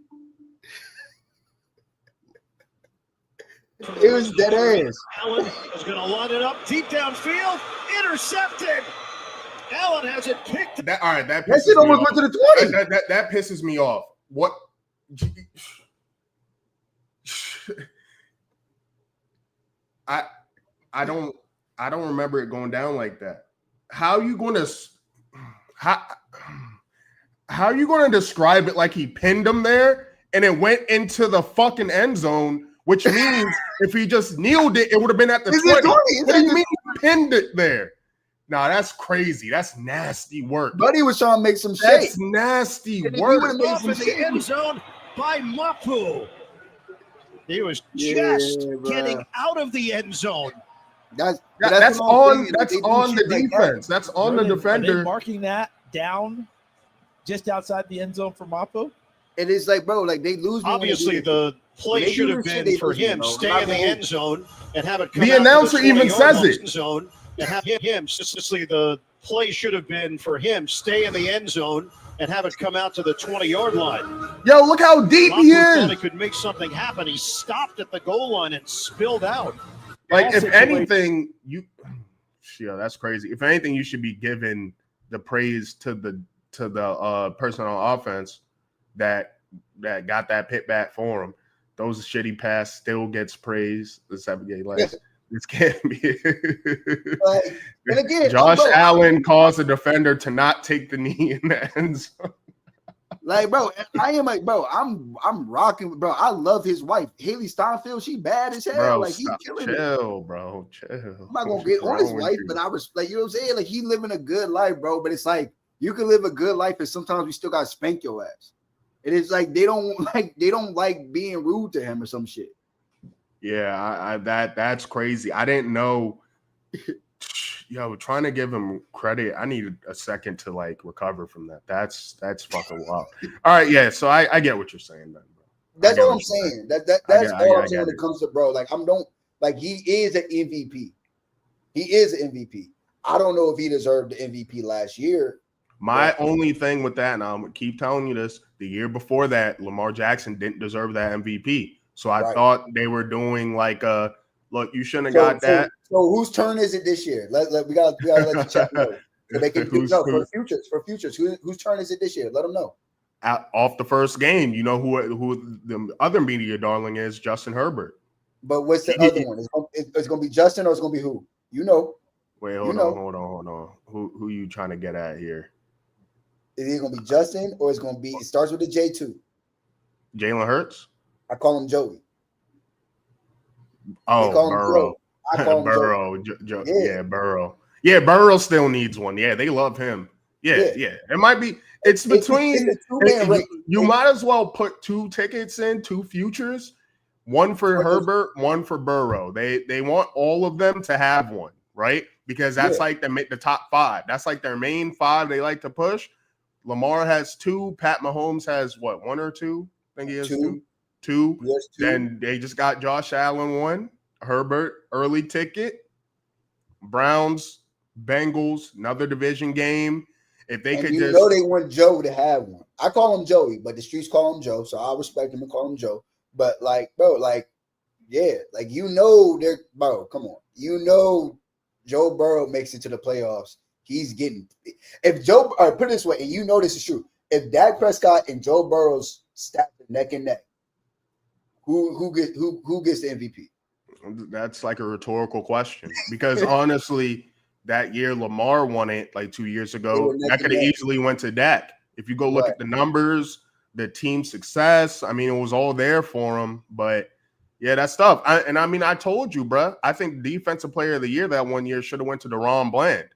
S2: It was dead ass.
S4: Allen is going to line it up deep downfield. Intercepted. Allen has it picked.
S1: That
S2: shit almost went to the 20.
S1: That pisses me off. What I don't remember it going down like that. How are you going to describe it like he pinned him there and it went into the fucking end zone, which means if he just kneeled it, it would have been at the 20. What do you mean he pinned it there? Nah, that's crazy. That's nasty work.
S2: Buddy was trying to make some shit.
S1: That's nasty work.
S4: Off in the end zone by Mapu. He was just getting out of the end zone.
S1: That's on the defense. That's on the defender.
S5: Are they marking that down just outside the end zone for Mapu?
S2: It is like, bro, like they lose.
S4: Obviously, the play should have been for him stay in the end zone and have it come
S1: the announcer even says it.
S4: Zone and have him. Obviously, the play should have been for him stay in the end zone and have it come out to the 20-yard line.
S1: Yo, look how deep he is.
S4: He could make something happen. He stopped at the goal line and spilled out.
S1: Like, if anything, that's crazy. If anything, you should be given the praise to the person on offense that got that pit back for him. Those shitty pass still gets praise. The 7 game last. This can't be.
S2: And again,
S1: Josh Allen caused a defender to not take the knee in the end zone.
S2: Like, bro, I'm rocking, bro. I love his wife, Haley Steinfeld. She bad as hell.
S1: Bro,
S2: like, he's killing it.
S1: Chill.
S2: I'm not gonna get on his wife, but I was like, you know what I'm saying? Like, he living a good life, bro. But it's like you can live a good life, and sometimes we still gotta spank your ass. And it's like they don't like being rude to him or some shit.
S1: Yeah, that's crazy. I didn't know. Yo, trying to give him credit, I need a second to like recover from that. That's fucking wild. All right, yeah. So I get what you're saying, man. Bro.
S2: That's what I'm saying. That's all I'm saying when it comes to bro. Like he is an MVP. He is an MVP. I don't know if he deserved the MVP last year.
S1: My only thing with that, and I'm gonna keep telling you this, the year before that, Lamar Jackson didn't deserve that MVP. So I thought they were doing like look, you shouldn't have got that.
S2: So whose turn is it this year? We gotta let the chat know. So they can for futures. Whose turn is it this year? Let them know.
S1: Off the first game, you know who the other media darling is, Justin Herbert.
S2: But what's the other one? It's gonna be Justin or it's gonna be who? You know.
S1: Wait, hold on. Who you trying to get at here?
S2: Is it gonna be Justin or it's gonna be? It starts with a J2.
S1: Jalen Hurts.
S2: I call him Joey.
S1: Oh, Burrow.
S2: I call him
S1: Burrow. Yeah, Burrow. Yeah, Burrow still needs one. Yeah, they love him. Yeah. It might be. It's between. You might as well put 2 tickets in, 2 futures, one for Herbert, one for Burrow. They want all of them to have one, right? Because that's like the top 5. That's like their main 5 they like to push. Lamar has 2. Pat Mahomes has what, 1 or 2? I think he has 2. 2.
S2: Yes, 2.
S1: Then they just got Josh Allen 1. Herbert early ticket. Browns, Bengals, another division game. If they could just,
S2: they want Joe to have one. I call him Joey, but the streets call him Joe, so I respect him and call him Joe. But like, bro, like, yeah, like they're bro. Come on, Joe Burrow makes it to the playoffs. He's getting if Joe. Or put it this way, and this is true. If Dak Prescott and Joe Burrow's stacked neck and neck, who gets the MVP?
S1: That's like a rhetorical question because honestly, that year Lamar won it like 2 years ago. That could have easily went to Dak. If you go look at the numbers, the team success, I mean, it was all there for him. But yeah, that's tough. I told you, bro. I think defensive player of the year that 1 year should have went to DeRon Bland.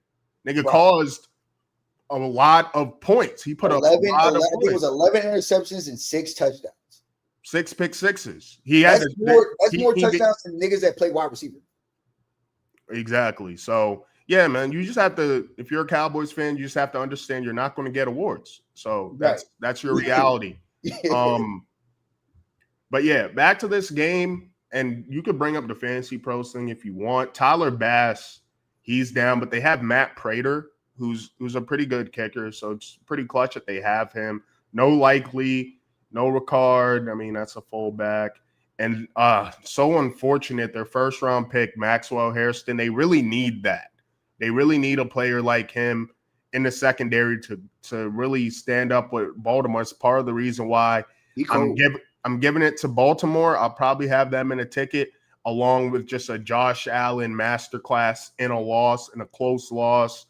S1: Nigga caused a lot of points. He put 11, a lot of points.
S2: It was 11 interceptions and 6 touchdowns.
S1: 6 pick sixes. He had
S2: more touchdowns than niggas that play wide receiver.
S1: Exactly. So yeah, man, you just have to. If you're a Cowboys fan, you just have to understand you're not going to get awards. So that's your reality. But yeah, back to this game, and you could bring up the Fantasy Pros thing if you want. Tyler Bass, he's down, but they have Matt Prater, who's a pretty good kicker. So it's pretty clutch that they have him. No Likely. No Ricard. I mean, that's a fullback. And so unfortunate, their first round pick, Maxwell Hairston, they really need that. They really need a player like him in the secondary to really stand up with Baltimore. It's part of the reason why I'm giving it to Baltimore. I'll probably have them in a ticket along with just a Josh Allen masterclass in a close loss,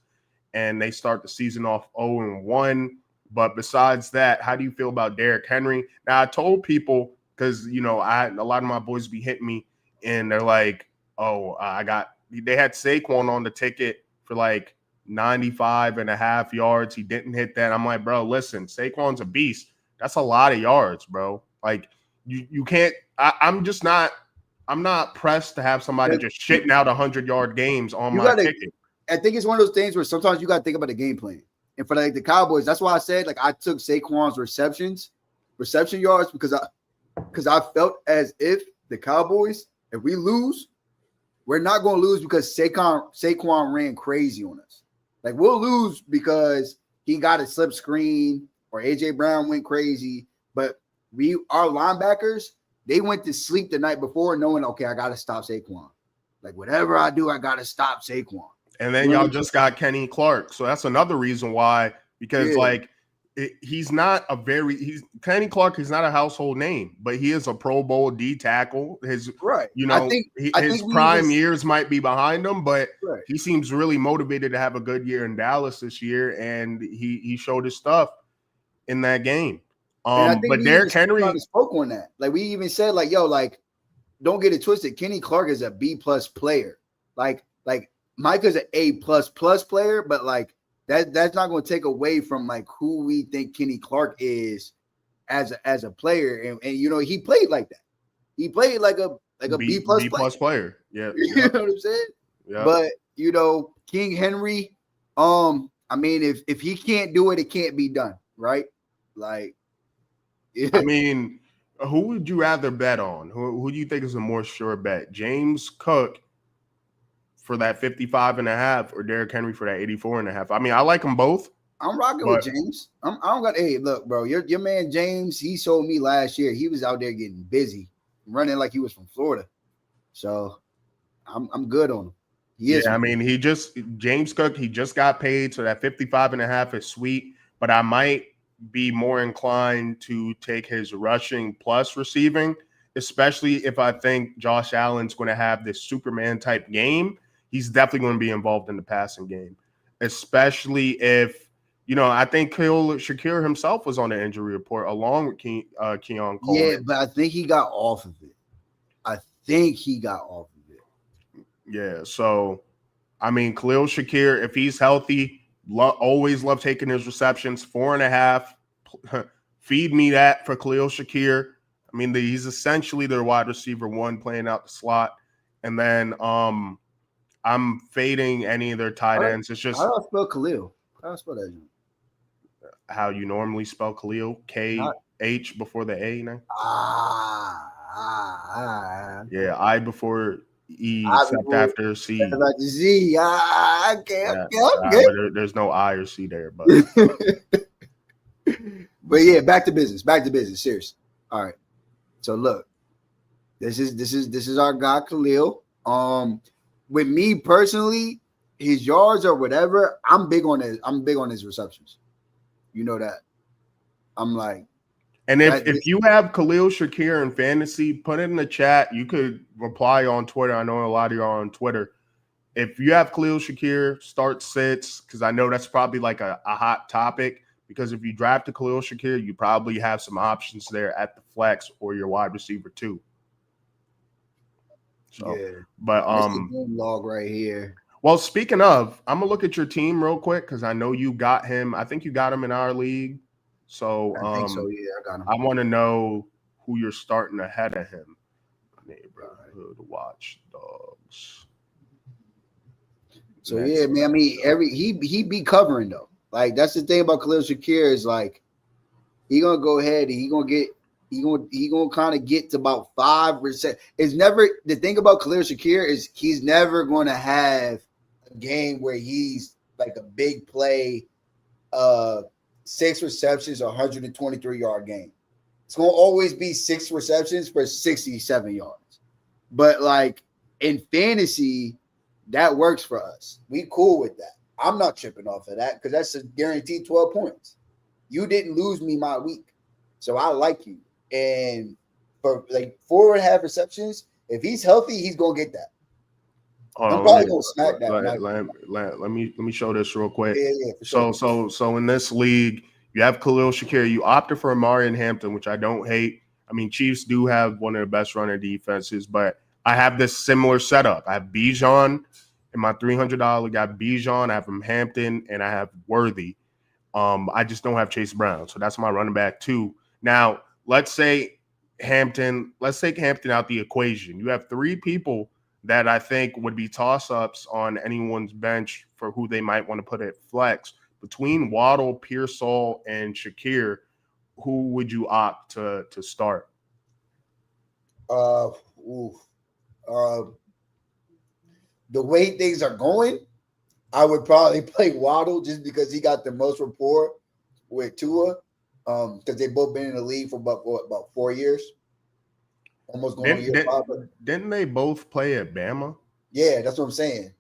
S1: and they start the season off 0-1. But besides that, how do you feel about Derrick Henry? Now, I told people because, a lot of my boys be hitting me, and they're like, they had Saquon on the ticket for like 95.5 yards. He didn't hit that. I'm like, bro, listen, Saquon's a beast. That's a lot of yards, bro. Like, you can't – I'm not pressed to have somebody just shitting out 100-yard games on my ticket.
S2: I think it's one of those things where sometimes you got to think about the game plan. And for like the Cowboys, that's why I said I took Saquon's reception yards because I felt as if the Cowboys, if we lose, we're not going to lose because Saquon ran crazy on us. Like we'll lose because he got a slip screen or AJ Brown went crazy. But our linebackers, they went to sleep the night before knowing, okay, I got to stop Saquon. Like whatever I do, I got to stop Saquon.
S1: And then y'all just got Kenny Clark. So that's another reason why, because Kenny Clark is not a household name, but he is a Pro Bowl D tackle. His prime years might be behind him, but he seems really motivated to have a good year in Dallas this year. And he showed his stuff in that game. But Derrick Henry
S2: spoke on that. Like we even said, don't get it twisted. Kenny Clark is a B+ player. Like Micah's an A++ player, but that's not going to take away from who we think Kenny Clark is as a player. And he played like that. He played like a B+
S1: player. Yeah.
S2: You know what I'm saying?
S1: Yeah.
S2: But King Henry, if he can't do it, it can't be done, right?
S1: I mean, who would you rather bet on? Who do you think is a more sure bet? James Cook for that 55.5 or Derrick Henry for that 84.5? I mean, I like them both.
S2: I'm rocking with James. Hey, look, bro, your man James, he showed me last year. He was out there getting busy, running like he was from Florida. So I'm good on him. James Cook, he just got paid, so that 55.5 is sweet. But I might be more inclined to take his rushing plus receiving, especially if I think Josh Allen's going to have this Superman type game. He's definitely going to be involved in the passing game, especially if, I think Khalil Shakir himself was on the injury report along with Keon Coleman. Yeah, but I think he got off of it.
S1: Yeah, so, Khalil Shakir, if he's healthy, always love taking his receptions, 4.5. Feed me that for Khalil Shakir. He's essentially their wide receiver one playing out the slot. And then I'm fading any of their tight ends. It's just
S2: how do I spell Khalil? How do I spell that?
S1: How you normally spell Khalil, K-H before the A now. Yeah, I before E, except after C.
S2: Like Z. Okay.
S1: There's no I or C there, but
S2: but yeah, back to business. Seriously. All right. So look, this is our guy Khalil. With me personally, his yards or whatever, I'm big on his receptions. You know that. I'm like,
S1: and if you have Khalil Shakir in fantasy, put it in the chat. You could reply on Twitter. I know a lot of you are on Twitter. If you have Khalil Shakir, start sits, because I know that's probably like a hot topic. Because if you draft a Khalil Shakir, you probably have some options there at the flex or your wide receiver too. So,
S2: yeah.
S1: But
S2: log right here.
S1: Well, speaking of, I'm gonna look at your team real quick because I know you got him. I think you got him in our league. So
S2: I think so. Yeah, I got him.
S1: I want to know who you're starting ahead of him. Neighborhood watchdogs.
S2: So yeah, man. He be covering though. Like that's the thing about Khalil Shakir is he gonna go ahead and he gonna kind of get to about 5%. It's never the thing about Khalil Shakir is he's never going to have a game where he's like a big play, 6 receptions, 123-yard game. It's gonna always be 6 receptions for 67 yards. But in fantasy, that works for us. We cool with that. I'm not tripping off of that because that's a guaranteed 12 points. You didn't lose me my week, so I like you. and for like 4.5 receptions, if he's healthy, he's gonna get that. I'm probably gonna smack that.
S1: Let me show this real quick.
S2: Yeah, for sure.
S1: So in this league, you have Khalil Shakir. You opted for Amari and Hampton, which I don't hate. I mean, Chiefs do have one of the best running defenses, but I have this similar setup. I have Bijan in my $300 got Bijan. I have him Hampton, and I have Worthy. I just don't have Chase Brown, so that's my running back too. Now, let's take Hampton out the equation. You have 3 people that I think would be toss-ups on anyone's bench for who they might want to put at flex. Between Waddle, Pearsall, and Shakir, who would you opt to start?
S2: The way things are going, I would probably play Waddle just because he got the most rapport with Tua, because they've both been in the league for about 4 years. Almost going on year 5.
S1: Didn't they both play at Bama?
S2: Yeah, that's what I'm saying.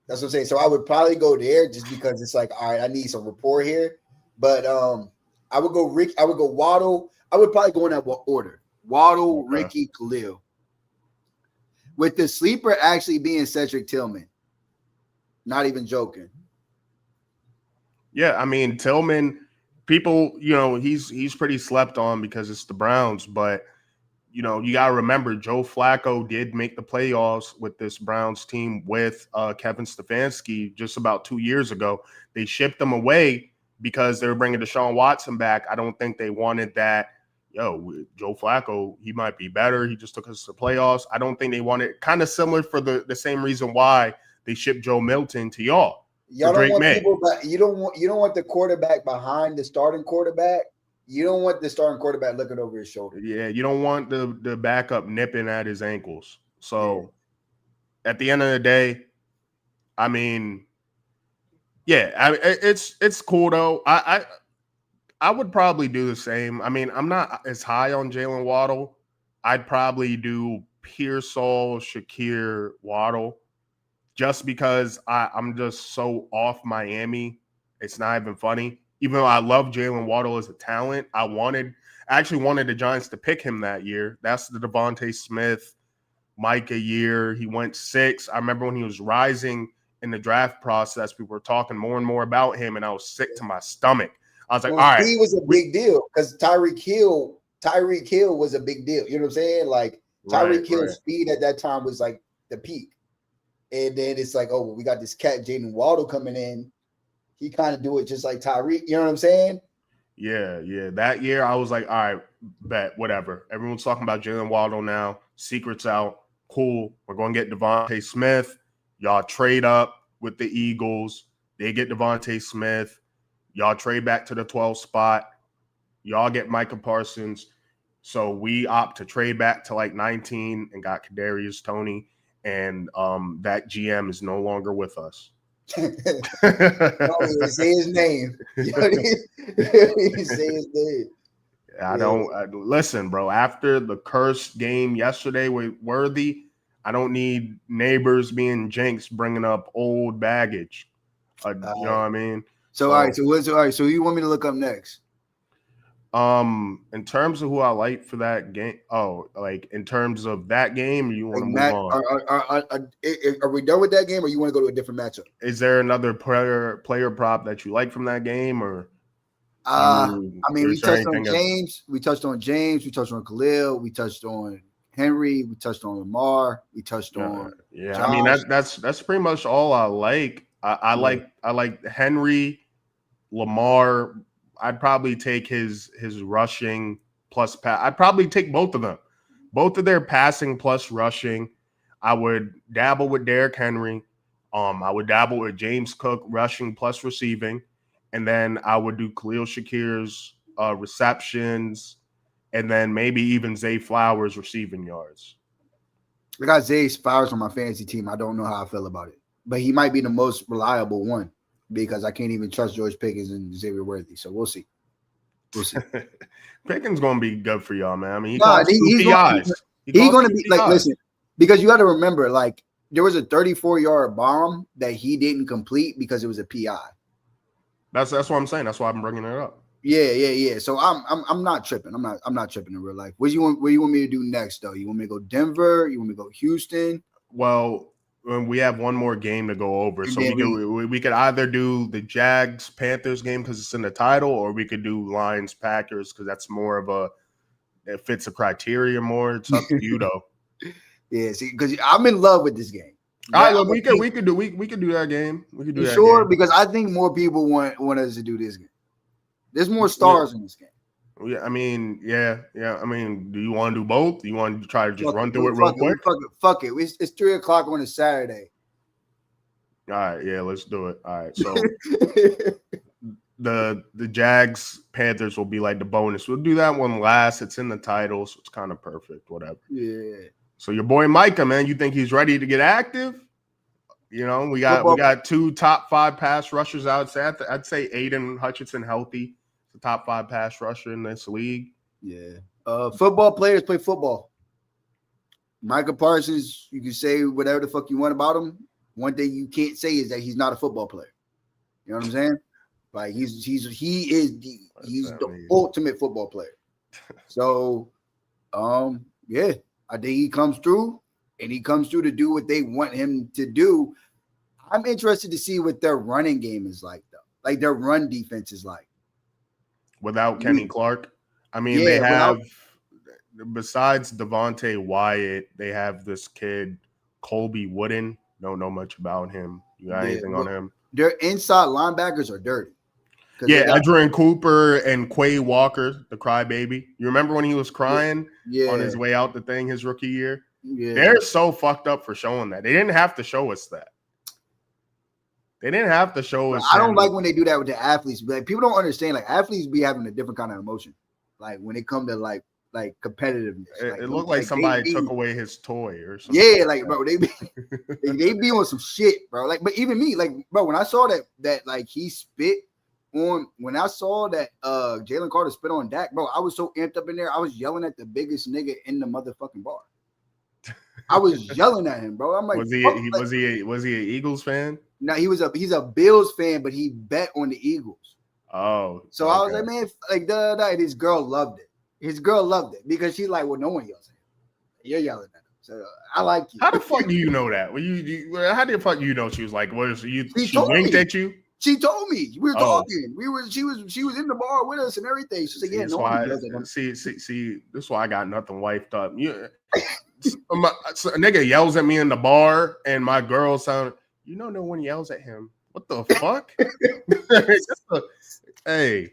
S2: So I would probably go there just because it's like, all right, I need some rapport here. But I would go Waddle. I would probably go in that order. Waddle, okay. Ricky, Khalil. With the sleeper actually being Cedric Tillman. Not even joking.
S1: Yeah, I mean, Tillman, people, he's pretty slept on because it's the Browns, but you got to remember Joe Flacco did make the playoffs with this Browns team with Kevin Stefanski just about 2 years ago. They shipped him away because they were bringing Deshaun Watson back. I don't think they wanted that. Joe Flacco, he might be better. He just took us to the playoffs. I don't think they wanted, kind of similar for the same reason why they shipped Joe Milton to y'all.
S2: Y'all don't want people back. You don't want the quarterback behind the starting quarterback. You don't want the starting quarterback looking over his shoulder.
S1: Yeah, you don't want the backup nipping at his ankles. So at the end of the day, I mean, it's cool though. I would probably do the same. I mean, I'm not as high on Jalen Waddle. I'd probably do Pearsall, Shakir, Waddle, just because I'm just so off Miami. It's not even funny. Even though I love Jalen Waddle as a talent, I actually wanted the Giants to pick him that year. That's the Devontae Smith, Micah year. He went 6. I remember when he was rising in the draft process, people were talking more and more about him, and I was sick to my stomach. I was like, all right.
S2: He was a big deal because Tyreek Hill was a big deal. You know what I'm saying? Like Tyreek Hill's speed at that time was like the peak. And then it's like, oh, well, we got this cat, Jalen Waddle, coming in. He kind of do it just like Tyreek. You know what I'm saying?
S1: Yeah. That year, I was like, all right, bet, whatever. Everyone's talking about Jalen Waddle now. Secret's out. Cool. We're going to get Devontae Smith. Y'all trade up with the Eagles. They get Devontae Smith. Y'all trade back to the 12th spot. Y'all get Micah Parsons. So we opt to trade back to like 19 and got Kadarius Toney. And that GM is no longer with us.
S2: Say his name. Say his name.
S1: I don't listen, bro. After the cursed game yesterday with Worthy, I don't need neighbors being jinx bringing up old baggage. You know what I mean?
S2: So all right. So who you want me to look up next?
S1: In terms of who I like for that game, like in terms of that game, you want to move on?
S2: Are we done with that game, or you want to go to a different matchup?
S1: Is there another player prop that you like from that game, or?
S2: I mean, we touched on James. We touched on Khalil. We touched on Henry. We touched on Lamar. We touched on
S1: Josh.
S2: I
S1: mean, that's pretty much all I like. I like Henry, Lamar. I'd probably take his rushing plus pass. I'd probably take both of them, both of their passing plus rushing. I would dabble with Derrick Henry. I would dabble with James Cook rushing plus receiving, and then I would do Khalil Shakir's receptions, and then maybe even Zay Flowers receiving yards.
S2: I got Zay Flowers on my fantasy team. I don't know how I feel about it, but he might be the most reliable one, because I can't even trust George Pickens and Xavier Worthy. So we'll see.
S1: Pickens going to be good for y'all, man. I mean,
S2: he's going to be like, listen, because you got to remember, like, there was a 34-yard bomb that he didn't complete because it was a PI.
S1: That's what I'm saying. That's why I'm bringing it up.
S2: Yeah. So I'm not tripping. I'm not tripping in real life. What do you want me to do next though? You want me to go Denver? You want me to go Houston?
S1: Well, we have one more game to go over,
S2: And
S1: so
S2: then
S1: we could either do the Jags Panthers game because it's in the title, or we could do Lions Packers because that's more of it fits the criteria more. It's up to you though.
S2: Yeah, see, because I'm in love with this game.
S1: All right, look, we could do that game. We could do that.
S2: Sure,
S1: game.
S2: because I think more people want us to do this game. There's more stars in this game.
S1: Yeah, I mean, yeah. I mean, do you want to do both? Do you want to try to just run through it real quick?
S2: Fuck it. It's 3:00 on a Saturday.
S1: All right, yeah, let's do it. All right, so the Jags Panthers will be like the bonus. We'll do that one last. It's in the title, so it's kind of perfect. Whatever.
S2: Yeah.
S1: So your boy Micah, man, you think he's ready to get active? You know, we got 2 top 5 pass rushers out. So I'd say Aiden Hutchinson healthy, the top 5 pass rusher in this league.
S2: Yeah. Football players play football. Micah Parsons, you can say whatever the fuck you want about him. One thing you can't say is that he's not a football player. You know what I'm saying? Like he is the ultimate football player. So, yeah, I think he comes through, and he comes through to do what they want him to do. I'm interested to see what their running game is like, though. Like their run defense is like.
S1: Without Kenny Clark, I mean, they have besides Devontae Wyatt, they have this kid Colby Wooden. Don't know much about him. You got anything on him?
S2: Their inside linebackers are dirty.
S1: Yeah, Adrian Cooper and Quay Walker, the crybaby. You remember when he was crying on his way out the thing his rookie year? Yeah. They're so fucked up for showing that. They didn't have to show us that. They didn't have to show us.
S2: I don't like when they do that with the athletes. Like people don't understand. Like athletes be having a different kind of emotion. Like when it come to like competitiveness.
S1: It looked like somebody took away his toy or something.
S2: Yeah, like bro, they be on some shit, bro. Like, but even me, like, bro, when I saw that like he spit on, when I saw that Jalen Carter spit on Dak, bro, I was so amped up in there. I was yelling at the biggest nigga in the motherfucking bar. I was yelling at him, bro. I'm like,
S1: was he an Eagles fan?
S2: No, he's a Bills fan, but he bet on the Eagles.
S1: Oh,
S2: so okay. I was like, man, like his girl loved it. His girl loved it because she's like, well, no one yells at him. You're yelling at him, so I like you.
S1: How the fuck do you know that? How the fuck you know she was like, what is she winked at you?
S2: She told me we were talking. She was in the bar with us and everything. She said, yeah, no one yells at him. See, this is why I got nothing wifed up. A nigga yells at me in the bar, and my girl sound. No one yells at him. What the fuck? Hey,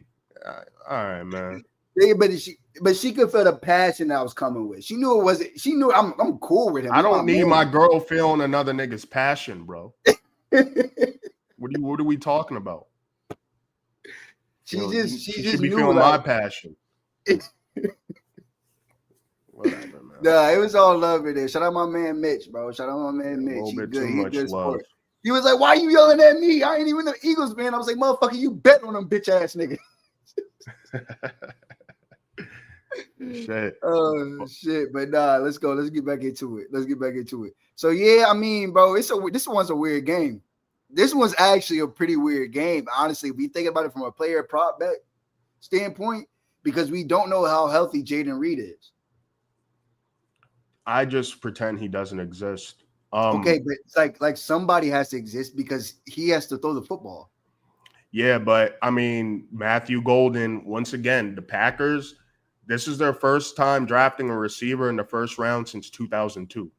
S2: all right, man. Yeah, but she could feel the passion I was coming with. She knew it wasn't. She knew I'm cool with him.
S1: I don't need my girl feeling another nigga's passion, bro. What are we talking about?
S2: She just
S1: should be
S2: knew
S1: feeling my passion. Whatever, man.
S2: Nah, it was all love in there. Shout out my man Mitch, bro. Shout out my man Mitch.
S1: A little bit too much love.
S2: He was like, why you yelling at me? I ain't even an Eagles fan. I was like, motherfucker, you bet on them bitch ass niggas.
S1: Shit.
S2: Oh shit. But nah, let's go. Let's get back into it. So yeah, I mean, bro, this one's a weird game. This one's actually a pretty weird game, honestly. If you think about it from a player prop bet standpoint, because we don't know how healthy Jaden Reed is.
S1: I just pretend he doesn't exist.
S2: Okay, but it's like somebody has to exist because he has to throw the football.
S1: Yeah, but I mean, Matthew Golden, once again, the Packers, this is their first time drafting a receiver in the first round since 2002.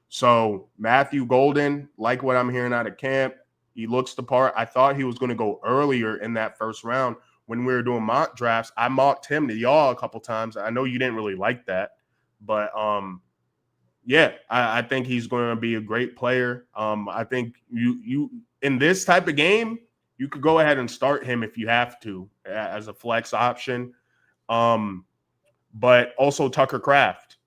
S1: So Matthew Golden, like what I'm hearing out of camp, he looks the part. I thought he was going to go earlier in that first round when we were doing mock drafts. I mocked him to y'all a couple times. I know you didn't really like that, but yeah, I think he's going to be a great player. I think you in this type of game, you could go ahead and start him if you have to as a flex option. But also Tucker Kraft.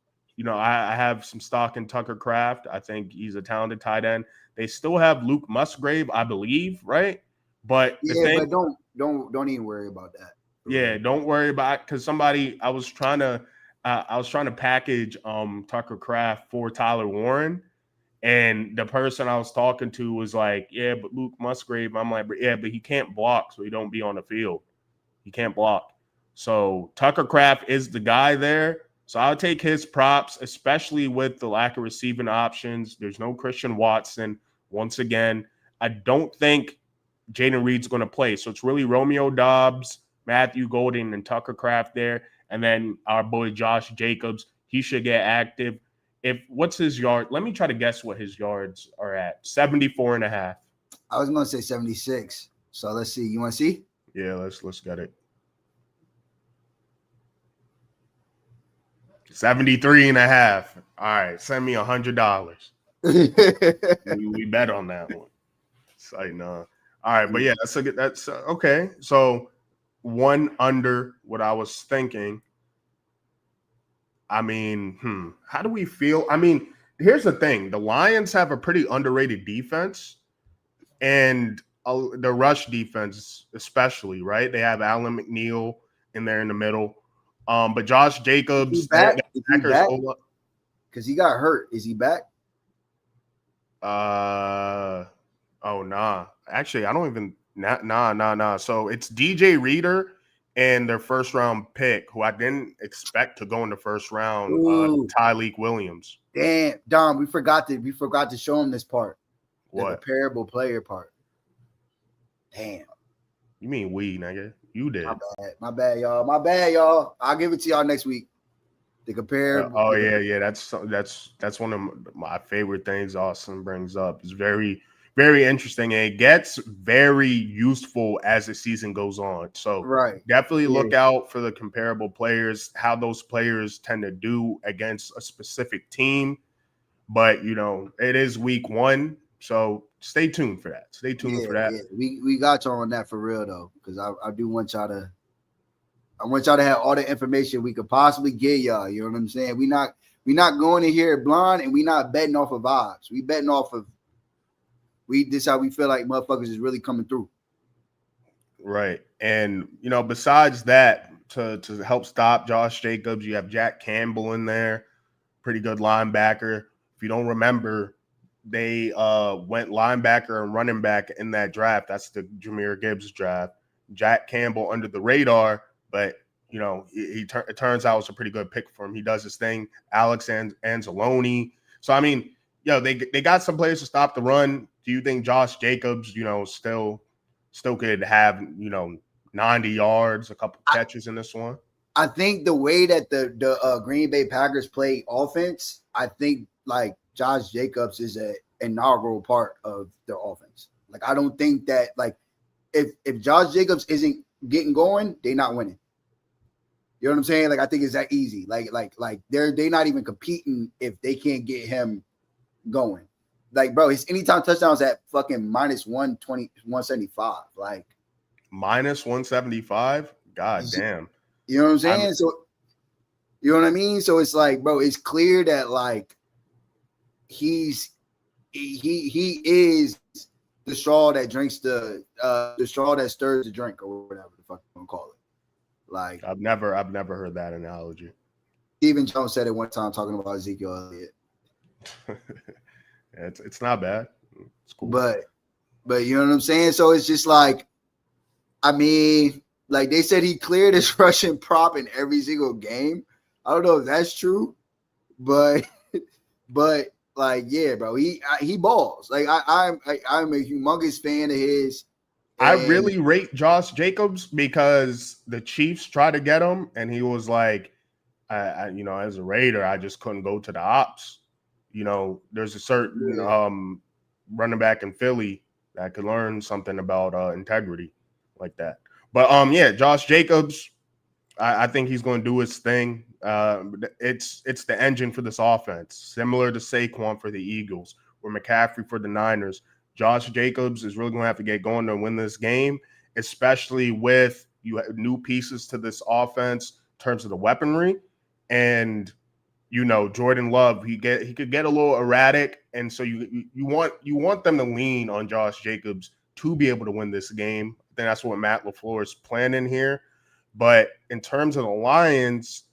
S1: I have some stock in Tucker Kraft. I think he's a talented tight end. They still have Luke Musgrave, I believe, right? But
S2: but don't even worry about that.
S1: Yeah, don't worry about it because I was trying to package Tucker Kraft for Tyler Warren, and the person I was talking to was like, "Yeah, but Luke Musgrave." I'm like, "Yeah, but he can't block, so he don't be on the field. He can't block." So Tucker Kraft is the guy there. So I'll take his props, especially with the lack of receiving options. There's no Christian Watson. Once again, I don't think Jaden Reed's going to play. So it's really Romeo Doubs, Matthew Golden, and Tucker Kraft there. And then our boy Josh Jacobs. He should get active. What's his yard? Let me try to guess what his yards are at. 74.5.
S2: I was going to say 76. So let's see. You want to see?
S1: Yeah, let's get it. 73.5. All right, send me $100. we bet on that one. It's like, no. All right, but yeah, that's okay. So one under what I was thinking. I mean, how do we feel? I mean, here's the thing: the Lions have a pretty underrated defense, and the rush defense, especially, right? They have Allen McNeil in there in the middle. But Josh Jacobs,
S2: Is he back? Because he got hurt. Is he back?
S1: Oh nah. Actually, I don't even nah. So it's DJ Reader and their first round pick, who I didn't expect to go in the first round, Tyleek Williams.
S2: Damn, Dom, we forgot to show him this part.
S1: What?
S2: The comparable player part. Damn.
S1: You mean we, nigga? You did.
S2: My bad, y'all. I'll give it to y'all next week. The comparable.
S1: Yeah. That's one of my favorite things Austin brings up. It's very, very interesting, and it gets very useful as the season goes on. So definitely look out for the comparable players, how those players tend to do against a specific team. But it is week 1. So stay tuned for that. Stay tuned for that.
S2: Yeah. We got y'all on that for real though, because I do want y'all to. I want y'all to have all the information we could possibly get y'all. You know what I'm saying? We not going in here blind, and we not betting off of vibes. We betting off of this how we feel like motherfuckers is really coming through. Right.
S1: And besides that, to help stop Josh Jacobs, you have Jack Campbell in there, pretty good linebacker. If you don't remember, they went linebacker and running back in that draft. That's the Jahmyr Gibbs draft. Jack Campbell under the radar, but it turns out it's a pretty good pick for him. He does his thing. Alex Anzalone. So I mean, they got some players to stop the run. Do you think Josh Jacobs, still could have 90 yards, a couple catches in this one?
S2: I think the way that the Green Bay Packers play offense, I think like Josh Jacobs is an inaugural part of their offense. Like I don't think that if Josh Jacobs isn't getting going, they're not winning. You know what I'm saying? Like I think it's that easy. Like they're not even competing if they can't get him going. Like, bro, his anytime touchdowns at fucking minus 120, 175. Like
S1: minus 175? God damn.
S2: You know what I'm saying? So you know what I mean? So it's like, bro, it's clear that like he is the straw that drinks the straw that stirs the drink, or whatever the fuck you want to call it. Like
S1: I've never heard that analogy.
S2: Stephen Jones said it one time talking about Ezekiel Elliott.
S1: It's not bad. It's cool.
S2: But you know what I'm saying? So it's just like, I mean, like they said he cleared his rushing prop in every single game. I don't know if that's true, but like, yeah, bro, he balls. Like I'm a humongous fan of his.
S1: I really rate Josh Jacobs because the Chiefs tried to get him, and he was like, I as a Raider, I just couldn't go to the ops. There's a certain running back in Philly that could learn something about integrity like that. But Josh Jacobs, I think he's going to do his thing. It's the engine for this offense, similar to Saquon for the Eagles or McCaffrey for the Niners. Josh Jacobs is really going to have to get going to win this game, especially with new pieces to this offense in terms of the weaponry. And Jordan Love, he could get a little erratic, and so you want them to lean on Josh Jacobs to be able to win this game. I think that's what Matt LaFleur is planning here. But in terms of the Lions,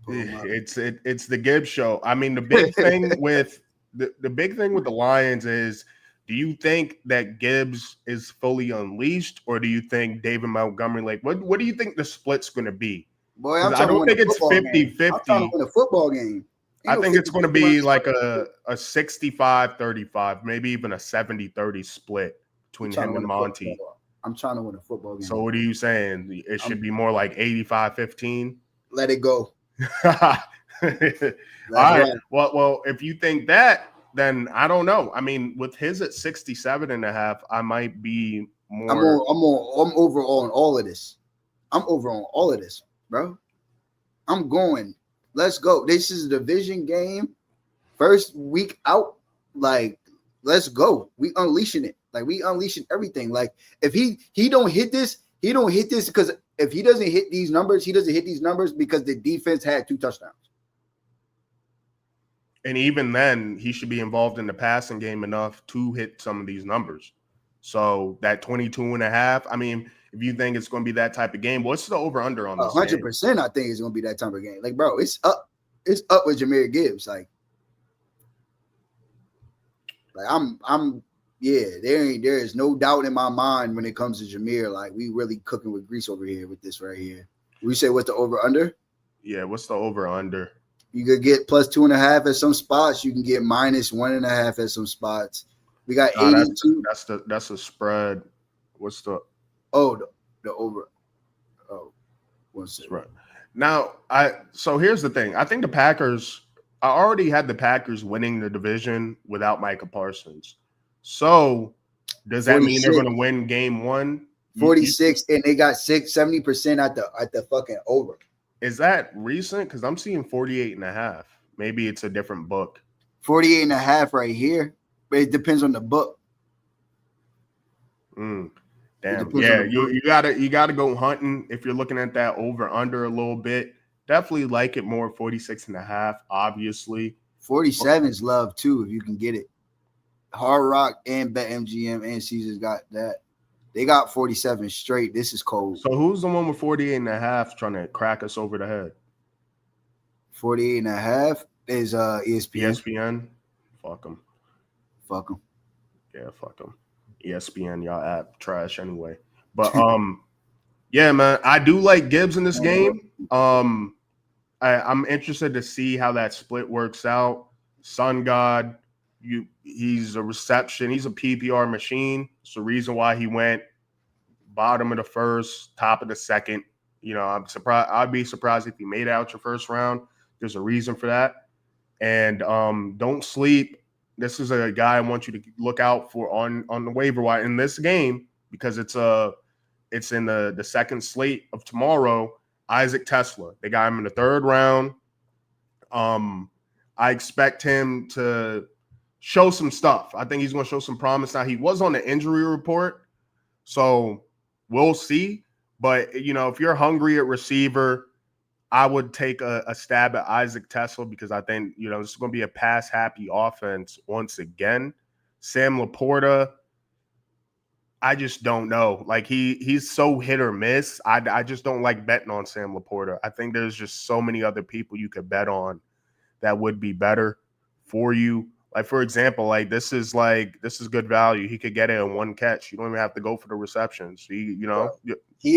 S1: it's the Gibbs show. I mean, the big thing with the Lions is Do you think that Gibbs is fully unleashed, or do you think David Montgomery, like, what do you think the split's going to be?
S2: Boy, I'm
S1: I
S2: trying to
S1: don't
S2: win
S1: think
S2: a
S1: it's
S2: football game. I'm trying to
S1: 50-50.
S2: win a football game.
S1: I think it's going to be like
S2: a
S1: a 65-35, maybe even a 70-30 split between him and Monty.
S2: I'm trying to win a football game.
S1: So what are you saying? It should be more like 85-15?
S2: Let it go.
S1: All right.
S2: Right.
S1: Well, if you think that, then I don't know. I mean, with his at 67.5, I might be more.
S2: I'm over on all of this. I'm over on all of this, bro. I'm going. Let's go. This is a division game. First week out. Like, let's go. We unleashing it. Like, we unleashing everything. Like, if he don't hit this, because if he doesn't hit these numbers, because the defense had 2 touchdowns.
S1: And even then, he should be involved in the passing game enough to hit some of these numbers. So that 22.5, I mean, if you think it's going to be that type of game, what's the over-under on this
S2: 100%, I think it's going to be that type of game. Like, bro, it's up with Jahmyr Gibbs. Like there is no doubt in my mind when it comes to Jahmyr. Like, we really cooking with grease over here with this right here. We say what's the over-under?
S1: Yeah, what's the over-under?
S2: You could get plus 2.5 at some spots. You can get minus 1.5 at some spots. We got 82.
S1: That's a spread. What's the
S2: the over? Oh, what's it?
S1: Right. Now, so here's the thing. I think the Packers. I already had the Packers winning the division without Micah Parsons. So does that 46. Mean they're going to win game 1?
S2: 46, and they got 70% at the fucking over.
S1: Is that recent? Because I'm seeing 48.5. Maybe it's a different book.
S2: 48.5 right here, but it depends on the book.
S1: Damn. Yeah, you gotta go hunting if you're looking at that over under a little bit. Definitely like it more 46.5. Obviously,
S2: 47 is love too if you can get it. Hard Rock and BetMGM and Caesars got that. They got 47 straight. This is cold.
S1: So who's the one with 48.5 trying to crack us over the head?
S2: 48.5 is ESPN.
S1: ESPN? Fuck them. Yeah, fuck them. ESPN, y'all app trash anyway. But yeah, man, I do like Gibbs in this game. I'm interested to see how that split works out. Sun God. He's a reception. He's a PPR machine. It's the reason why he went bottom of the first, top of the second. You know, I'm surprised. I'd be surprised if he made out your first round. There's a reason for that. And don't sleep. This is a guy I want you to look out for on the waiver wire in this game because it's in the second slate of tomorrow. Isaac Tesla. They got him in the 3rd round. I expect him to show some stuff. I think he's going to show some promise. Now, he was on the injury report, so we'll see. But, you know, if you're hungry at receiver, I would take a stab at Isaac Tesla because I think, you know, this is going to be a pass-happy offense once again. Sam Laporta, I just don't know. Like, he's so hit or miss. I just don't like betting on Sam Laporta. I think there's just so many other people you could bet on that would be better for you. Like, for example, like this is good value. He could get it in 1 catch. You don't even have to go for the receptions. He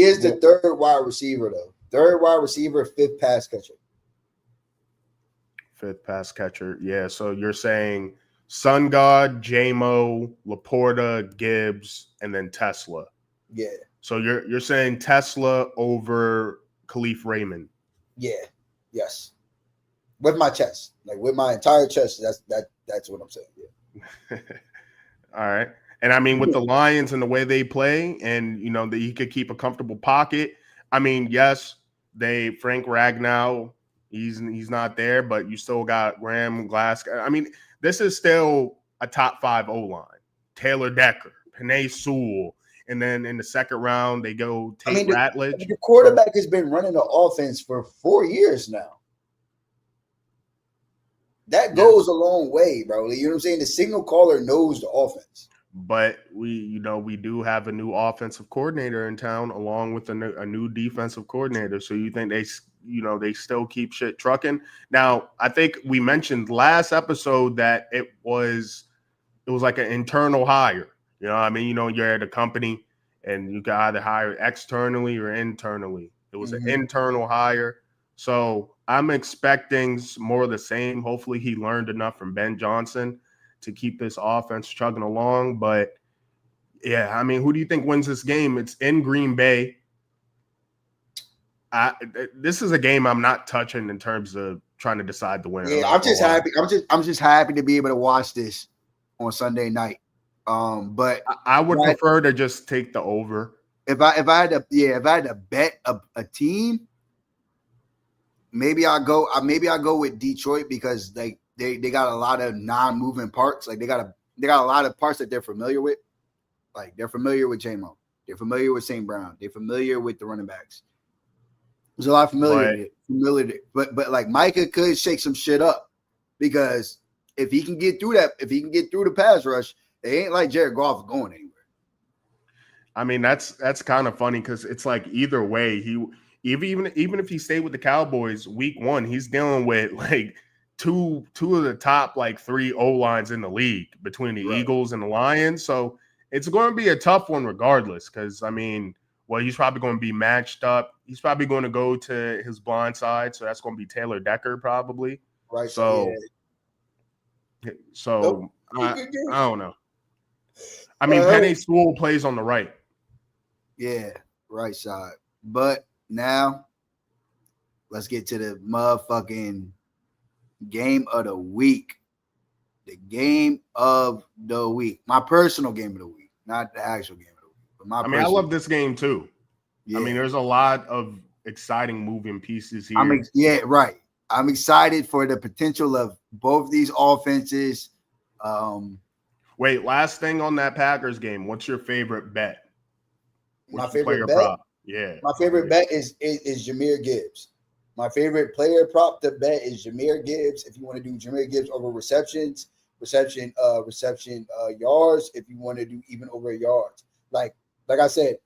S2: is the 3rd wide receiver, though. 3rd wide receiver, 5th pass catcher.
S1: 5th pass catcher. Yeah. So you're saying Sun God, J-Mo, Laporta, Gibbs, and then Tesla.
S2: Yeah. So
S1: you're saying Tesla over Khalif Raymond.
S2: Yeah. Yes. With my chest, like with my entire chest, that's what I'm saying. Yeah.
S1: All right. And I mean, with the Lions and the way they play, and you know that he could keep a comfortable pocket. I mean, yes, Frank Ragnow, he's not there, but you still got Graham Glasgow. I mean, this is still a top 5 O-line. Taylor Decker, Penei Sewell, and then in the 2nd round they go Tate Ratledge.
S2: The quarterback has been running the offense for 4 years now. That goes a long way, bro. You know what I'm saying? The signal caller knows the offense.
S1: But we do have a new offensive coordinator in town, along with a new defensive coordinator. So you think they still keep shit trucking? Now, I think we mentioned last episode that it was it was like an internal hire. You know what I mean? You know, you're at a company and you can either hire externally or internally. It was an internal hire. So I'm expecting more of the same. Hopefully he learned enough from Ben Johnson to keep this offense chugging along. But yeah, I mean, who do you think wins this game? It's in Green Bay. This is a game I'm not touching in terms of trying to decide the winner.
S2: Yeah, I'm just happy. I'm just happy to be able to watch this on Sunday night. But
S1: I would prefer to just take the over.
S2: If I had to bet a team, maybe I'll go with Detroit because they got a lot of non-moving parts. Like they got a lot of parts that they're familiar with. Like they're familiar with J-Mo. They're familiar with St. Brown. They're familiar with the running backs. There's a lot of familiarity. But like Micah could shake some shit up because if he can get through the pass rush, it ain't like Jared Goff going anywhere.
S1: I mean, that's kind of funny because it's like either way, even if he stayed with the Cowboys week 1, he's dealing with like two of the top like 3 O-lines in the league between the Eagles and the Lions. So it's going to be a tough one regardless because, I mean, well, he's probably going to be matched up. He's probably going to go to his blind side. So that's going to be Taylor Decker probably.
S2: Right.
S1: So I don't know. I mean, Penny Sewell plays on the right.
S2: Yeah, right side. But now let's get to the motherfucking game of the week. The game of the week. My personal game of the week, not the actual game of the week. But
S1: I love this game too. Yeah. I mean, there's a lot of exciting moving pieces here.
S2: Right. I'm excited for the potential of both these offenses.
S1: Wait, last thing on that Packers game. What's your favorite bet?
S2: My favorite bet? Prop?
S1: Yeah.
S2: My favorite bet is Jahmyr Gibbs. My favorite player prop to bet is Jahmyr Gibbs. If you want to do Jahmyr Gibbs over reception yards, if you want to do even over yards. Like I said,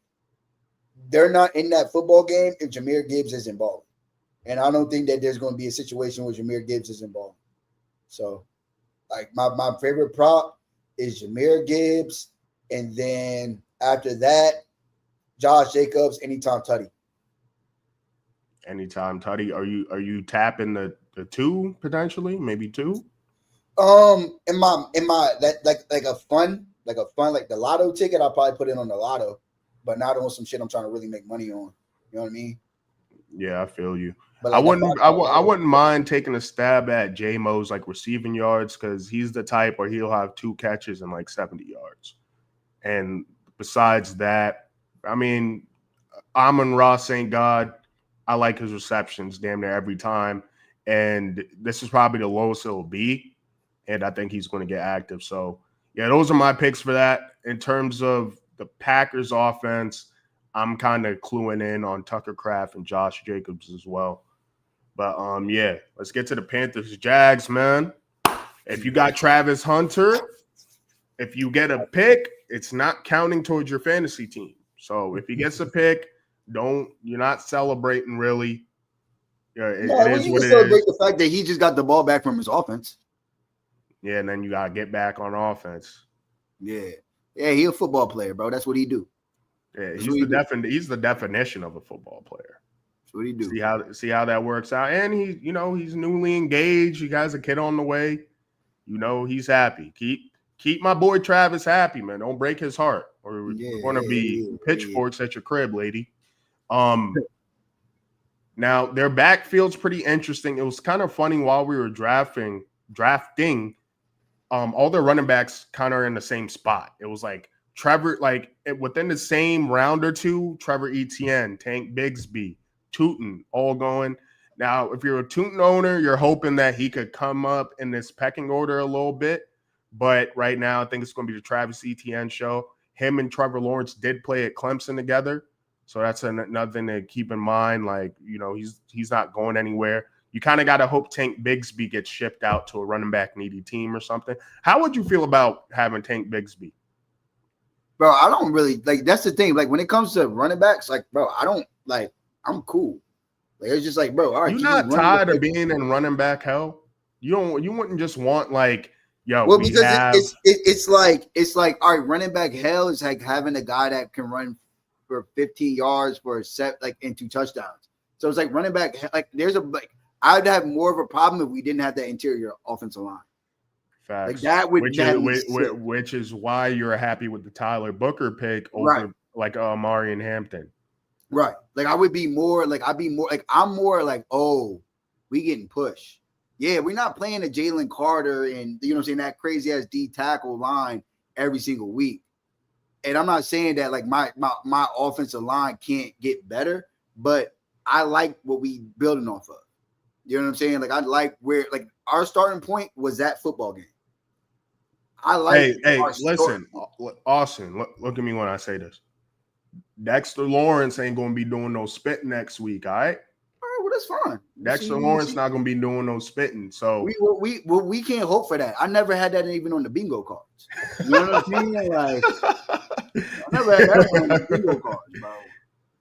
S2: they're not in that football game if Jahmyr Gibbs isn't balling. And I don't think that there's going to be a situation where Jahmyr Gibbs isn't balling. So, like, my favorite prop is Jahmyr Gibbs. And then after that, Josh Jacobs, anytime tutty.
S1: Anytime tutty. Are you tapping the 2 potentially? Maybe 2?
S2: In my that like a fun like the lotto ticket, I'll probably put it on the lotto, but not on some shit I'm trying to really make money on. You know what I mean?
S1: Yeah, I feel you.
S2: But
S1: like I wouldn't mind taking a stab at J-Mo's like receiving yards because he's the type where he'll have 2 catches and like 70 yards. And besides that, I mean, Amon-Ra St. God, I like his receptions damn near every time. And this is probably the lowest it'll be. And I think he's going to get active. So, yeah, those are my picks for that. In terms of the Packers offense, I'm kind of cluing in on Tucker Kraft and Josh Jacobs as well. But, yeah, let's get to the Panthers Jags, man. If you got Travis Hunter, if you get a pick, it's not counting towards your fantasy team. So if he gets a pick, you're not celebrating really. Yeah, it is what it
S2: celebrate
S1: is.
S2: The fact that he just got the ball back from his offense.
S1: Yeah, and then you gotta get back on offense.
S2: Yeah, he a football player, bro. That's what he do.
S1: Yeah, he's the definition of a football player.
S2: That's what he do.
S1: See how that works out. And he's newly engaged. He has a kid on the way. He's happy. Keep my boy Travis happy, man. Don't break his heart, or we're gonna be pitchforks at your crib, lady. Now their backfield's pretty interesting. It was kind of funny while we were drafting. All their running backs kind of are in the same spot. It was like Trevor, like within the same round or two, Trevor Etienne, Tank Bigsby, Tootin, all going. Now, if you're a Tootin owner, you're hoping that he could come up in this pecking order a little bit. But right now, I think it's going to be the Travis Etienne show. Him and Trevor Lawrence did play at Clemson together. So that's another thing to keep in mind. Like, he's not going anywhere. You kind of got to hope Tank Bigsby gets shipped out to a running back needy team or something. How would you feel about having Tank Bigsby?
S2: Bro, I don't really like. That's the thing. Like when it comes to running backs, like, bro, I don't like. I'm cool. Like it's just like, bro, all right.
S1: You're not tired of being in running back hell. You wouldn't just want like Yo,
S2: Well,
S1: we
S2: because
S1: have
S2: it's like all right, running back hell is like having a guy that can run for 15 yards for a set like and 2 touchdowns. So it's like running back like I'd have more of a problem if we didn't have that interior offensive line.
S1: facts,
S2: Like that would
S1: which is why you're happy with the Tyler Booker pick over
S2: Right.
S1: like Amari and Hampton.
S2: Right. Like I'd be more like I'm more like, oh, we getting pushed. Yeah, we're not playing a Jalen Carter and you know what I'm saying, that crazy ass D tackle line every single week. And I'm not saying that like my offensive line can't get better, but I like what we building off of. You know what I'm saying? Like I like where like our starting point was that football game. I like
S1: Hey, listen, Austin, look at me when I say this. Dexter Lawrence ain't gonna be doing no spitting next week, all right?
S2: All right, well, that's fine.
S1: Dexter Lawrence not gonna be doing no spitting. So
S2: we can't hope for that. I never had that even on the bingo cards. You know what I'm saying? Like I never had that on the bingo cards, bro.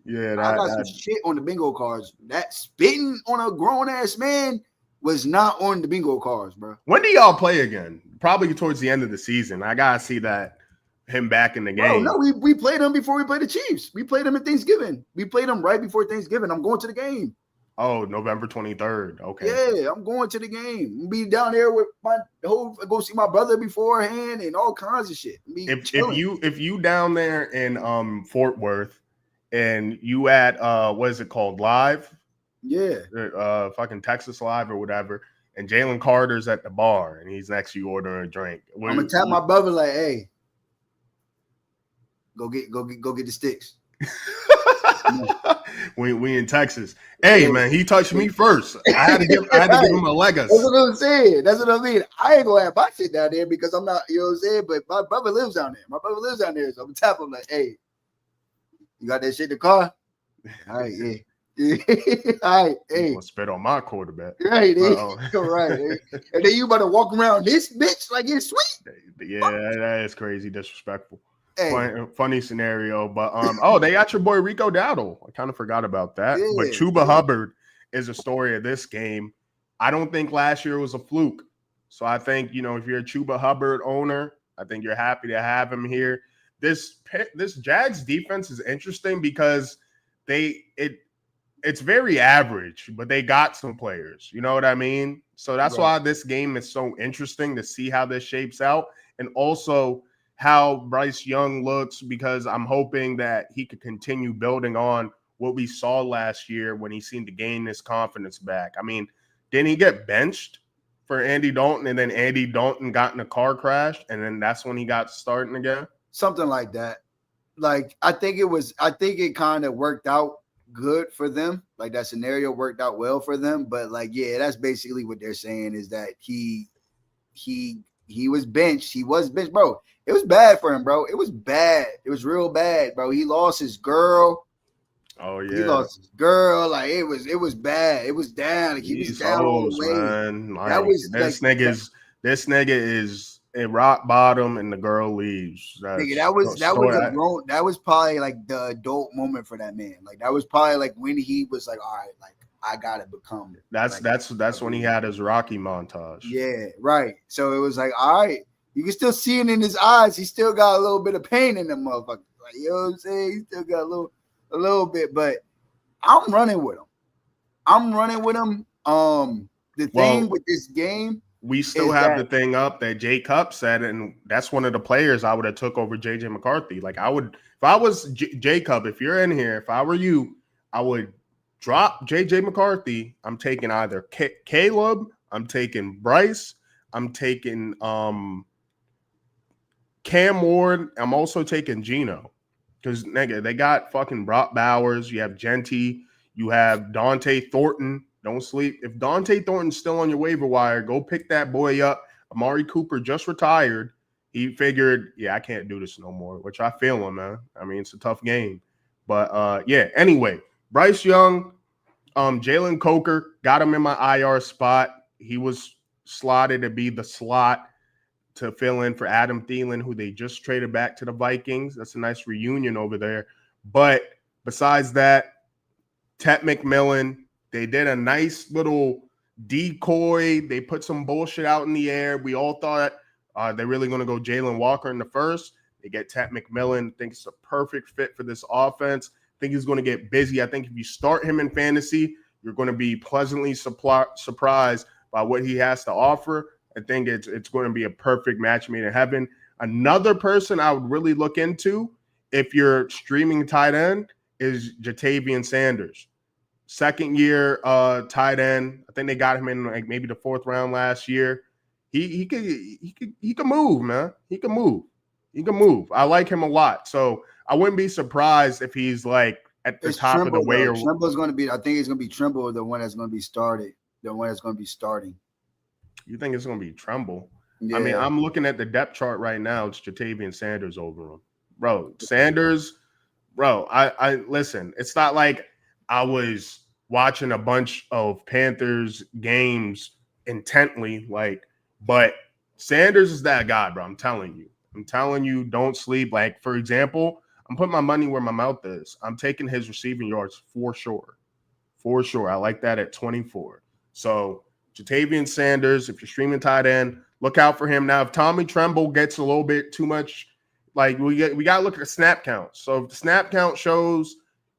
S1: Yeah,
S2: I got some shit on the bingo cards. That spitting on a grown ass man was not on the bingo cards, bro.
S1: When do y'all play again? Probably towards the end of the season. I gotta see that him back in the game.
S2: Oh no, we played them before we played the Chiefs. We played them at Thanksgiving. We played them right before Thanksgiving. I'm going to the game.
S1: Oh, November 23rd. Okay.
S2: Yeah, I'm going to the game. I'll be down there with go see my brother beforehand and all kinds of shit.
S1: If you down there in Fort Worth and you at what is it called? Live?
S2: Yeah.
S1: Fucking Texas Live or whatever. And Jalen Carter's at the bar and he's next to you ordering a drink.
S2: I'm gonna tap my brother like, hey, go get the sticks.
S1: we in Texas. Hey man, he touched me first. I had to give him a leg.
S2: That's what I'm saying. That's what I mean. I ain't gonna have my shit down there because I'm not, you know what I'm saying? But my brother lives down there. So I'm gonna tap him like, hey, you got that shit in the car? All right, yeah. All right, hey.
S1: Gonna spit on my quarterback.
S2: Right, right. And then you about to walk around this bitch like it's sweet.
S1: Yeah, that is crazy, disrespectful.
S2: Hey.
S1: Funny scenario, but they got your boy Rico Dowdle. I kind of forgot about that.
S2: Yeah,
S1: but Chuba Hubbard is a story of this game. I don't think last year was a fluke. So I think, you know, if you're a Chuba Hubbard owner, I think you're happy to have him here. This Jags defense is interesting because it's very average, but they got some players. You know what I mean? So that's why this game is so interesting to see how this shapes out. And also how Bryce Young looks, because I'm hoping that he could continue building on what we saw last year when he seemed to gain his confidence back. I mean, didn't he get benched for Andy Dalton, and then Andy Dalton got in a car crash, and then that's when he got starting again?
S2: Something like that. Like, I think it kind of worked out good for them. Like, that scenario worked out well for them. But, like, yeah, that's basically what they're saying is that he was benched. He was benched, bro. It was bad for him, bro. It was bad. It was real bad, bro. He lost his girl.
S1: Oh yeah,
S2: he lost his girl. Like it was bad. It was down. Like, he was down all the way.
S1: Man. Like,
S2: that was
S1: this nigga is at rock bottom, and the girl leaves.
S2: That was probably like the adult moment for that man. Like that was probably like when he was like, all right, like I gotta become.
S1: That's when he had his Rocky montage.
S2: Yeah, right. So it was like, all right. You can still see it in his eyes. He still got a little bit of pain in them motherfuckers. Like, you know what I'm saying? He still got a little bit, but I'm running with him. The thing with this game,
S1: we still have the thing up that Jay Cup said, and that's one of the players I would have took over JJ McCarthy. Like I would, if I was Jay Cup, if you're in here, if I were you, I would drop JJ McCarthy. I'm taking either Caleb, I'm taking Bryce, I'm taking Cam Ward. I'm also taking Geno because nigga, they got fucking Brock Bowers. You have Genty. You have Dante Thornton. Don't sleep. If Dante Thornton's still on your waiver wire, go pick that boy up. Amari Cooper just retired. He figured, yeah, I can't do this no more, which I feel him, man. I mean, it's a tough game. But yeah, anyway, Bryce Young, Jalen Coker, got him in my IR spot. He was slotted to be the slot to fill in for Adam Thielen, who they just traded back to the Vikings. That's a nice reunion over there. But besides that, Ted McMillan, they did a nice little decoy. They put some bullshit out in the air. We all thought They're really going to go Jalen Walker in the first. They get Ted McMillan. I think it's a perfect fit for this offense. I think he's going to get busy. I think if you start him in fantasy, you're going to be pleasantly surprised by what he has to offer. I think it's going to be a perfect match made in heaven. Another person I would really look into if you're streaming tight end is Jatavian Sanders. Second year tight end. I think they got him in like maybe the 4th round last year. He could move, man. He can move. I like him a lot. So I wouldn't be surprised if he's like at the top of the way.
S2: Trimble's going to be. I think it's going to be Trimble, the one that's going to be started. The one that's going to be starting. You
S1: think it's going to be Trimble?
S2: Yeah.
S1: I mean, I'm looking at the depth chart right now. It's Jatavian Sanders over him, bro. Sanders, bro. I listen. It's not like I was watching a bunch of Panthers games intently, but Sanders is that guy, bro. I'm telling you, don't sleep. Like, for example, I'm putting my money where my mouth is. I'm taking his receiving yards for sure. For sure. I like that at 24. So Jatavian Sanders, if you're streaming tight end, look out for him. Now, if Tommy Tremble gets a little bit too much, like we got to look at the snap count. So if the snap count shows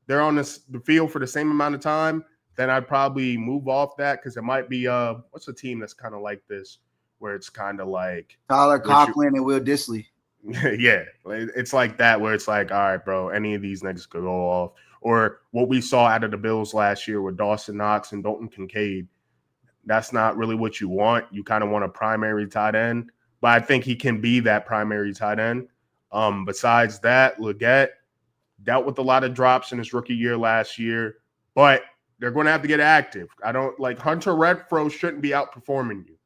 S1: they're on the field for the same amount of time, then I'd probably move off that because it might be what's a team that's kind of like this, where it's kind of like
S2: Tyler Conklin and Will Dissly.
S1: Yeah, it's like that where it's like, all right, bro, any of these niggas could go off. Or what we saw out of the Bills last year with Dawson Knox and Dalton Kincaid. That's not really what you want. You kind of want a primary tight end, but I think he can be that primary tight end. Besides that, Leggett dealt with a lot of drops in his rookie year last year, but they're going to have to get active. I don't like Hunter Renfrow shouldn't be outperforming you,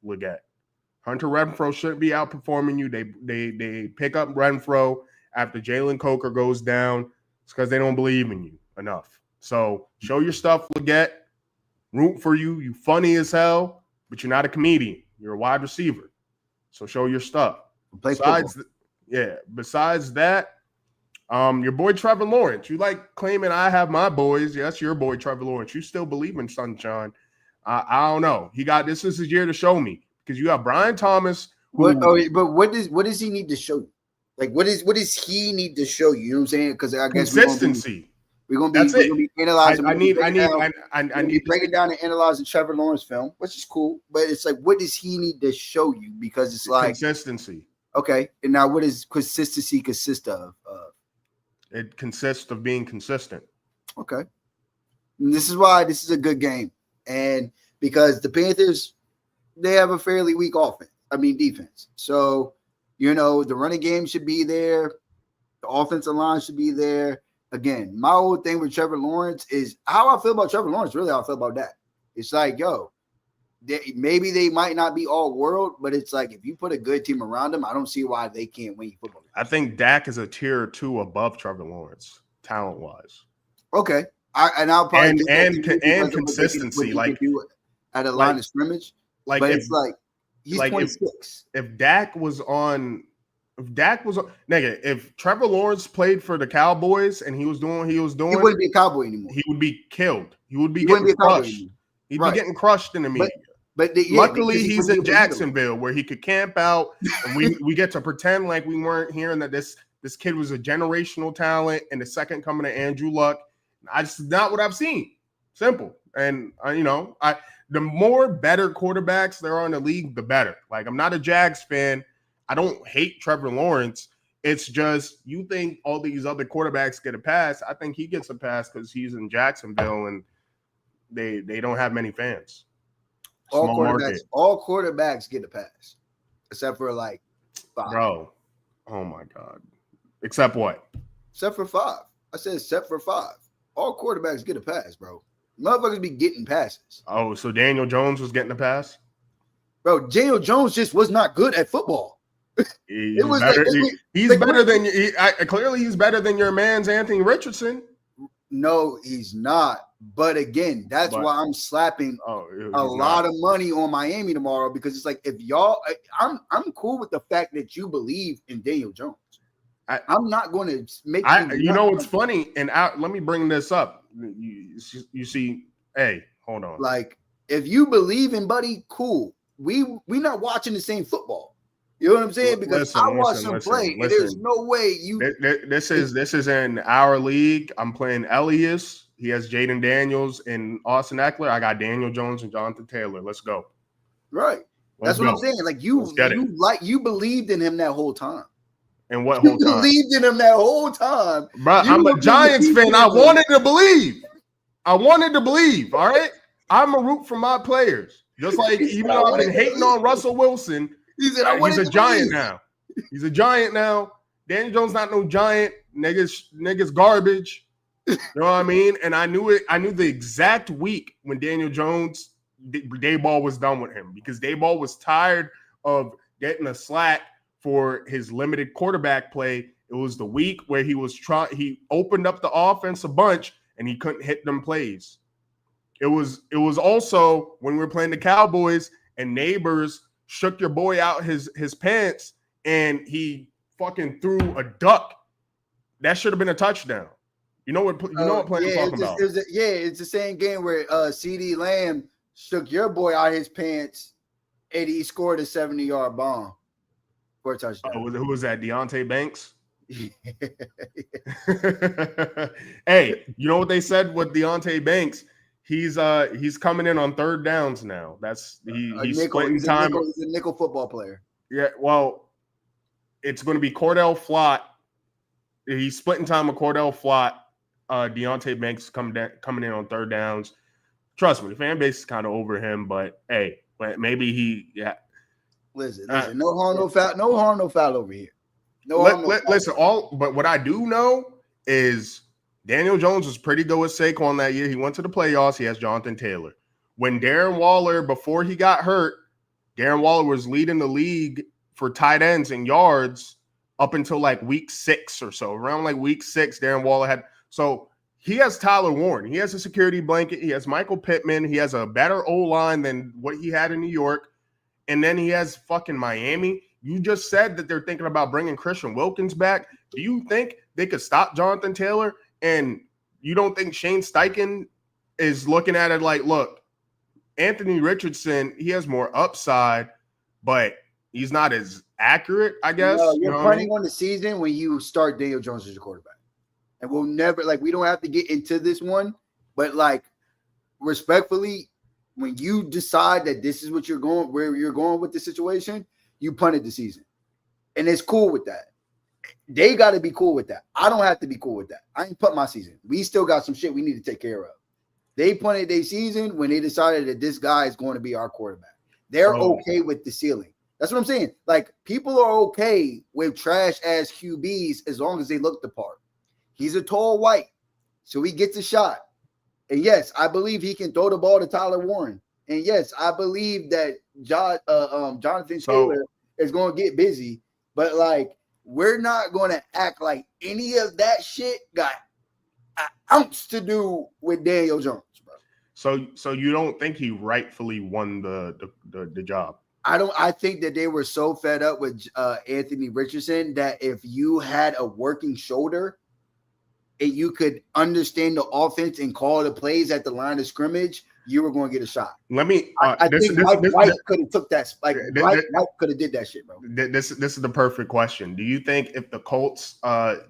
S1: Leggett. Hunter Renfrow shouldn't be outperforming you. They pick up Renfrow after Jalen Coker goes down. It's because they don't believe in you enough. So show your stuff, Leggett. Root for you. You funny as hell, but you're not a comedian. You're a wide receiver. So show your stuff. Besides that, your boy Trevor Lawrence. You like claiming I have my boys. Yes, your boy Trevor Lawrence. You still believe in Sunshine. I don't know. This is his year to show me. Because you got Brian Thomas.
S2: But what does he need to show you? Like what does he need to show you? You know what I'm saying? Because I guess
S1: consistency.
S2: We're gonna be analyzing. I need breaking down and analyzing Trevor Lawrence film, which is cool. But it's like, what does he need to show you? Because it's like
S1: consistency.
S2: Okay, and now what does consistency consist of?
S1: It consists of being consistent.
S2: Okay, and this is why this is a good game, and because the Panthers, they have a fairly weak defense. So, the running game should be there. The offensive line should be there. Again, my whole thing with Trevor Lawrence is how I feel about Trevor Lawrence, really how I feel about that. It's like, maybe they might not be all world, but it's like if you put a good team around them, I don't see why they can't win football games.
S1: I think Dak is a tier or two above Trevor Lawrence, talent-wise.
S2: Okay. I'll probably
S1: and consistency. Like
S2: at a line of scrimmage.
S1: Like
S2: but it's like he's 26.
S1: If Dak was if Trevor Lawrence played for the Cowboys and he was doing what he was doing,
S2: he wouldn't be a Cowboy anymore.
S1: He would be killed. He would be getting crushed. He'd be getting crushed in the media. But luckily he's in Jacksonville where he could camp out and we get to pretend like we weren't hearing that this kid was a generational talent and the second coming of Andrew Luck. It's not what I've seen. Simple. And the more better quarterbacks there are in the league, the better. Like, I'm not a Jags fan. I don't hate Trevor Lawrence. It's just you think all these other quarterbacks get a pass. I think he gets a pass because he's in Jacksonville and they don't have many fans.
S2: All quarterbacks get a pass, except for like 5.
S1: Bro, oh my God. Except what?
S2: Except for 5. I said except for 5. All quarterbacks get a pass, bro. Motherfuckers be getting passes.
S1: Oh, so Daniel Jones was getting a pass?
S2: Bro, Daniel Jones just was not good at football.
S1: He's better than your man's Anthony Richardson.
S2: No, he's not. But again, that's why I'm slapping a lot of money on Miami tomorrow, because it's like, if y'all, I'm cool with the fact that you believe in Daniel Jones. I'm not going to make
S1: it's funny, and let me bring this up. You see, hey, hold on.
S2: Like, if you believe in Buddy, cool. We not watching the same football. You know what I'm saying? Because
S1: Listen,
S2: I watched him play, and there's no way you.
S1: This is in our league. I'm playing Elias. He has Jaden Daniels and Austin Eckler. I got Daniel Jones and Jonathan Taylor. Let's go.
S2: Right. That's what I'm saying. Like you believed in him that whole time.
S1: And what whole time?
S2: You believed in him that whole time.
S1: Bro, I'm a Giants fan. I wanted to believe. All right. I'm a root for my players. Just like even though I've been hating on Russell Wilson, he's a Giant now. He's a Giant now. Daniel Jones not no Giant. Niggas garbage. You know what I mean? And I knew it. I knew the exact week when Daniel Jones, Dayball was done with him because Dayball was tired of getting a slack for his limited quarterback play. It was the week where he opened up the offense a bunch and he couldn't hit them plays. It was also when we were playing the Cowboys and Neighbors shook your boy out his pants and he fucking threw a duck. That should have been a touchdown. You know what play I'm talking about.
S2: It's the same game where CeeDee Lamb shook your boy out his pants and he scored a 70-yard bomb for a touchdown.
S1: Who was that? Deontay Banks? Hey, you know what they said with Deontay Banks? He's coming in on third downs now. He's splitting time.
S2: He's a nickel football player.
S1: Yeah, well, it's going to be Cordell Flott. He's splitting time with Cordell Flott. Deontay Banks coming in on third downs. Trust me, the fan base is kind of over him, but hey, maybe
S2: Listen, no harm, no foul. No harm, no foul over here.
S1: Listen, but what I do know is Daniel Jones was pretty good with Saquon that year. He went to the playoffs. He has Jonathan Taylor. When Darren Waller, before he got hurt, Darren Waller was leading the league for tight ends and yards up until like week 6 or so. Around like week 6, Darren Waller had – so he has Tyler Warren. He has a security blanket. He has Michael Pittman. He has a better O-line than what he had in New York. And then he has fucking Miami. You just said that they're thinking about bringing Christian Wilkins back. Do you think they could stop Jonathan Taylor? And you don't think Shane Steichen is looking at it like, look, Anthony Richardson, he has more upside, but he's not as accurate, I guess.
S2: No, you're punting on the season when you start Daniel Jones as your quarterback. And we'll never, we don't have to get into this one, but respectfully, when you decide that this is what where you're going with the situation, you punted the season. And it's cool with that. They got to be cool with that. I don't have to be cool with that. I ain't put my season. We still got some shit we need to take care of. They punted their season when they decided that this guy is going to be our quarterback. They're okay with the ceiling. That's what I'm saying. People are okay with trash-ass QBs as long as they look the part. He's a tall white, so he gets a shot. And yes, I believe he can throw the ball to Tyler Warren. And yes, I believe that Jonathan Taylor is going to get busy. But we're not going to act like any of that shit got an ounce to do with Daniel Jones, bro.
S1: So you don't think he rightfully won the job?
S2: I think that they were so fed up with Anthony Richardson that if you had a working shoulder and you could understand the offense and call the plays at the line of scrimmage, you were going to get a shot.
S1: Let me.
S2: I think Mike White could have took that. Mike could have did that shit, bro.
S1: This is the perfect question. Do you think if the Colts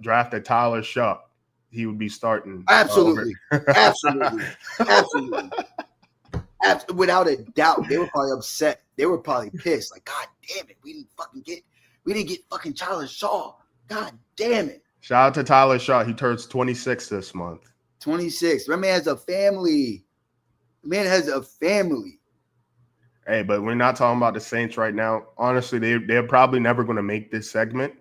S1: drafted Tyler Shuck, he would be starting?
S2: Absolutely, absolutely. Without a doubt, they were probably upset. They were probably pissed. God damn it, we didn't get fucking Tyler Shaw. God damn it.
S1: Shout out to Tyler Shaw. He turns 26 this month.
S2: 26. My man has a family.
S1: Hey, but we're not talking about the Saints right now. Honestly, they're probably never going to make this segment.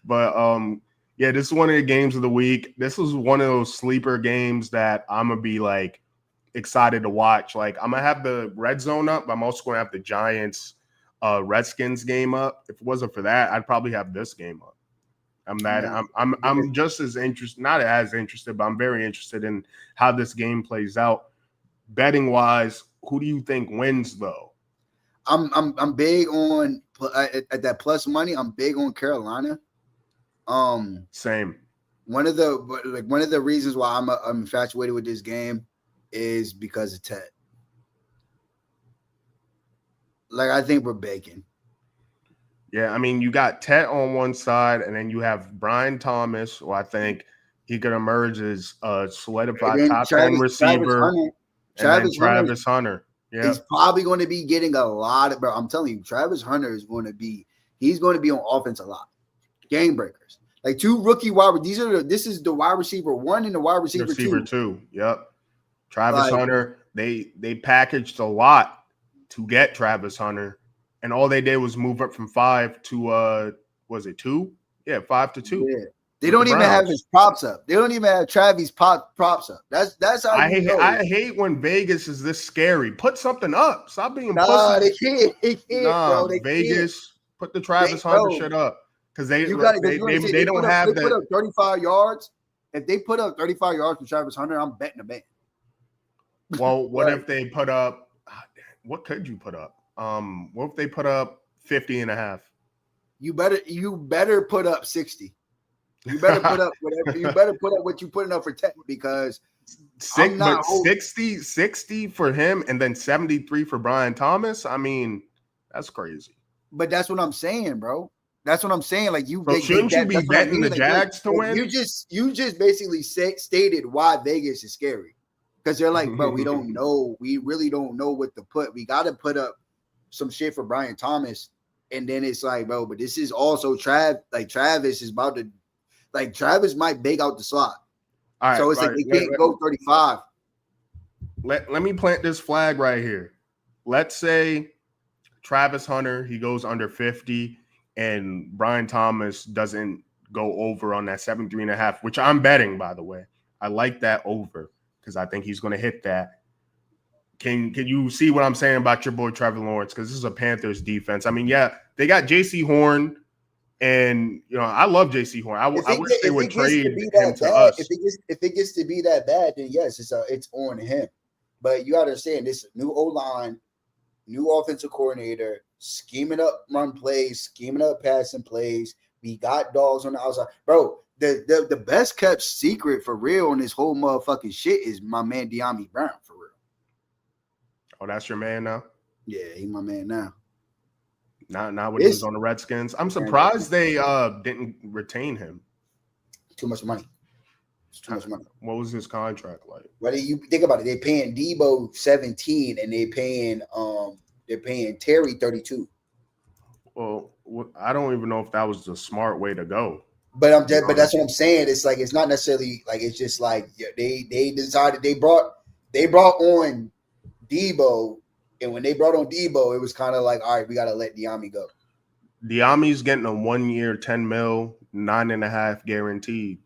S1: But yeah, this is one of the games of the week. This was one of those sleeper games that I'm going to be excited to watch. I'm going to have the red zone up, but I'm also going to have the Giants Redskins game up. If it wasn't for that, I'd probably have this game up. I'm just as interested, not as interested, but I'm very interested in how this game plays out. Betting wise, who do you think wins though?
S2: I'm big on at that plus money. I'm big on Carolina.
S1: Same.
S2: One of the reasons why I'm infatuated with this game is because of Ted. Like I think we're baking.
S1: Yeah, I mean, you got Tet on one side, and then you have Brian Thomas, who I think he could emerge as a solidified top 10 receiver, and then Travis Hunter. Yeah,
S2: he's probably going to be getting a lot of. Bro, I'm telling you, Travis Hunter is going to be. He's going to be on offense a lot. Game breakers, like 2 rookie wide. This is the wide receiver 1 and the wide receiver 2.
S1: Yep, Travis Hunter. They packaged a lot to get Travis Hunter. And all they did was move up from 5 to was it 2? Yeah, 5 to 2.
S2: Yeah. They don't even have his props up. They don't even have Travis props up. That's how
S1: I hate when Vegas is this scary. Put something up. Stop being
S2: pussy. They can't, bro.
S1: Vegas, put the Travis Hunter shit up. Because they don't have that.
S2: They put up 35 yards. If they put up 35 yards for Travis Hunter, I'm betting a bet.
S1: Well, what if they put up what could you put up? What if they put up 50.5?
S2: You better put up 60. You better put up whatever. You better put up what you putting up for 10 because
S1: 60 for him and then 73 for Brian Thomas. I mean, that's crazy.
S2: But that's what I'm saying, bro. That's what I'm saying. Like you,
S1: shouldn't you be betting the Jags to win?
S2: You just basically stated why Vegas is scary because they're like, bro, we don't know. We really don't know what to put. We got to put up some shit for Brian Thomas, and then it's like, bro, but this is also Travis is about to, like, Travis might bake out the slot. All right, so it's like we can't go 35.
S1: Let me plant this flag right here. Let's say Travis Hunter, he goes under 50, and Brian Thomas doesn't go over on that 73.5, which I'm betting, by the way. I like that over because I think he's going to hit that. Can you see what I'm saying about your boy Trevor Lawrence? Because this is a Panthers defense. I mean, yeah, they got J.C. Horn, and I love J.C. Horn. I wish they would trade him to us.
S2: If it gets to be that bad, then yes, it's on him. But you understand, this new O-line, new offensive coordinator, scheming up run plays, scheming up passing plays. We got dogs on the outside, bro. The best kept secret for real on this whole motherfucking shit is my man De'Ami Brown for real.
S1: Oh, that's your man now?
S2: Yeah, he's my man now.
S1: Not when he was on the Redskins. I'm surprised they didn't retain him.
S2: Too much money. It's too much money.
S1: What was his contract like?
S2: Well, you think about it. They're paying Debo 17 and they're paying Terry 32.
S1: Well, I don't even know if that was the smart way to go.
S2: But that's what I'm saying. It's like it's not necessarily like it's just like they decided they brought on Debo, and when they brought on Debo, it was kind of like, all right, we got to let De'Ami go.
S1: De'Ami's getting a 1 year, $10 million, 9.5 guaranteed.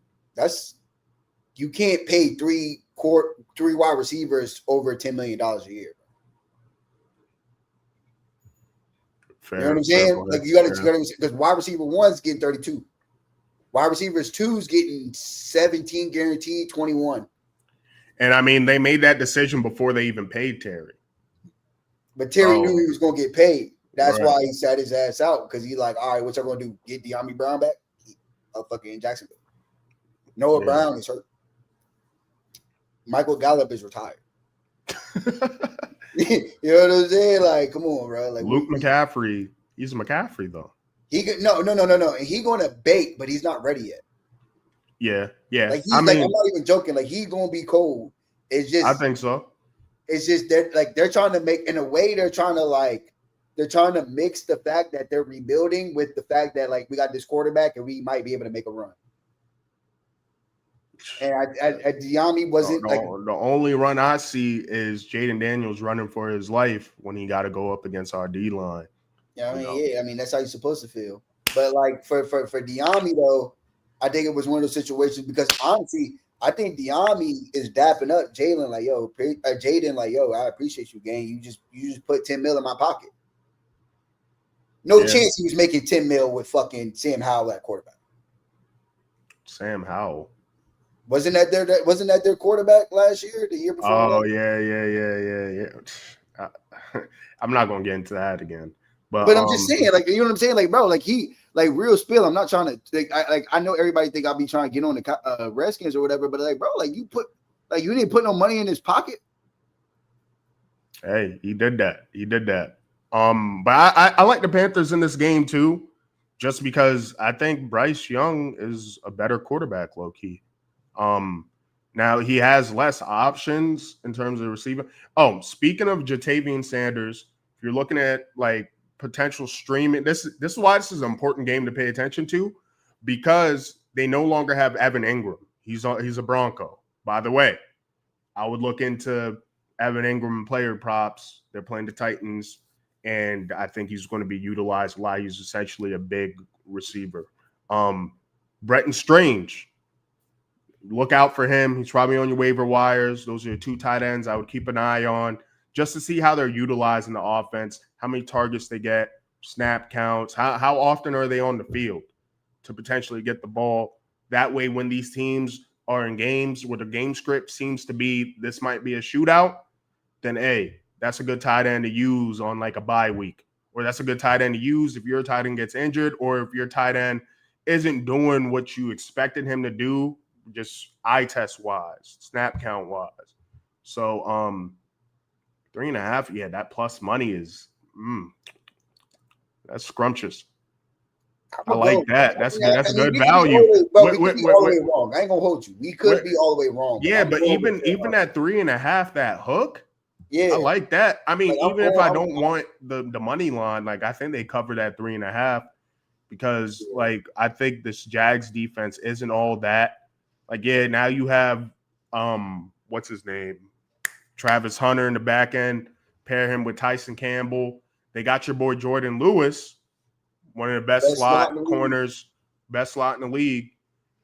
S2: You can't pay three wide receivers over $10 million a year.
S1: Fair,
S2: you know what I'm saying? Like you got to because wide receiver 1's getting 32. Wide receivers 2's getting 17 guaranteed, 21.
S1: And I mean, they made that decision before they even paid Terry.
S2: But Terry knew he was going to get paid. That's why he sat his ass out because he's like, all right, what y'all going to do? Get De'Ami Brown back? Fucking in Jacksonville. Noah Brown is hurt. Michael Gallup is retired. You know what I'm saying? Like, come on, bro. Like
S1: Luke McCaffrey. He's McCaffrey, though.
S2: No. And he's going to bake, but he's not ready yet.
S1: Yeah.
S2: Like I'm not even joking. Like he's gonna be cold. It's just
S1: I think so.
S2: It's just they're trying to make in a way they're trying to mix the fact that they're rebuilding with the fact that like we got this quarterback and we might be able to make a run. And De'Ami wasn't
S1: the only run I see is Jaden Daniels running for his life when he got to go up against our D line.
S2: Yeah, I mean that's how you're supposed to feel. But like for De'Ami though. I think it was one of those situations because honestly, I think De'Ami is dapping up Jaden like, yo, I appreciate you, gang. You just put 10 mil in my pocket. No chance he was making 10 mil with fucking Sam Howell at quarterback.
S1: Sam Howell.
S2: Wasn't that their quarterback last year, the year before?
S1: Oh, yeah. I'm not gonna get into that again. But
S2: I'm just saying, like, you know what I'm saying? Like, bro, like like real spill. I'm not trying to I know everybody think I'll be trying to get on the Redskins or whatever, but like, bro, like you didn't put no money in his pocket.
S1: Hey, he did that. But I like the Panthers in this game too, just because I think Bryce Young is a better quarterback, low key. Now he has less options in terms of receiving. Oh, speaking of Jatavian Sanders, if you're looking at like potential streaming, this is why this is an important game to pay attention to, because they no longer have Evan Ingram. He's a Bronco. By the way, I would look into Evan Ingram player props. They're playing the Titans, and I think he's going to be utilized a lot. He's essentially a big receiver. Bretton Strange, look out for him. He's probably on your waiver wires. Those are your two tight ends I would keep an eye on just to see how they're utilizing the offense, how many targets they get, snap counts, how often are they on the field to potentially get the ball. That way, when these teams are in games where the game script seems to be this might be a shootout, then hey, that's a good tight end to use on like a bye week, or that's a good tight end to use if your tight end gets injured, or if your tight end isn't doing what you expected him to do, just eye test wise, snap count wise. So 3.5, yeah, that plus money is that's scrumptious. I like that. That's good value.
S2: We could be all the way wrong. I ain't gonna hold you. We could be all the way wrong.
S1: Yeah, but even at 3.5, that hook,
S2: yeah,
S1: I like that. I mean,
S2: like,
S1: even if I don't want the money line, like I think they cover that 3.5 because like I think this Jags defense isn't all that. Like, yeah, now you have what's his name? Travis Hunter in the back end, pair him with Tyson Campbell. They got your boy Jordan Lewis, one of the best slot corners, best slot in the league.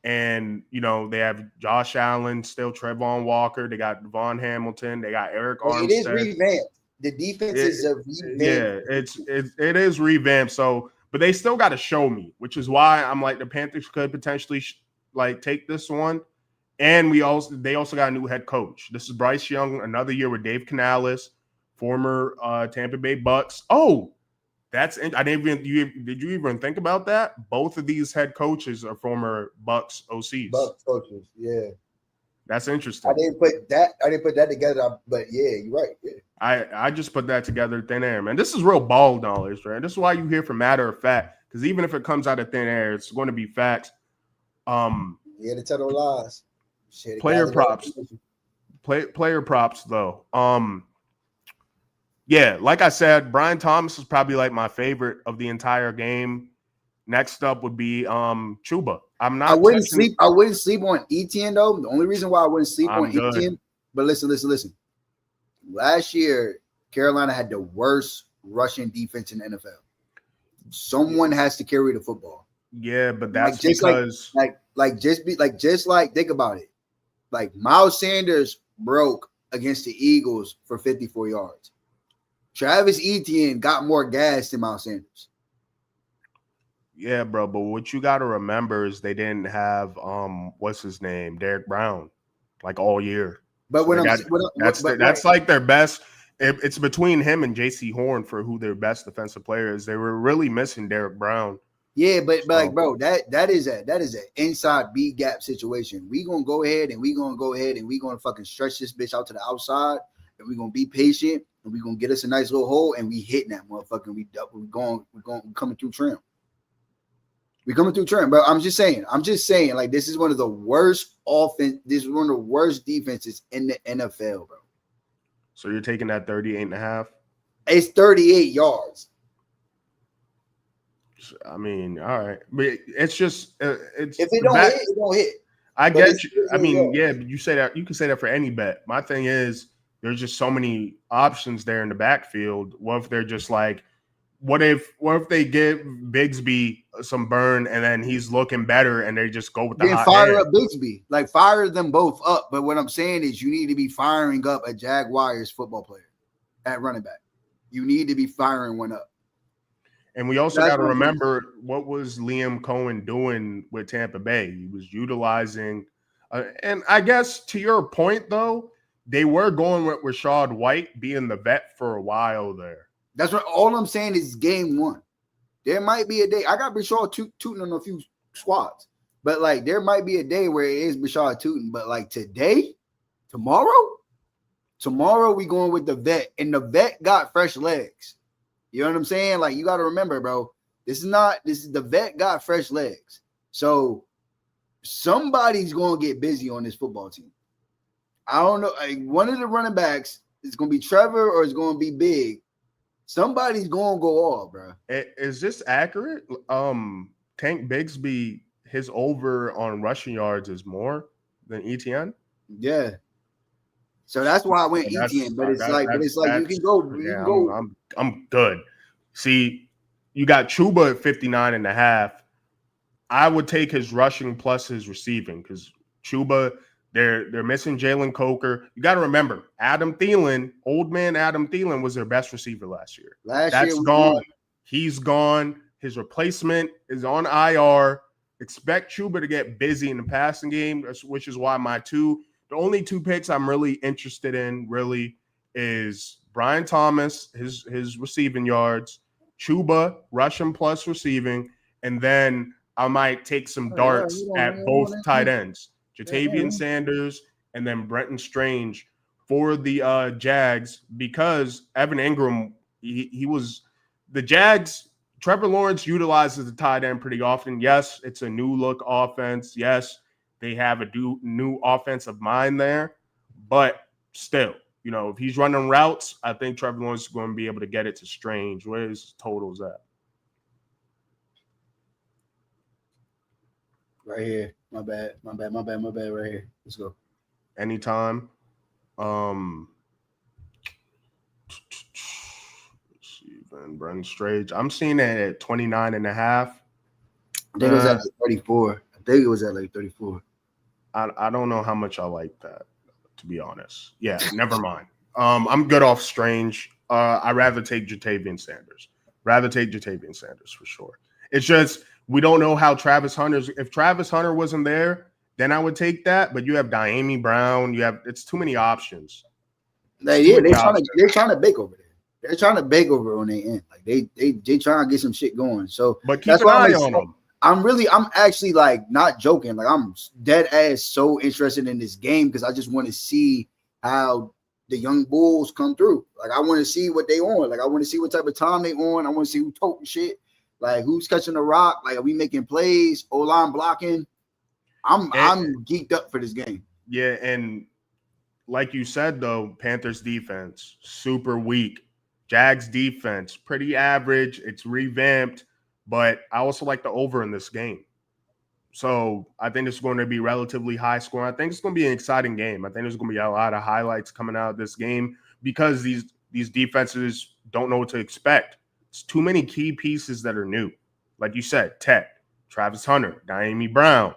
S1: And, you know, they have Josh Allen, still Trevon Walker. They got Devon Hamilton. They got Eric Armstead.
S2: It is revamped. The defense is a revamped.
S1: Yeah, it is revamped. So, but they still got to show me, which is why I'm like the Panthers could potentially take this one. And they also got a new head coach. This is Bryce Young, another year with Dave Canales, former Tampa Bay Bucks. Oh, did you even think about that? Both of these head coaches are former Bucks OCs.
S2: Bucks coaches, yeah.
S1: That's interesting.
S2: I didn't put that together, but yeah, you're right. Yeah.
S1: I just put that together thin air, man. This is real ball knowledge, right? This is why you hear from matter of fact, because even if it comes out of thin air, it's going to be facts.
S2: Yeah, to tell no lies.
S1: Player props. Player props, though. Yeah, like I said, Brian Thomas is probably like my favorite of the entire game. Next up would be Chuba. I wouldn't sleep
S2: on Etienne though. The only reason why I wouldn't sleep on Etienne, but listen. Last year, Carolina had the worst rushing defense in the NFL. Someone has to carry the football.
S1: Yeah, but that's think
S2: about it. Like Miles Sanders broke against the Eagles for 54 yards. Travis Etienne got more gas than Miles Sanders.
S1: Yeah, bro. But what you got to remember is they didn't have what's his name, Derek Brown, like all year.
S2: But
S1: that's like their best. It's between him and J.C. Horn for who their best defensive player is. They were really missing Derek Brown.
S2: Yeah, but like, bro, that is an inside B gap situation. We gonna go ahead and we gonna fucking stretch this bitch out to the outside, and we gonna be patient, and we gonna get us a nice little hole, and we hitting that motherfucker. We coming through trim. We coming through trim, bro. I'm just saying, like this is one of the worst offense. This is one of the worst defenses in the NFL, bro.
S1: So you're taking that 38.5?
S2: It's 38 yards.
S1: I mean, all right, but it's just it's
S2: if it don't hit, it don't hit.
S1: I get you. I mean, yeah, but you say that you can say that for any bet. My thing is there's just so many options there in the backfield. What if they're just like, what if they give Bigsby some burn and then he's looking better and they just go with the hot
S2: fire
S1: hand?
S2: Up Bigsby, like fire them both up. But what I'm saying is you need to be firing up a Jaguars football player at running back. You need to be firing one up.
S1: And we also got to remember what was Liam Cohen doing with Tampa Bay. He was utilizing, and I guess to your point, though, they were going with Rashad White being the vet for a while there.
S2: That's what all I'm saying is game one. There might be a day. I got Rashad tooting on a few squads, but like there might be a day where it is Rashad tooting. But like tomorrow we going with the vet, and the vet got fresh legs. You know what I'm saying? Like, you got to remember, bro, this is the vet got fresh legs. So somebody's going to get busy on this football team. I don't know. Like, one of the running backs is going to be Trevor or it's going to be Big. Somebody's going to go off, bro.
S1: Is this accurate? Tank Bigsby, his over on rushing yards is more than ETN?
S2: Yeah. So that's why I went ETN, but it's like you can go.
S1: I'm good. See, you got Chuba at 59.5. I would take his rushing plus his receiving because Chuba, they're missing Jalen Coker. You got to remember, Adam Thielen, old man Adam Thielen, was their best receiver last year. That's gone. He's gone. His replacement is on IR. Expect Chuba to get busy in the passing game, which is why the only two picks I'm really interested in really is Brian Thomas, his receiving yards, Chuba, rushing plus receiving, and then I might take some darts at both tight ends, Jatavian Sanders and then Brenton Strange for the Jags, because Evan Ingram, he was the Jags. Trevor Lawrence utilizes the tight end pretty often. Yes, it's a new look offense. Yes, they have a new offensive mind there, but still, if he's running routes, I think Trevor Lawrence is going to be able to get it to Strange. Where his totals at?
S2: Right here. My bad. Right here. Let's go.
S1: Anytime. And Brenton Strange. I'm seeing it at 29.5.
S2: I think it was at 34.
S1: I don't know how much I like that, to be honest. Yeah, never mind. I'm good off Strange. I'd rather take Jatavian Sanders. For sure. It's just we don't know how Travis Hunter's. If Travis Hunter wasn't there, then I would take that. But you have Diami Brown. It's too many options.
S2: They're trying to bake over there. They're trying to bake over on their end. Like they trying to get some shit going. So
S1: but keep an eye on them.
S2: I'm actually like not joking. Like I'm dead ass so interested in this game because I just want to see how the young bulls come through. Like I want to see what they on. Like I want to see what type of time they on. I want to see who toting shit. Like who's catching the rock. Like are we making plays? O-line blocking. I'm geeked up for this game.
S1: Yeah, and like you said though, Panthers defense super weak. Jags defense, pretty average. It's revamped, but I also like the over in this game. So I think it's going to be relatively high scoring. I think it's going to be an exciting game. I think there's going to be a lot of highlights coming out of this game because these defenses don't know what to expect. It's too many key pieces that are new. Like you said, Tech, Travis Hunter, Diami Brown.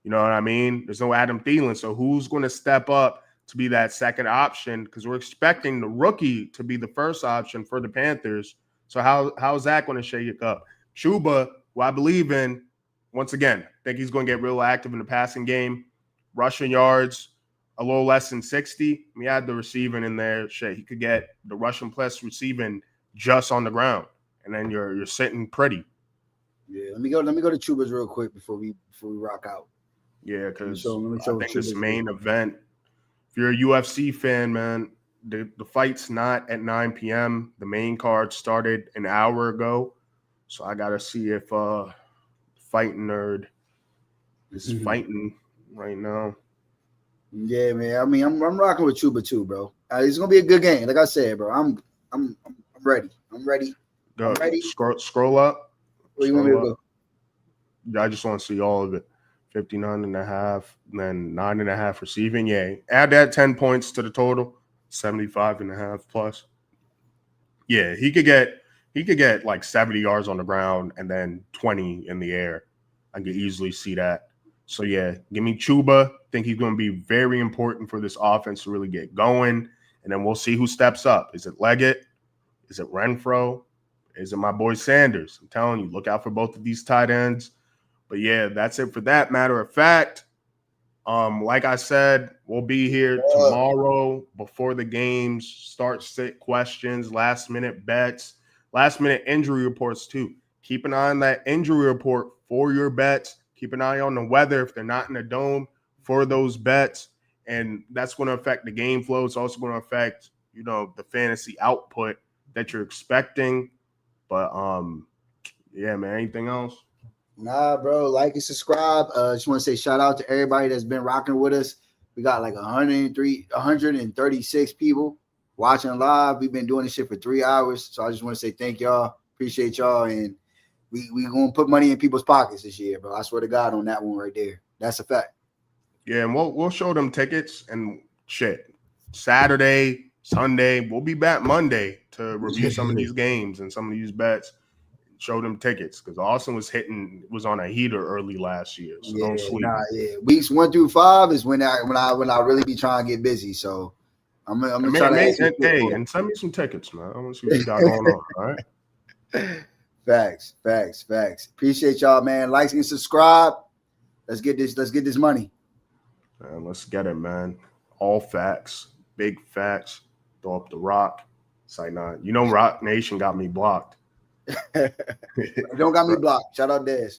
S1: You know what I mean? There's no Adam Thielen. So who's going to step up to be that second option? Because we're expecting the rookie to be the first option for the Panthers. So how is that going to shake up? Chuba, who I believe in, once again, I think he's going to get real active in the passing game. Rushing yards, a little less than 60. We had the receiving in there. Shit, he could get the rushing plus receiving just on the ground. And then you're sitting pretty.
S2: Yeah, let me go to Chuba's real quick before we rock out.
S1: Yeah, because I think this main event, if you're a UFC fan, man, the fight's not at 9 p.m. The main card started an hour ago. So I got to see if Fighting Nerd is fighting right now.
S2: Yeah, man. I mean, I'm rocking with Chuba too, bro. It's going to be a good game. Like I said, bro, I'm ready. I'm ready.
S1: Go.
S2: I'm ready.
S1: Scroll up.
S2: Where you want me to go?
S1: Yeah, I just want to see all of it. 59.5, and then 9.5 receiving. Yeah, add that 10 points to the total, 75.5 plus. Yeah, he could get like 70 yards on the ground and then 20 in the air. I could easily see that. So yeah, give me Chuba. I think he's going to be very important for this offense to really get going. And then we'll see who steps up. Is it Leggett? Is it Renfro? Is it my boy Sanders? I'm telling you, look out for both of these tight ends. But yeah, that's it for that. Matter of fact, like I said, we'll be here tomorrow before the games. Start sit questions, last minute bets, last minute injury reports too. Keep an eye on that injury report for your bets. Keep an eye on the weather if they're not in the dome for those bets, and that's going to affect the game flow. It's also going to affect the fantasy output that you're expecting. But yeah, man. Anything else?
S2: Nah, bro. Like and subscribe. Just want to say shout out to everybody that's been rocking with us. We got like 136 people watching live. We've been doing this shit for 3 hours. So I just want to say thank y'all. Appreciate y'all. And we gonna put money in people's pockets this year, bro. I swear to God on that one right there. That's a fact.
S1: Yeah, and we'll show them tickets and shit. Saturday, Sunday, we'll be back Monday to review some of these games and some of these bets. Show them tickets because Austin was on a heater early last year. So don't sleep.
S2: Weeks 1 through 5 is when I really be trying to get busy. So I'm gonna try to
S1: and send me some tickets, man. I want to see what you got going on. All right.
S2: Facts. Appreciate y'all, man. Like and subscribe. Let's get this money.
S1: Man, let's get it, man. All facts, big facts. Throw up the rock. Say not. Rock Nation got me blocked.
S2: Don't got me blocked. Shout out Dez.